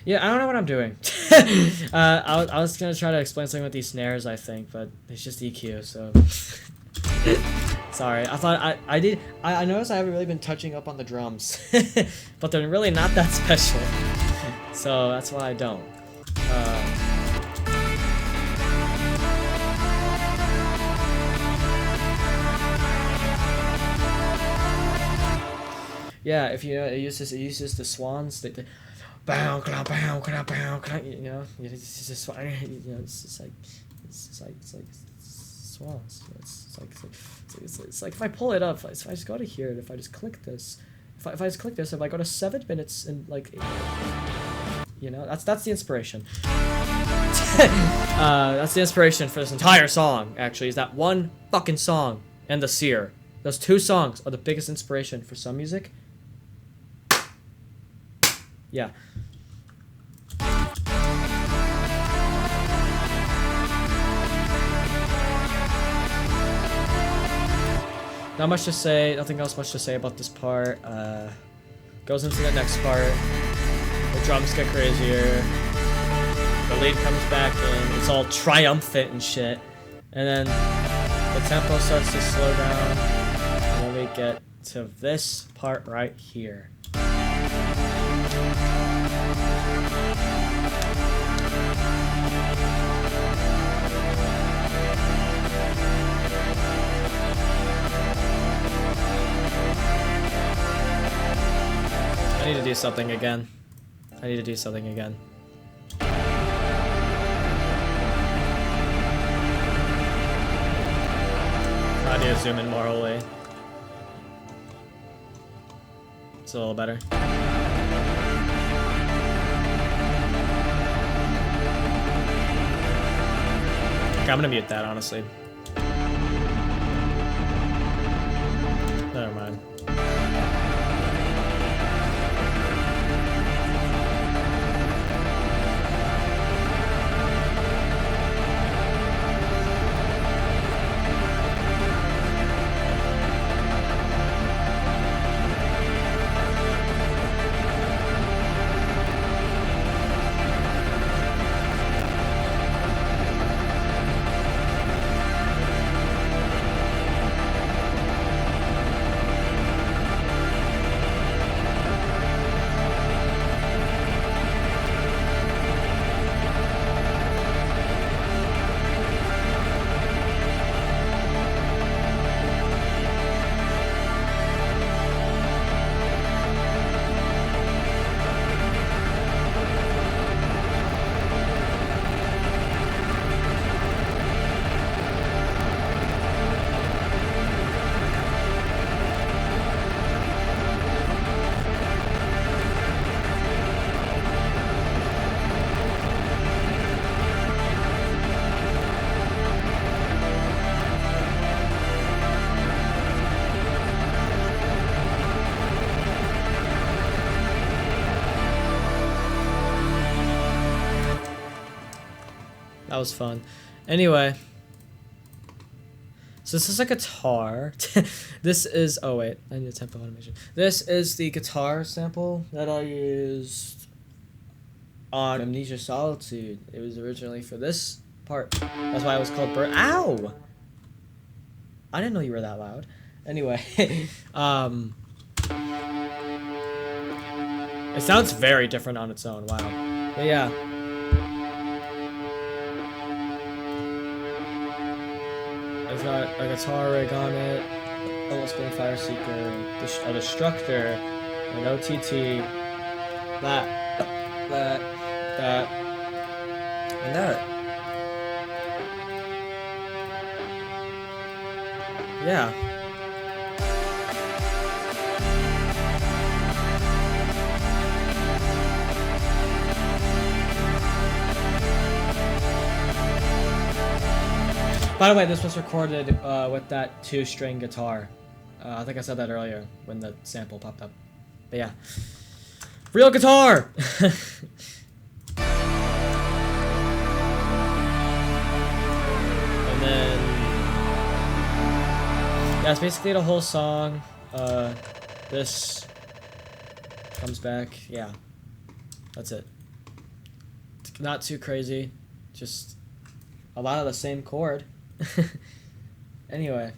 Yeah, I don't know what I'm doing. I was gonna try to explain something with these snares, I think, but it's just EQ, so. Sorry, I thought I did. I noticed I haven't really been touching up on the drums, but they're really not that special, so that's why I don't. Yeah, if you know, it uses the swans. The bow, bow, bow, bow, you know, it's just it's like swans. It's like if I pull it up, if I just go to here, and if I just click this, if I just click this, if I go to 7 minutes and like You know, that's the inspiration. That's the inspiration for this entire song, actually, is that one fucking song and The Seer. Those two songs are the biggest inspiration for some music. Yeah. Not much to say, nothing else much to say about this part. Goes into the next part. The drums get crazier. The lead comes back in. It's all triumphant and shit. And then the tempo starts to slow down. And then we get to this part right here. I need to do something again. I need to do something again. I need to zoom in more wholly. It's a little better. Okay, I'm gonna mute that, honestly. Never mind. That was fun. Anyway. So this is a guitar. This is... Oh, wait. I need a tempo animation. This is the guitar sample that I used on Amnesia Solitude. It was originally for this part. That's why it was called Bird. Ow! I didn't know you were that loud. Anyway. It sounds very different on its own. Wow. But yeah. It's got a guitar rig on it, almost being Fire Seeker, a Destructor, an OTT, that, and that. Yeah. By the way, this was recorded with that 2-string guitar. I think I said that earlier when the sample popped up. But yeah. Real guitar! And then... yeah, it's basically the whole song. This comes back. Yeah. That's it. Not too crazy. Just a lot of the same chord. Anyway.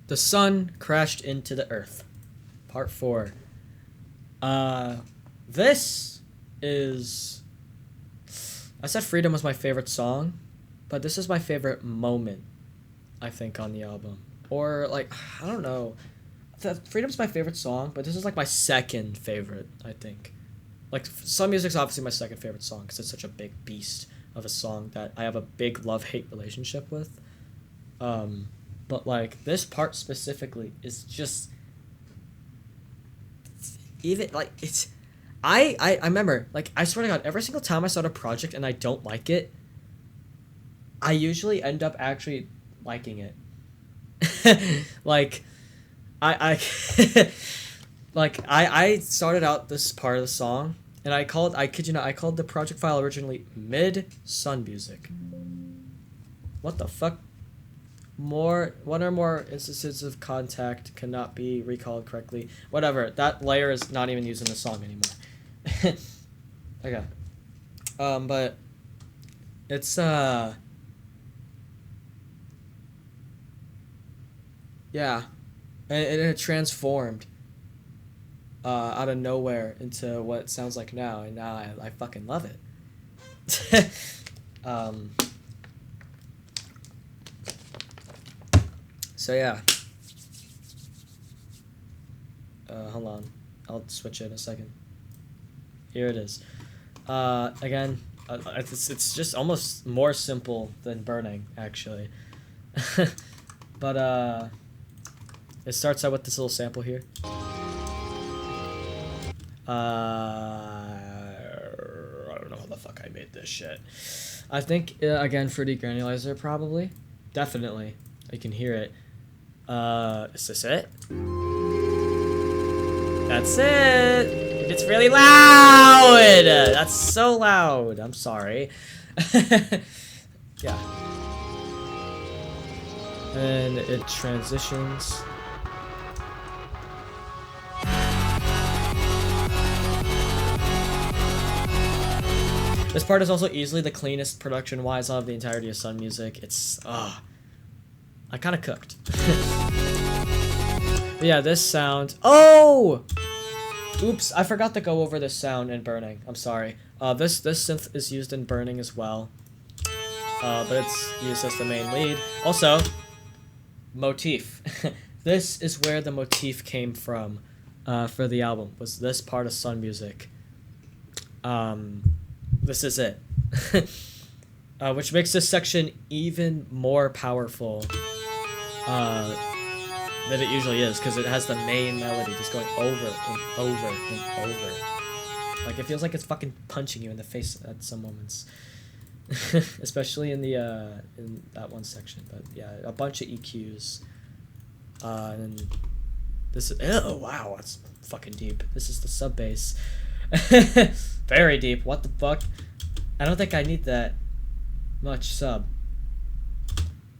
The sun crashed into the earth. Part 4. This is... I said Freedom was my favorite song, but this is my favorite moment, I think, on the album. Or, like, I don't know. Freedom's my favorite song, but this is, like, my second favorite, I think. Like, Sun Music's obviously my second favorite song, because it's such a big beast of a song that I have a big love-hate relationship with. But, like, this part specifically is just... even like it's I remember, like, I swear to God, every single time I start a project and I don't like it, I usually end up actually liking it. Like, I like, I started out this part of the song, and I kid you not, I called the project file originally Mid-Sun Music. What the fuck? One or more instances of contact cannot be recalled correctly. Whatever, that layer is not even used in the song anymore. Okay. But it's yeah, and it transformed out of nowhere into what it sounds like now, and now I fucking love it. So yeah. Hold on, I'll switch it in a second. Here it is. Again, it's just almost more simple than Burning, actually. But it starts out with this little sample here. I don't know how the fuck I made this shit. I think again, Fruity Granulizer probably, definitely. You can hear it. Is this it? That's it. It's really loud! That's so loud. I'm sorry. Yeah. And it transitions. This part is also easily the cleanest production-wise of the entirety of Sun Music. It's, I kind of cooked. But yeah, this sound. Oh! Oops, I forgot to go over this sound in Burning. I'm sorry. This synth is used in Burning as well. But it's used as the main lead. Also, motif. This is where the motif came from for the album. Was this part of Sun Music. This is it. Which makes this section even more powerful than it usually is, because it has the main melody just going over and over and over. Like, it feels like it's fucking punching you in the face at some moments. Especially in the in that one section. But yeah, a bunch of EQs. And then this is, oh wow, that's fucking deep. This is the sub bass. Very deep. What the fuck? I don't think I need that much sub.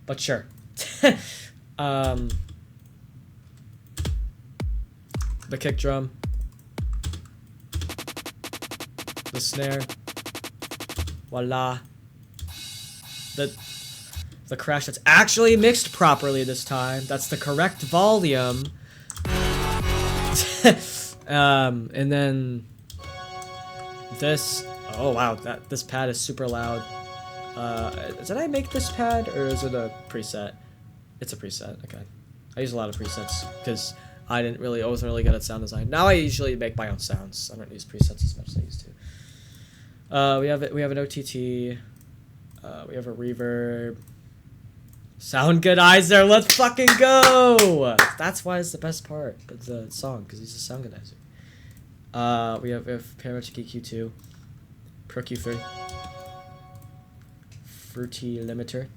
But sure. The kick drum. The snare. Voila. The crash that's actually mixed properly this time. That's the correct volume. And then this. Oh wow, this pad is super loud. Did I make this pad or is it a preset? It's a preset. Okay. I use a lot of presets because I wasn't really good at sound design. Now I usually make my own sounds. I don't use presets as much as I used to. We have an OTT. We have a reverb. Sound goodizer. Let's fucking go. That's why it's the best part of the song, because he's a sound goodizer. We have parametric EQ2, Pro Q3, Fruity Limiter,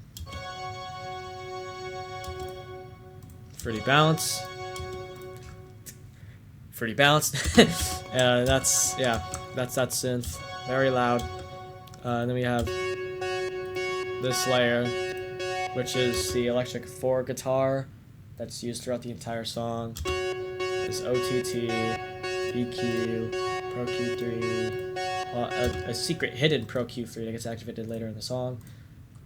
Fruity Balance, Fruity Balance. That's that synth, very loud. And then we have this layer, which is the electric 4 guitar that's used throughout the entire song. This OTT, EQ, Pro Q3, a secret hidden Pro Q3 that gets activated later in the song,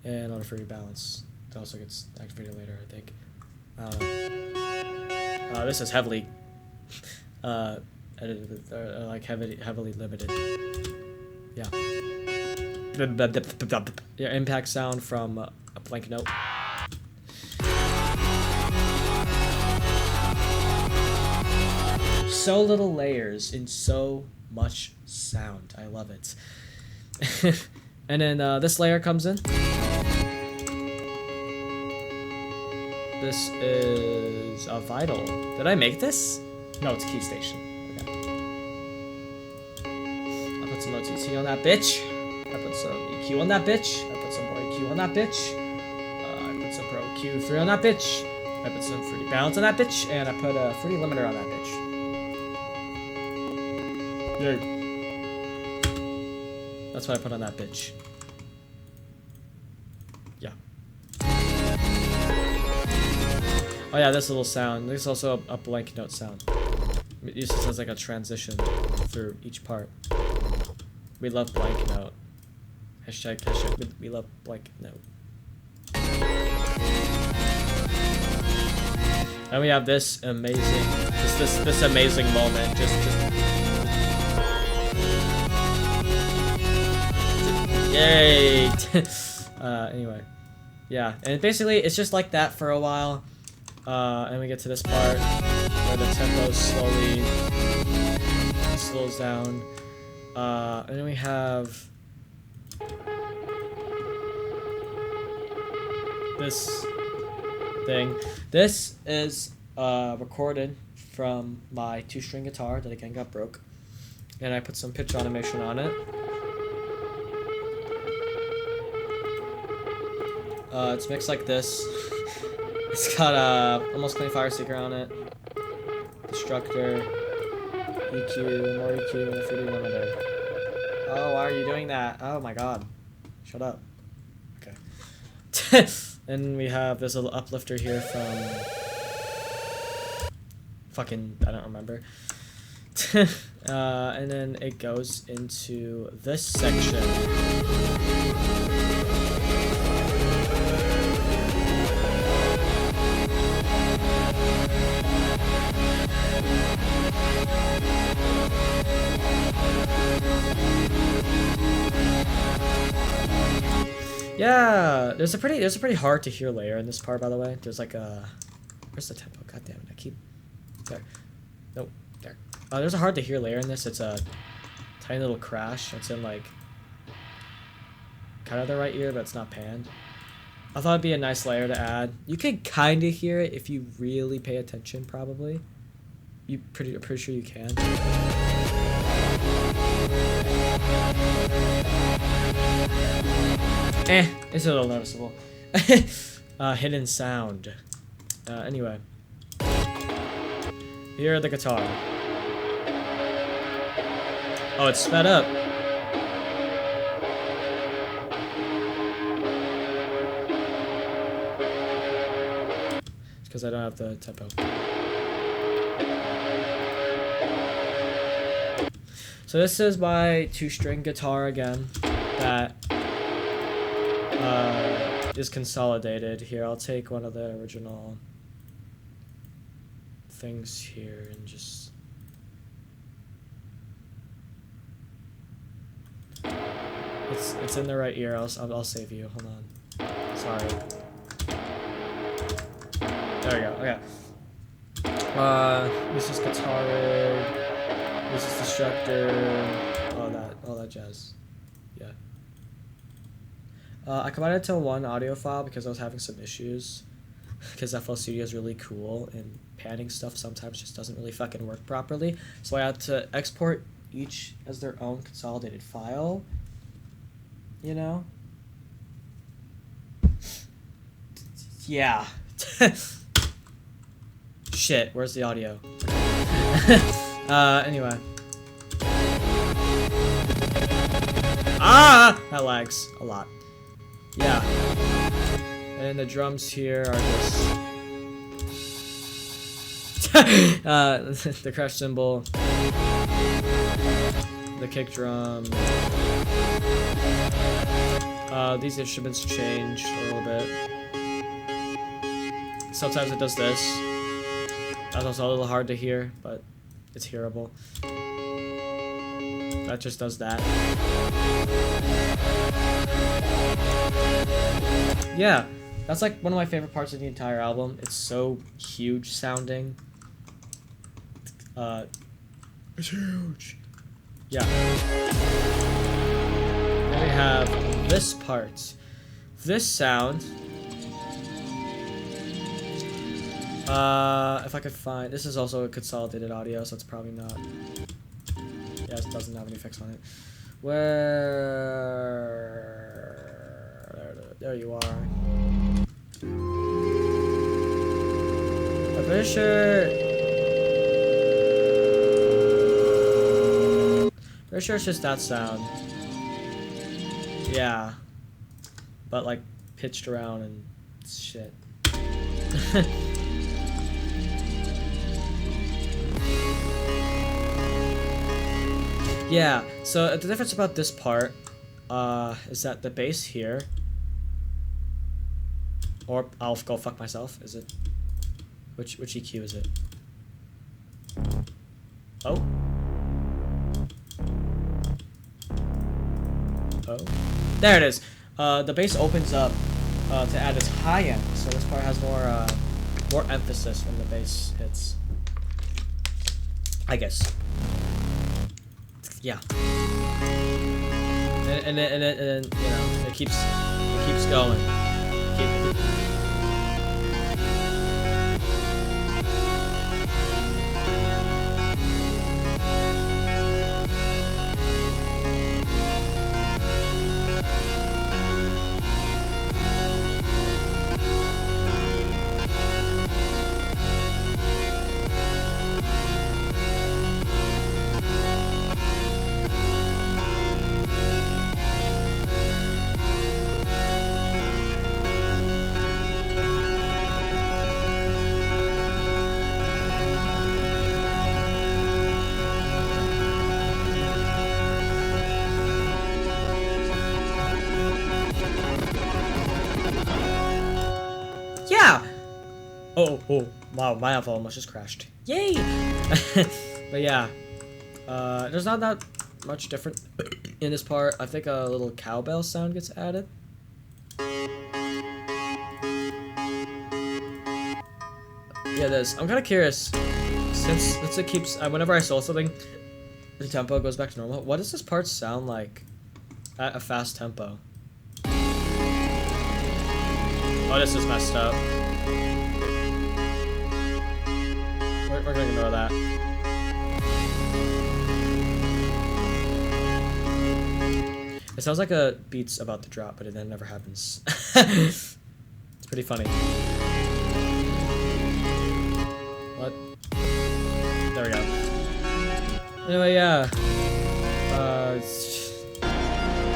and on a Fruity Balance that also gets activated later, I think. This is heavily edited, like heavily limited. Yeah. Yeah, impact sound from a blank note. So little layers in so much sound. I love it. And then this layer comes in. This is a Vital. Did I make this? No, it's Key Station. Okay. some OTT on that bitch. I put some EQ on that bitch. I put some more EQ on that bitch. I put some Pro Q3 on that bitch. I put some Fruity Balance on that bitch. And I put a Fruity Limiter on that bitch. Yay. That's what I put on that bitch. Yeah. Oh yeah, this little sound. There's also a blank note sound. It uses as like a transition through each part. We love blank note. Hashtag. We love blank note. And we have this amazing, this amazing moment. Just yay! Anyway, yeah, and basically it's just like that for a while, and we get to this part where the tempo slowly slows down, and then we have this thing. This is recorded from my 2-string guitar that again got broke, and I put some pitch automation on it. It's mixed like this. It's got a almost clean fire seeker on it, destructor, EQ, more EQ, and a Fruity Limiter. Oh, why are you doing that? Oh my god. Shut up. Okay. And we have this little uplifter here from fucking, I don't remember. And then it goes into this section. Yeah, there's a pretty hard to hear layer in this part, by the way. There's like a, where's the tempo? God damn it, I keep, there. Nope, there. There's a hard to hear layer in this. It's a tiny little crash. It's in like, kind of the right ear, but it's not panned. I thought it'd be a nice layer to add. You can kind of hear it if you really pay attention, probably. I'm pretty sure you can. It's a little noticeable. Hidden sound. Anyway. Here the guitar. Oh, it's sped up. It's because I don't have the tempo. So this is my 2-string guitar again that is consolidated. Here, I'll take one of the original things here and just it's in the right ear. I'll save you. Hold on. Sorry. There we go. Okay. This is guitar rig. This is destructor. All that jazz. Yeah. I combined it to one audio file because I was having some issues. Because FL Studio is really cool and panning stuff sometimes just doesn't really fucking work properly. So I had to export each as their own consolidated file. You know? Yeah. Shit, where's the audio? Anyway. That lags a lot. Yeah. And the drums here are just the crash cymbal, the kick drum. These instruments change a little bit. Sometimes it does this. That's also a little hard to hear, but it's hearable. That just does that. Yeah, that's like one of my favorite parts of the entire album. It's so huge sounding. It's huge. Yeah. Then we have this part. This sound. If I could find, this is also a consolidated audio, so it's probably not. Yeah, it doesn't have any effects on it. Where? There you are. I'm pretty sure. Pretty sure it's just that sound. Yeah. But like pitched around and shit. Yeah, so the difference about this part is that the bass here, or I'll go fuck myself, is it? Which EQ is it? Oh? Oh? There it is! The bass opens up to add this high end, so this part has more emphasis when the bass hits. I guess. Yeah. And then you know, it keeps going. Yeah! Oh, wow, my alpha almost just crashed. Yay! But yeah, there's not that much different in this part. I think a little cowbell sound gets added. Yeah, this. I'm kind of curious, since it keeps, whenever I saw something, the tempo goes back to normal. What does this part sound like at a fast tempo? Oh, this is messed up. We're gonna ignore that. It sounds like a beat's about to drop, but it then never happens. It's pretty funny. What? There we go. Anyway, yeah.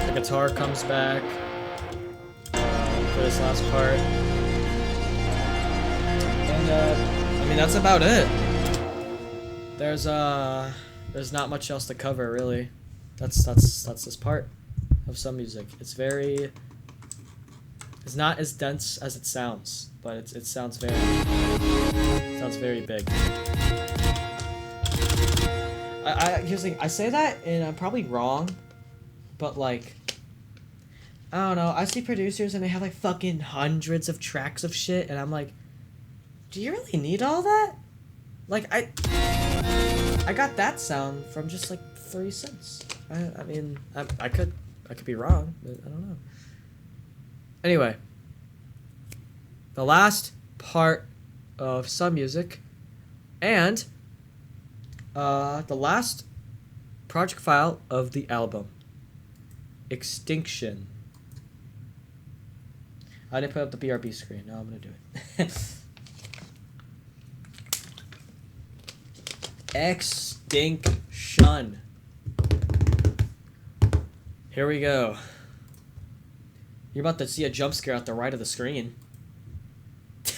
The guitar comes back. For this last part, and I mean that's about it. There's not much else to cover really. That's this part of some music. It's not as dense as it sounds, but it sounds very big. I say that and I'm probably wrong, but like, I don't know, I see producers and they have like fucking hundreds of tracks of shit and I'm like, do you really need all that? Like, I got that sound from just like 3 cents. I mean, I could be wrong, but I don't know. Anyway, the last part of some music and the last project file of the album, Extinction. I didn't put up the BRB screen. No, I'm gonna do it. Extinction. Here we go. You're about to see a jump scare at the right of the screen.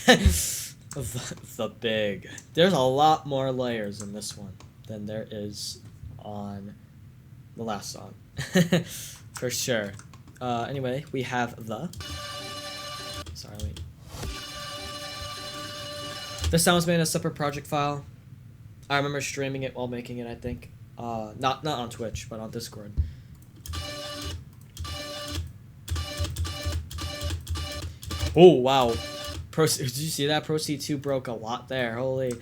the big. There's a lot more layers in this one than there is on the last song. For sure. Anyway, we have the... Sorry, wait. This sound was made in a separate project file. I remember streaming it while making it, I think. Not on Twitch, but on Discord. Oh, wow. Did you see that? Pro C2 broke a lot there. Holy.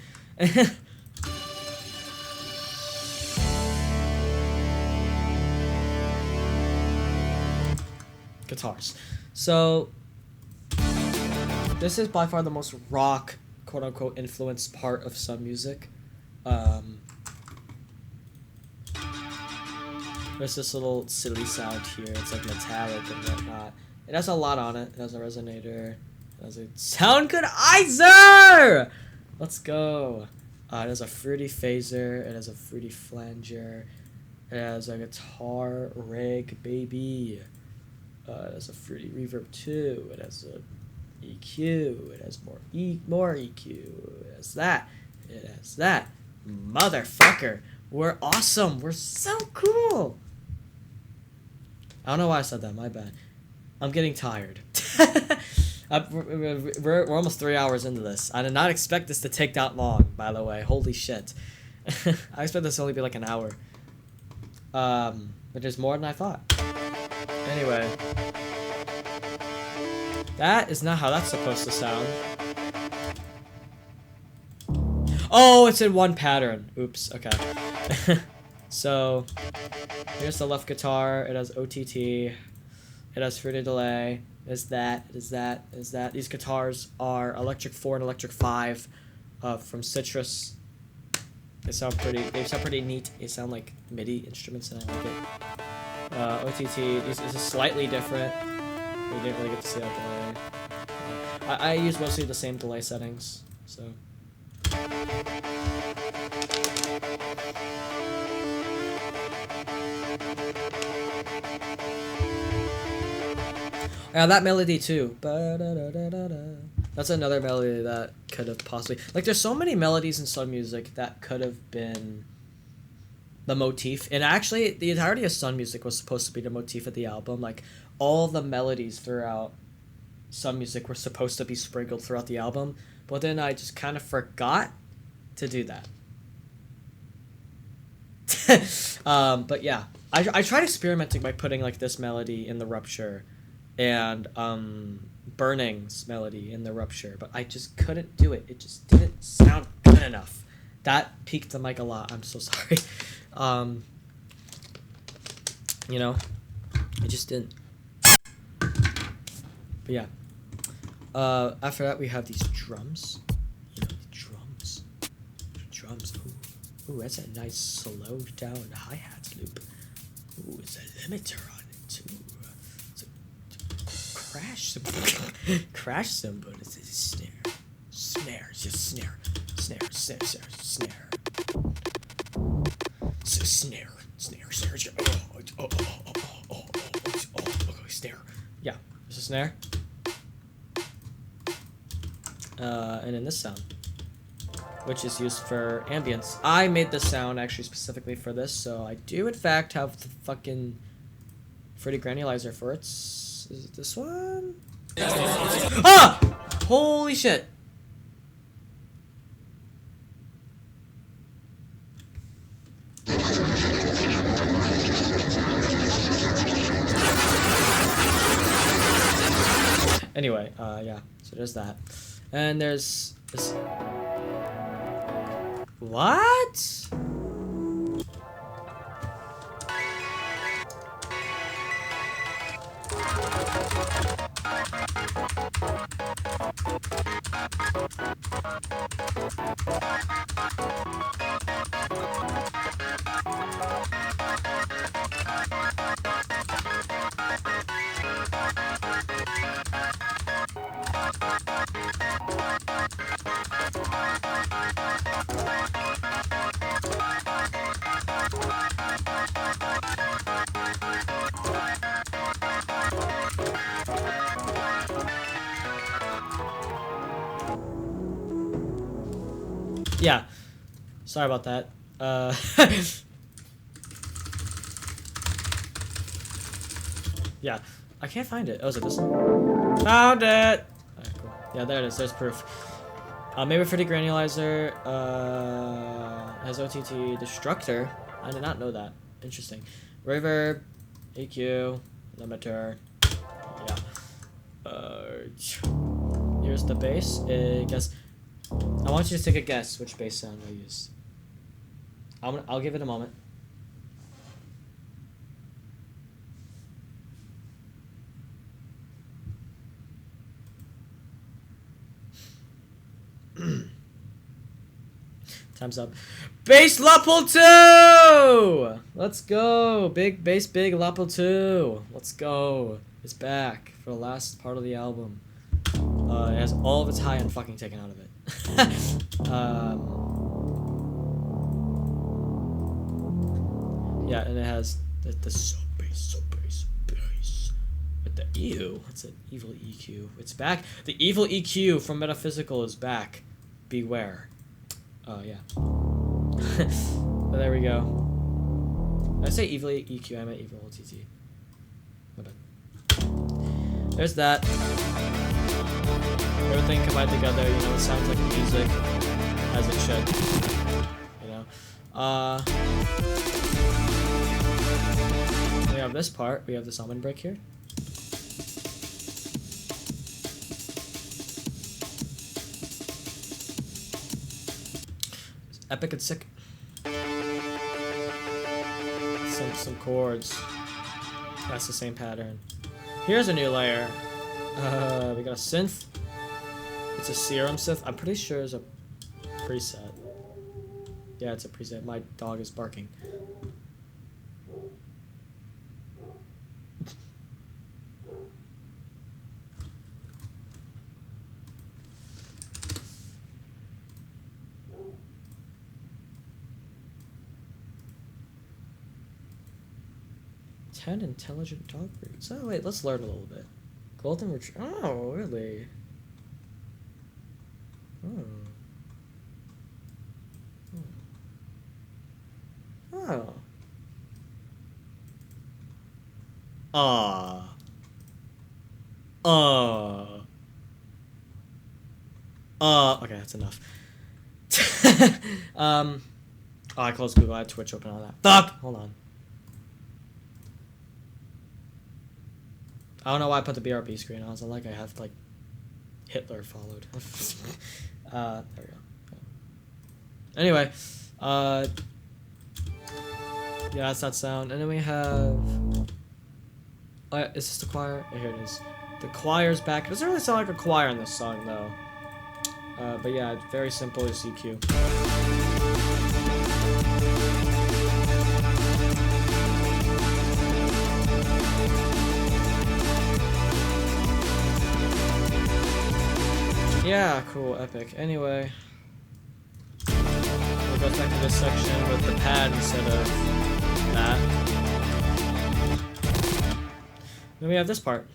Guitars. So, this is by far the most rock, quote-unquote, influenced part of some music. There's this little silly sound here. It's like metallic and whatnot. It has a lot on it. It has a resonator. It has a sound goodizer! Let's go. It has a fruity phaser. It has a fruity flanger. It has a guitar rig, baby. It has a fruity reverb too. It has a EQ. It has more EQ. It has that. It has that. Motherfucker. We're awesome. We're so cool. I don't know why I said that. My bad. I'm getting tired. We're almost 3 hours into this. I did not expect this to take that long, by the way. Holy shit. I expect this to only be like an hour. But there's more than I thought. Anyway. That is not how that's supposed to sound. Oh, it's in one pattern. Oops, okay. So, here's the left guitar. It has OTT. It has fruity delay. Is that. These guitars are Electric 4 and Electric 5 from Citrus. They sound pretty neat. They sound like MIDI instruments, and I like it. OTT is slightly different. We didn't really get to see that delay. I use mostly the same delay settings, so. Yeah, that melody too. That's another melody that could have possibly... Like, there's so many melodies in Sun Music that could have been the motif. And actually, the entirety of Sun Music was supposed to be the motif of the album. Like, all the melodies throughout Sun Music were supposed to be sprinkled throughout the album. But then I just kind of forgot to do that. But yeah. I tried experimenting by putting, like, this melody in the Rupture and Burning's melody in the Rupture, but I just couldn't do it. It just didn't sound good enough. That peaked the mic a lot. I'm so sorry. You know, it just didn't. But yeah. After that, we have these drums. You know, the drums. Drums. Ooh, that's a nice slowed down hi-hat loop. Ooh, it's a limiter on it too. Crash cymbal. Crash cymbal. It's a snare. Snare. It's just snare. Snare. Snare. Snare. Snare. Snare. Snare. Okay, snare. Yeah, there's a snare. And then this sound, which is used for ambience. I made this sound actually specifically for this, so I do in fact have the fucking fruity granulizer for it. Is it this one? Ah! Holy shit! Anyway, yeah, so there's that. And there's this. What? Yeah. Sorry about that. Yeah. I can't find it. Oh, is it this one? Found it! Alright, cool. Yeah, there it is. There's proof. Maybe for the granulizer, has OTT Destructor. I did not know that. Interesting. Reverb, EQ, limiter. Yeah. Here's the bass. Guess. I want you to take a guess which bass sound I used. I'll give it a moment. Time's up. Bass level 2! Let's go. Big bass, big level 2. Let's go. It's back for the last part of the album. It has all of its high end fucking taken out of it. Yeah, and it has the sub bass with the ew. What's it? Evil EQ. It's back. The evil EQ from Metaphysical is back. Beware. Yeah. But there we go. Did I say evil EQ? I meant evil TT. My bad. There's that. Everything combined together, you know, it sounds like music, as it should. You know? We have this part. We have this almond break here. It's epic and sick. Some chords. That's the same pattern. Here's a new layer. We got a synth. It's a serum synth. I'm pretty sure it's a preset. Yeah, it's a preset. My dog is barking. Ten intelligent dog breeds. Oh wait, let's learn a little bit. Golden retriever. Oh, really? Oh. Oh. Ah. Okay, that's enough. Oh, I closed Google. I had Twitch open on that. Fuck! Hold on. I don't know why I put the BRB screen on. I was like, I have, like, Hitler followed. There we go. Anyway, yeah, that's that sound. And then we have... is this the choir? Yeah, here it is. The choir's back. It doesn't really sound like a choir in this song, though. But yeah, it's very simple as EQ. Yeah, cool, epic. Anyway, we'll go back to this section with the pad instead of that. Then we have this part.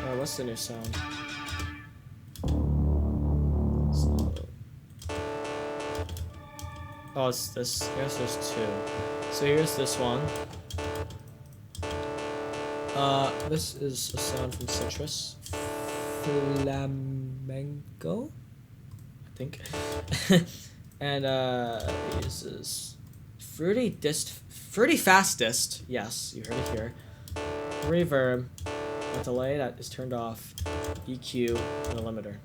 Oh, what's the new sound? Oh, it's this. I guess there's two. So here's this one. This is a sound from Citrus. Flamenco? I think. And, this is Fruity Fastest. Yes, you heard it here. Reverb. A delay that is turned off. EQ and a limiter.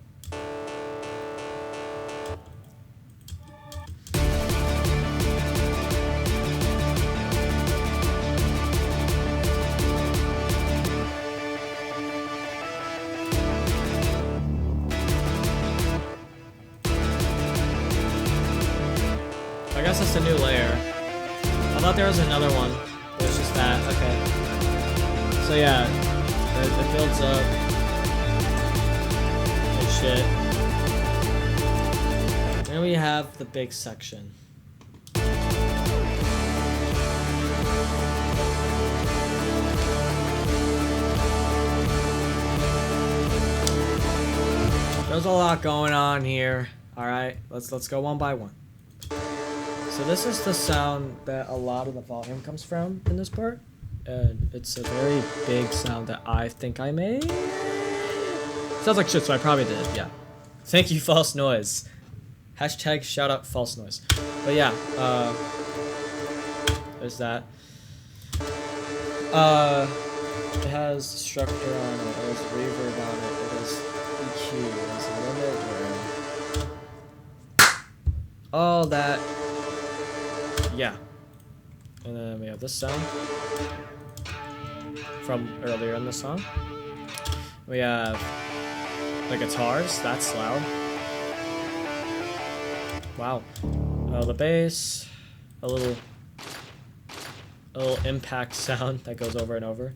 I guess that's a new layer. I thought there was another one. It was just that. Okay. So yeah, it builds up and shit. Then we have the big section. There's a lot going on here. All right, let's go one by one. So this is the sound that a lot of the volume comes from in this part. And it's a very big sound that I think I made. Sounds like shit, so I probably did, yeah. Thank you, false noise. Hashtag shout out false noise. But yeah, there's that. It has structure on it, it has reverb on it, it has EQ, it has limit, all that. Yeah. And then we have this sound from earlier in the song. We have The guitars, that's loud. Wow. The bass, a little impact sound that goes over and over.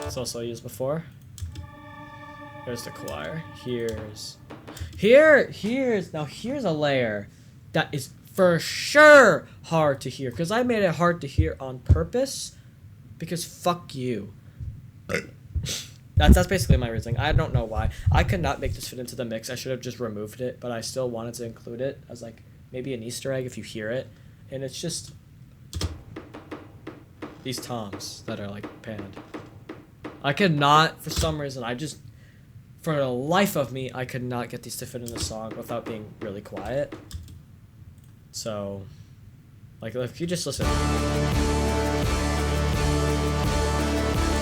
It's also used before. Here's the choir. Here's a layer that is for sure hard to hear, because I made it hard to hear on purpose, because fuck you. That's basically my reasoning. I don't know why. I could not make this fit into the mix. I should have just removed it, but I still wanted to include it as like maybe an Easter egg if you hear it. And it's just these toms that are like panned. I could not, for some reason, for the life of me, I could not get these to fit in the song without being really quiet. So, like, if you just listen.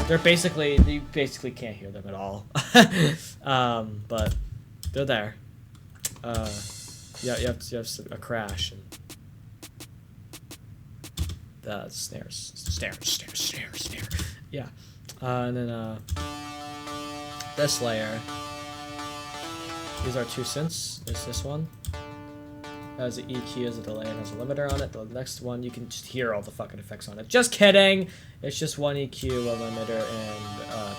You basically can't hear them at all. But they're there. Yeah, you have a crash and the snare. Yeah, and then this layer. These are two synths. There's this one. Has an EQ, as a delay, and has a limiter on it. The next one, you can just hear all the fucking effects on it. Just kidding! It's just one EQ, a limiter, and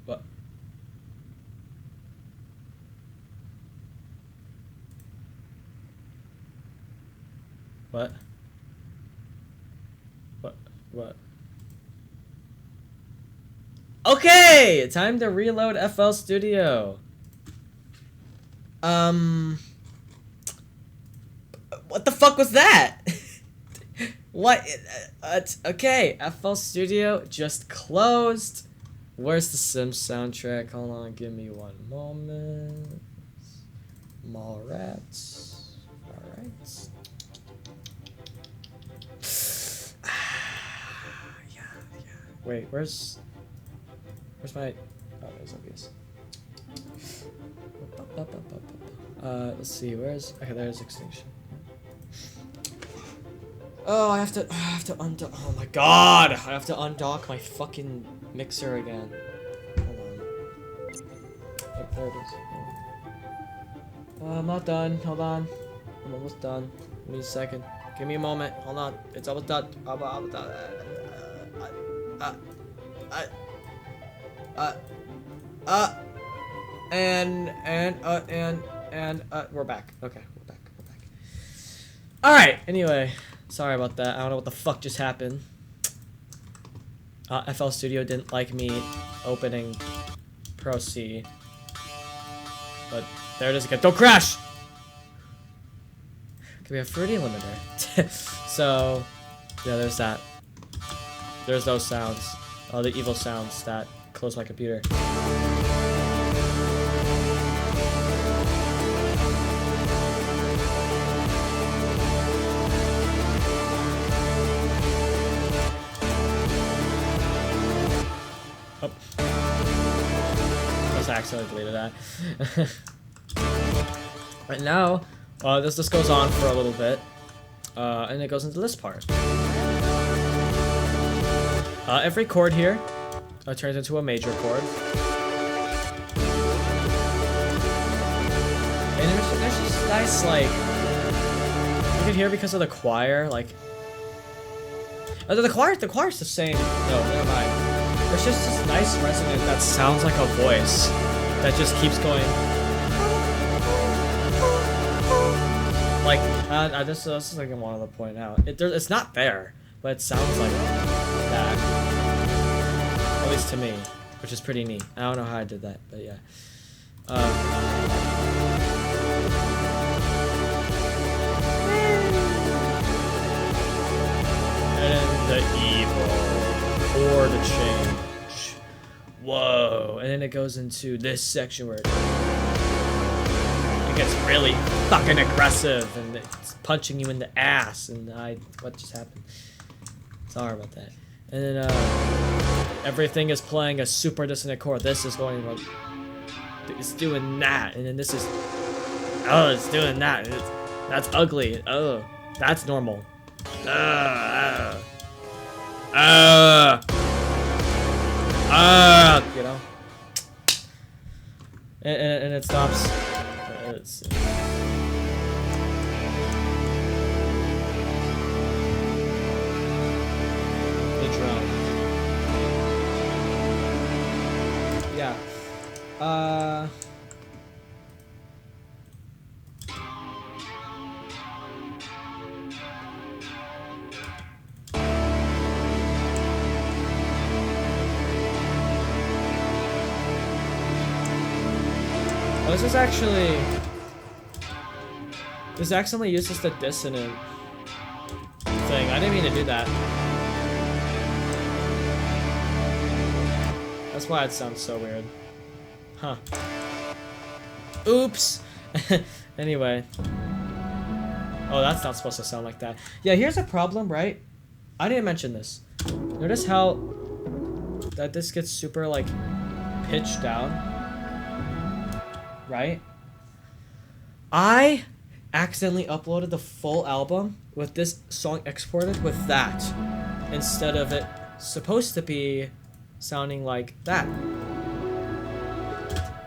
what? What? What? Okay, time to reload FL Studio. What the fuck was that? What? Okay, FL Studio just closed. Where's the Sims soundtrack? Hold on, give me one moment. Mallrats. Alright. Yeah. Wait, where's my... Oh, there's obvious. Let's see, okay, there's Extinction. Oh, I have to undock... Oh my god! I have to undock my fucking mixer again. Hold on. Oh, there it is. I'm not done. Hold on. I'm almost done. Give me a second. Give me a moment. Hold on. It's almost done. Almost done. And we're back. Okay, we're back. Alright, anyway. Sorry about that. I don't know what the fuck just happened. FL Studio didn't like me opening Pro C. But there it is again. Don't crash! Okay, we have fruity limiter. So, yeah, there's that. There's those sounds. All the evil sounds that close my computer. Oh. Just accidentally deleted that. Right now, this just goes on for a little bit. And it goes into this part. Every chord here turns into a major chord. And there's just nice, like, you can hear because of the choir, like, the choir's the same. No, never mind. There's just this nice resonance that sounds like a voice that just keeps going. Like, this is like I wanted to point out. It's not there, but it sounds like that. At least to me, which is pretty neat. I don't know how I did that, but yeah. And the evil chord change. Whoa! And then it goes into this section where it gets really fucking aggressive and it's punching you in the ass. And what just happened? Sorry about that. And then everything is playing a super dissonant chord. This is going like, it's doing that, and then this is Oh, it's doing that. That's ugly. Oh, that's normal. You know? And it stops. It's, the drone. Yeah. Oh, this is actually... This accidentally uses the dissonant thing. I didn't mean to do that. That's why it sounds so weird. Huh. Oops! Anyway. Oh, that's not supposed to sound like that. Yeah, here's a problem, right? I didn't mention this. Notice how that this gets super, like, pitched down. Right? I accidentally uploaded the full album with this song exported with that instead of it supposed to be sounding like that.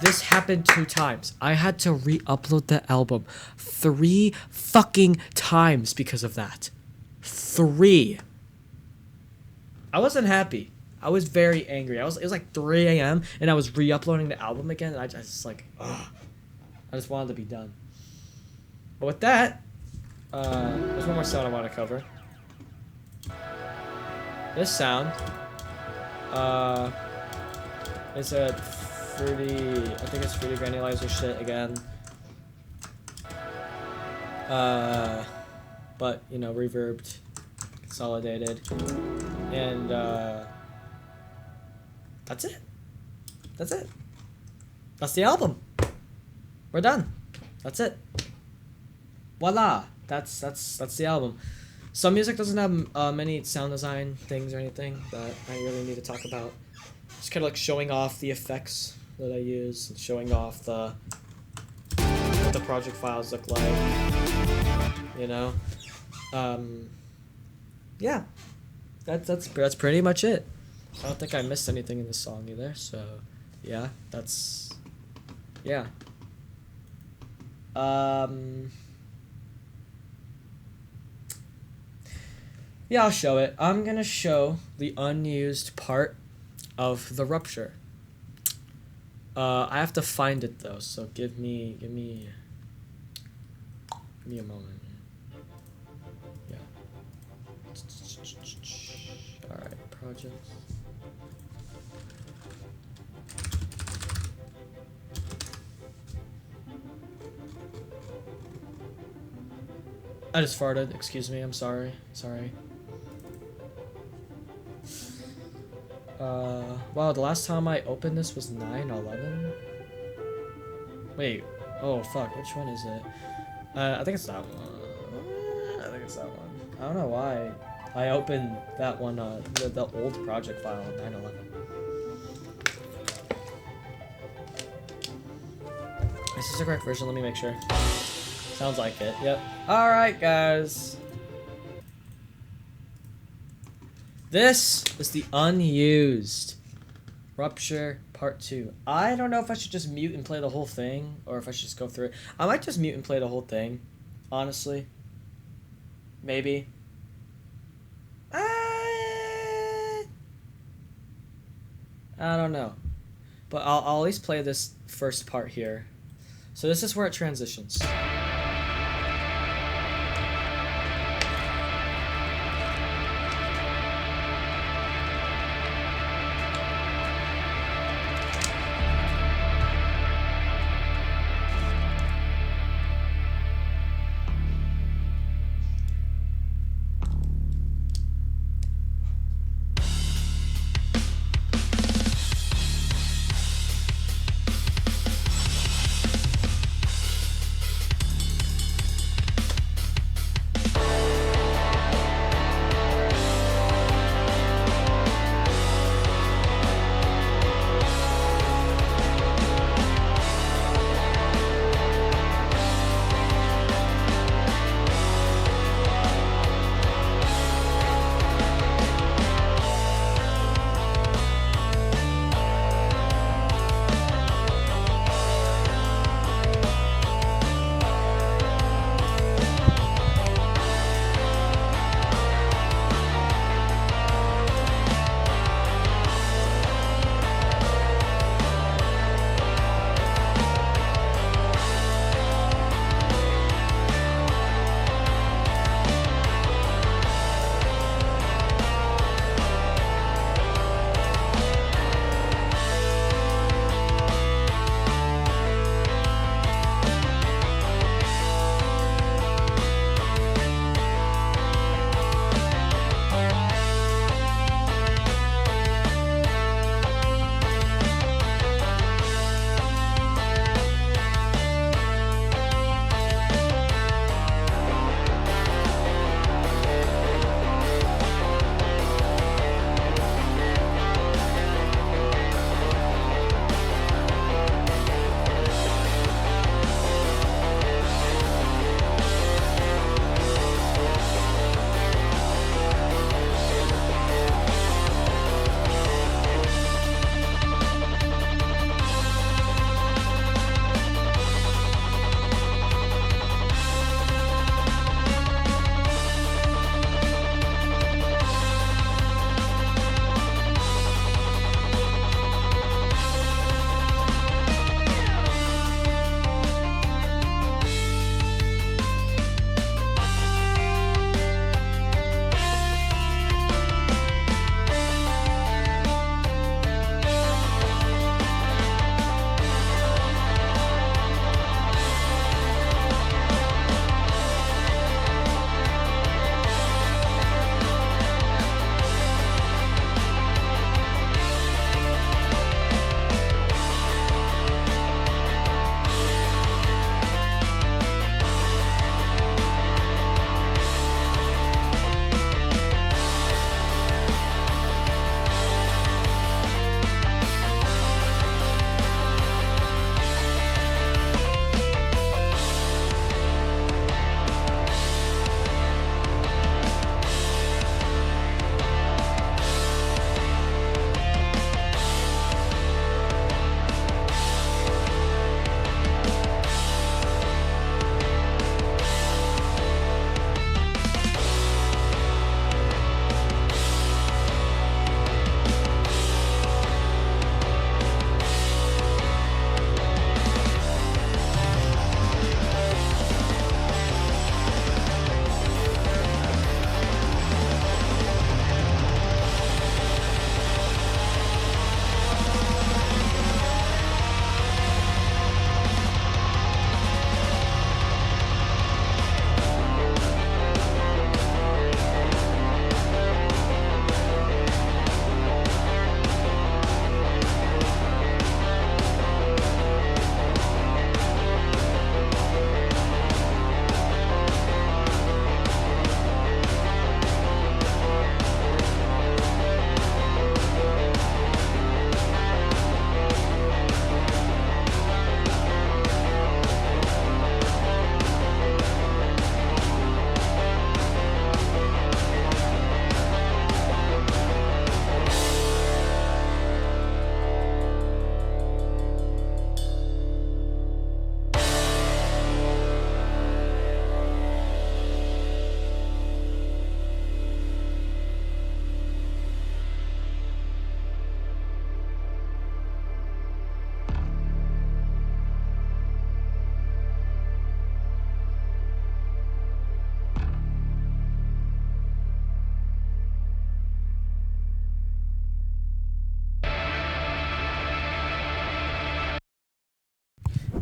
This happened 2 times. I had to re-upload the album 3 fucking times because of that. 3. I wasn't happy. I was very angry. It was like 3 a.m. and I was re-uploading the album again, and I just like, ugh. I just wanted to be done. But with that, there's one more sound I want to cover. This sound, is a fruity, I think it's fruity granulizer shit again. But, you know, reverbed, consolidated, and, that's it. That's it. That's the album. We're done. That's it. Voila. That's the album. Some music doesn't have many sound design things or anything that I really need to talk about. Just kind of like showing off the effects that I use, and showing off the what the project files look like. You know. Yeah. That's pretty much it. I don't think I missed anything in the song either, so yeah, that's yeah. Yeah, I'll show it. I'm gonna show the unused part of the rupture. I have to find it though, so give me a moment. Yeah. Alright, projects. I just farted, excuse me, I'm sorry. Wow, the last time I opened this was 9/11? Wait, oh fuck, which one is it? I think it's that one. I don't know why I opened that one, the old project file on 9/11. Is this the correct version? Let me make sure. Sounds like it, yep. Alright, guys. This is the unused Rupture Part 2. I don't know if I should just mute and play the whole thing, or if I should just go through it. I might just mute and play the whole thing, honestly. Maybe. I don't know. But I'll at least play this first part here. So this is where it transitions.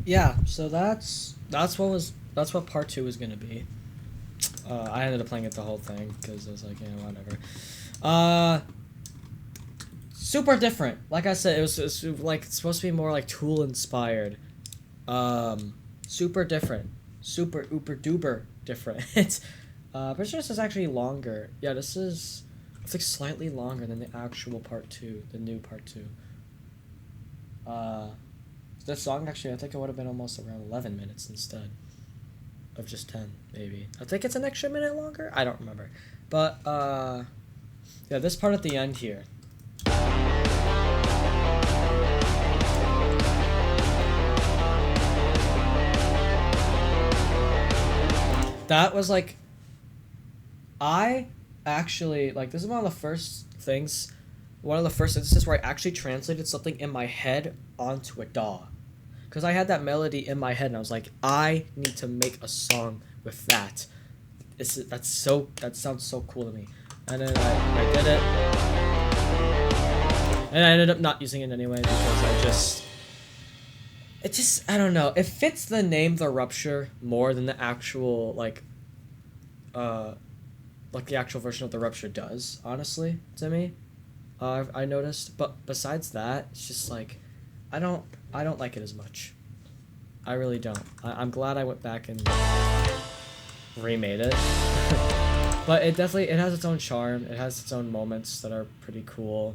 yeah, so that's what part 2 was gonna be. I ended up playing it the whole thing because I was like, whatever. Super different. Like I said, it was like supposed to be more like Tool inspired. Super different. Super uber duper different. It's pretty sure this is actually longer. Yeah, it's like slightly longer than the actual part 2, the new part 2. This song actually, I think it would have been almost around 11 minutes instead of just 10, maybe. I think it's an extra minute longer. I don't remember, but yeah, this part at the end here. That was like, I actually, like, this is one of the first instances where I actually translated something in my head onto a DAW. Because I had that melody in my head and I was like, I need to make a song with that. That sounds so cool to me. And then I did it. And I ended up not using it anyway because I don't know. It fits the name The Rupture more than the actual, like the actual version of The Rupture does, honestly, to me. I noticed. But besides that, it's just like, I don't like it as much. I really don't. I'm glad I went back and remade it. But it has its own charm. It has its own moments that are pretty cool.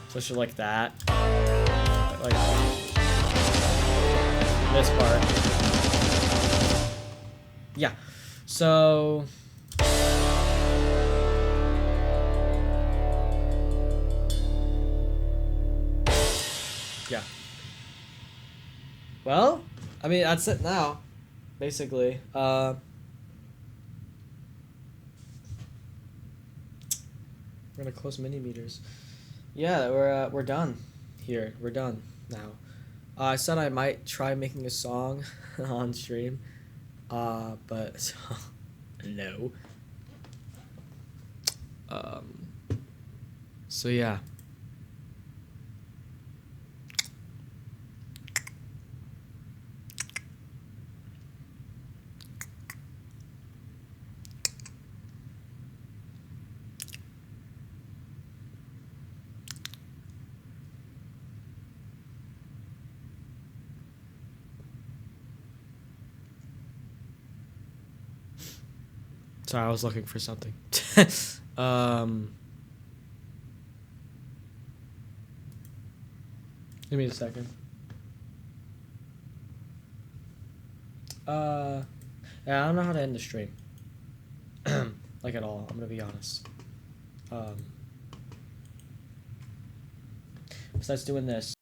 Especially like that. Like this part. Yeah. So yeah. Well, I mean, that's it now, basically. We're gonna close mini meters. Yeah, we're done here. We're done now. I said I might try making a song on stream, but no. So yeah. Sorry, I was looking for something. Give me a second. Yeah, I don't know how to end the stream. Like at all, I'm gonna be honest. Besides doing this.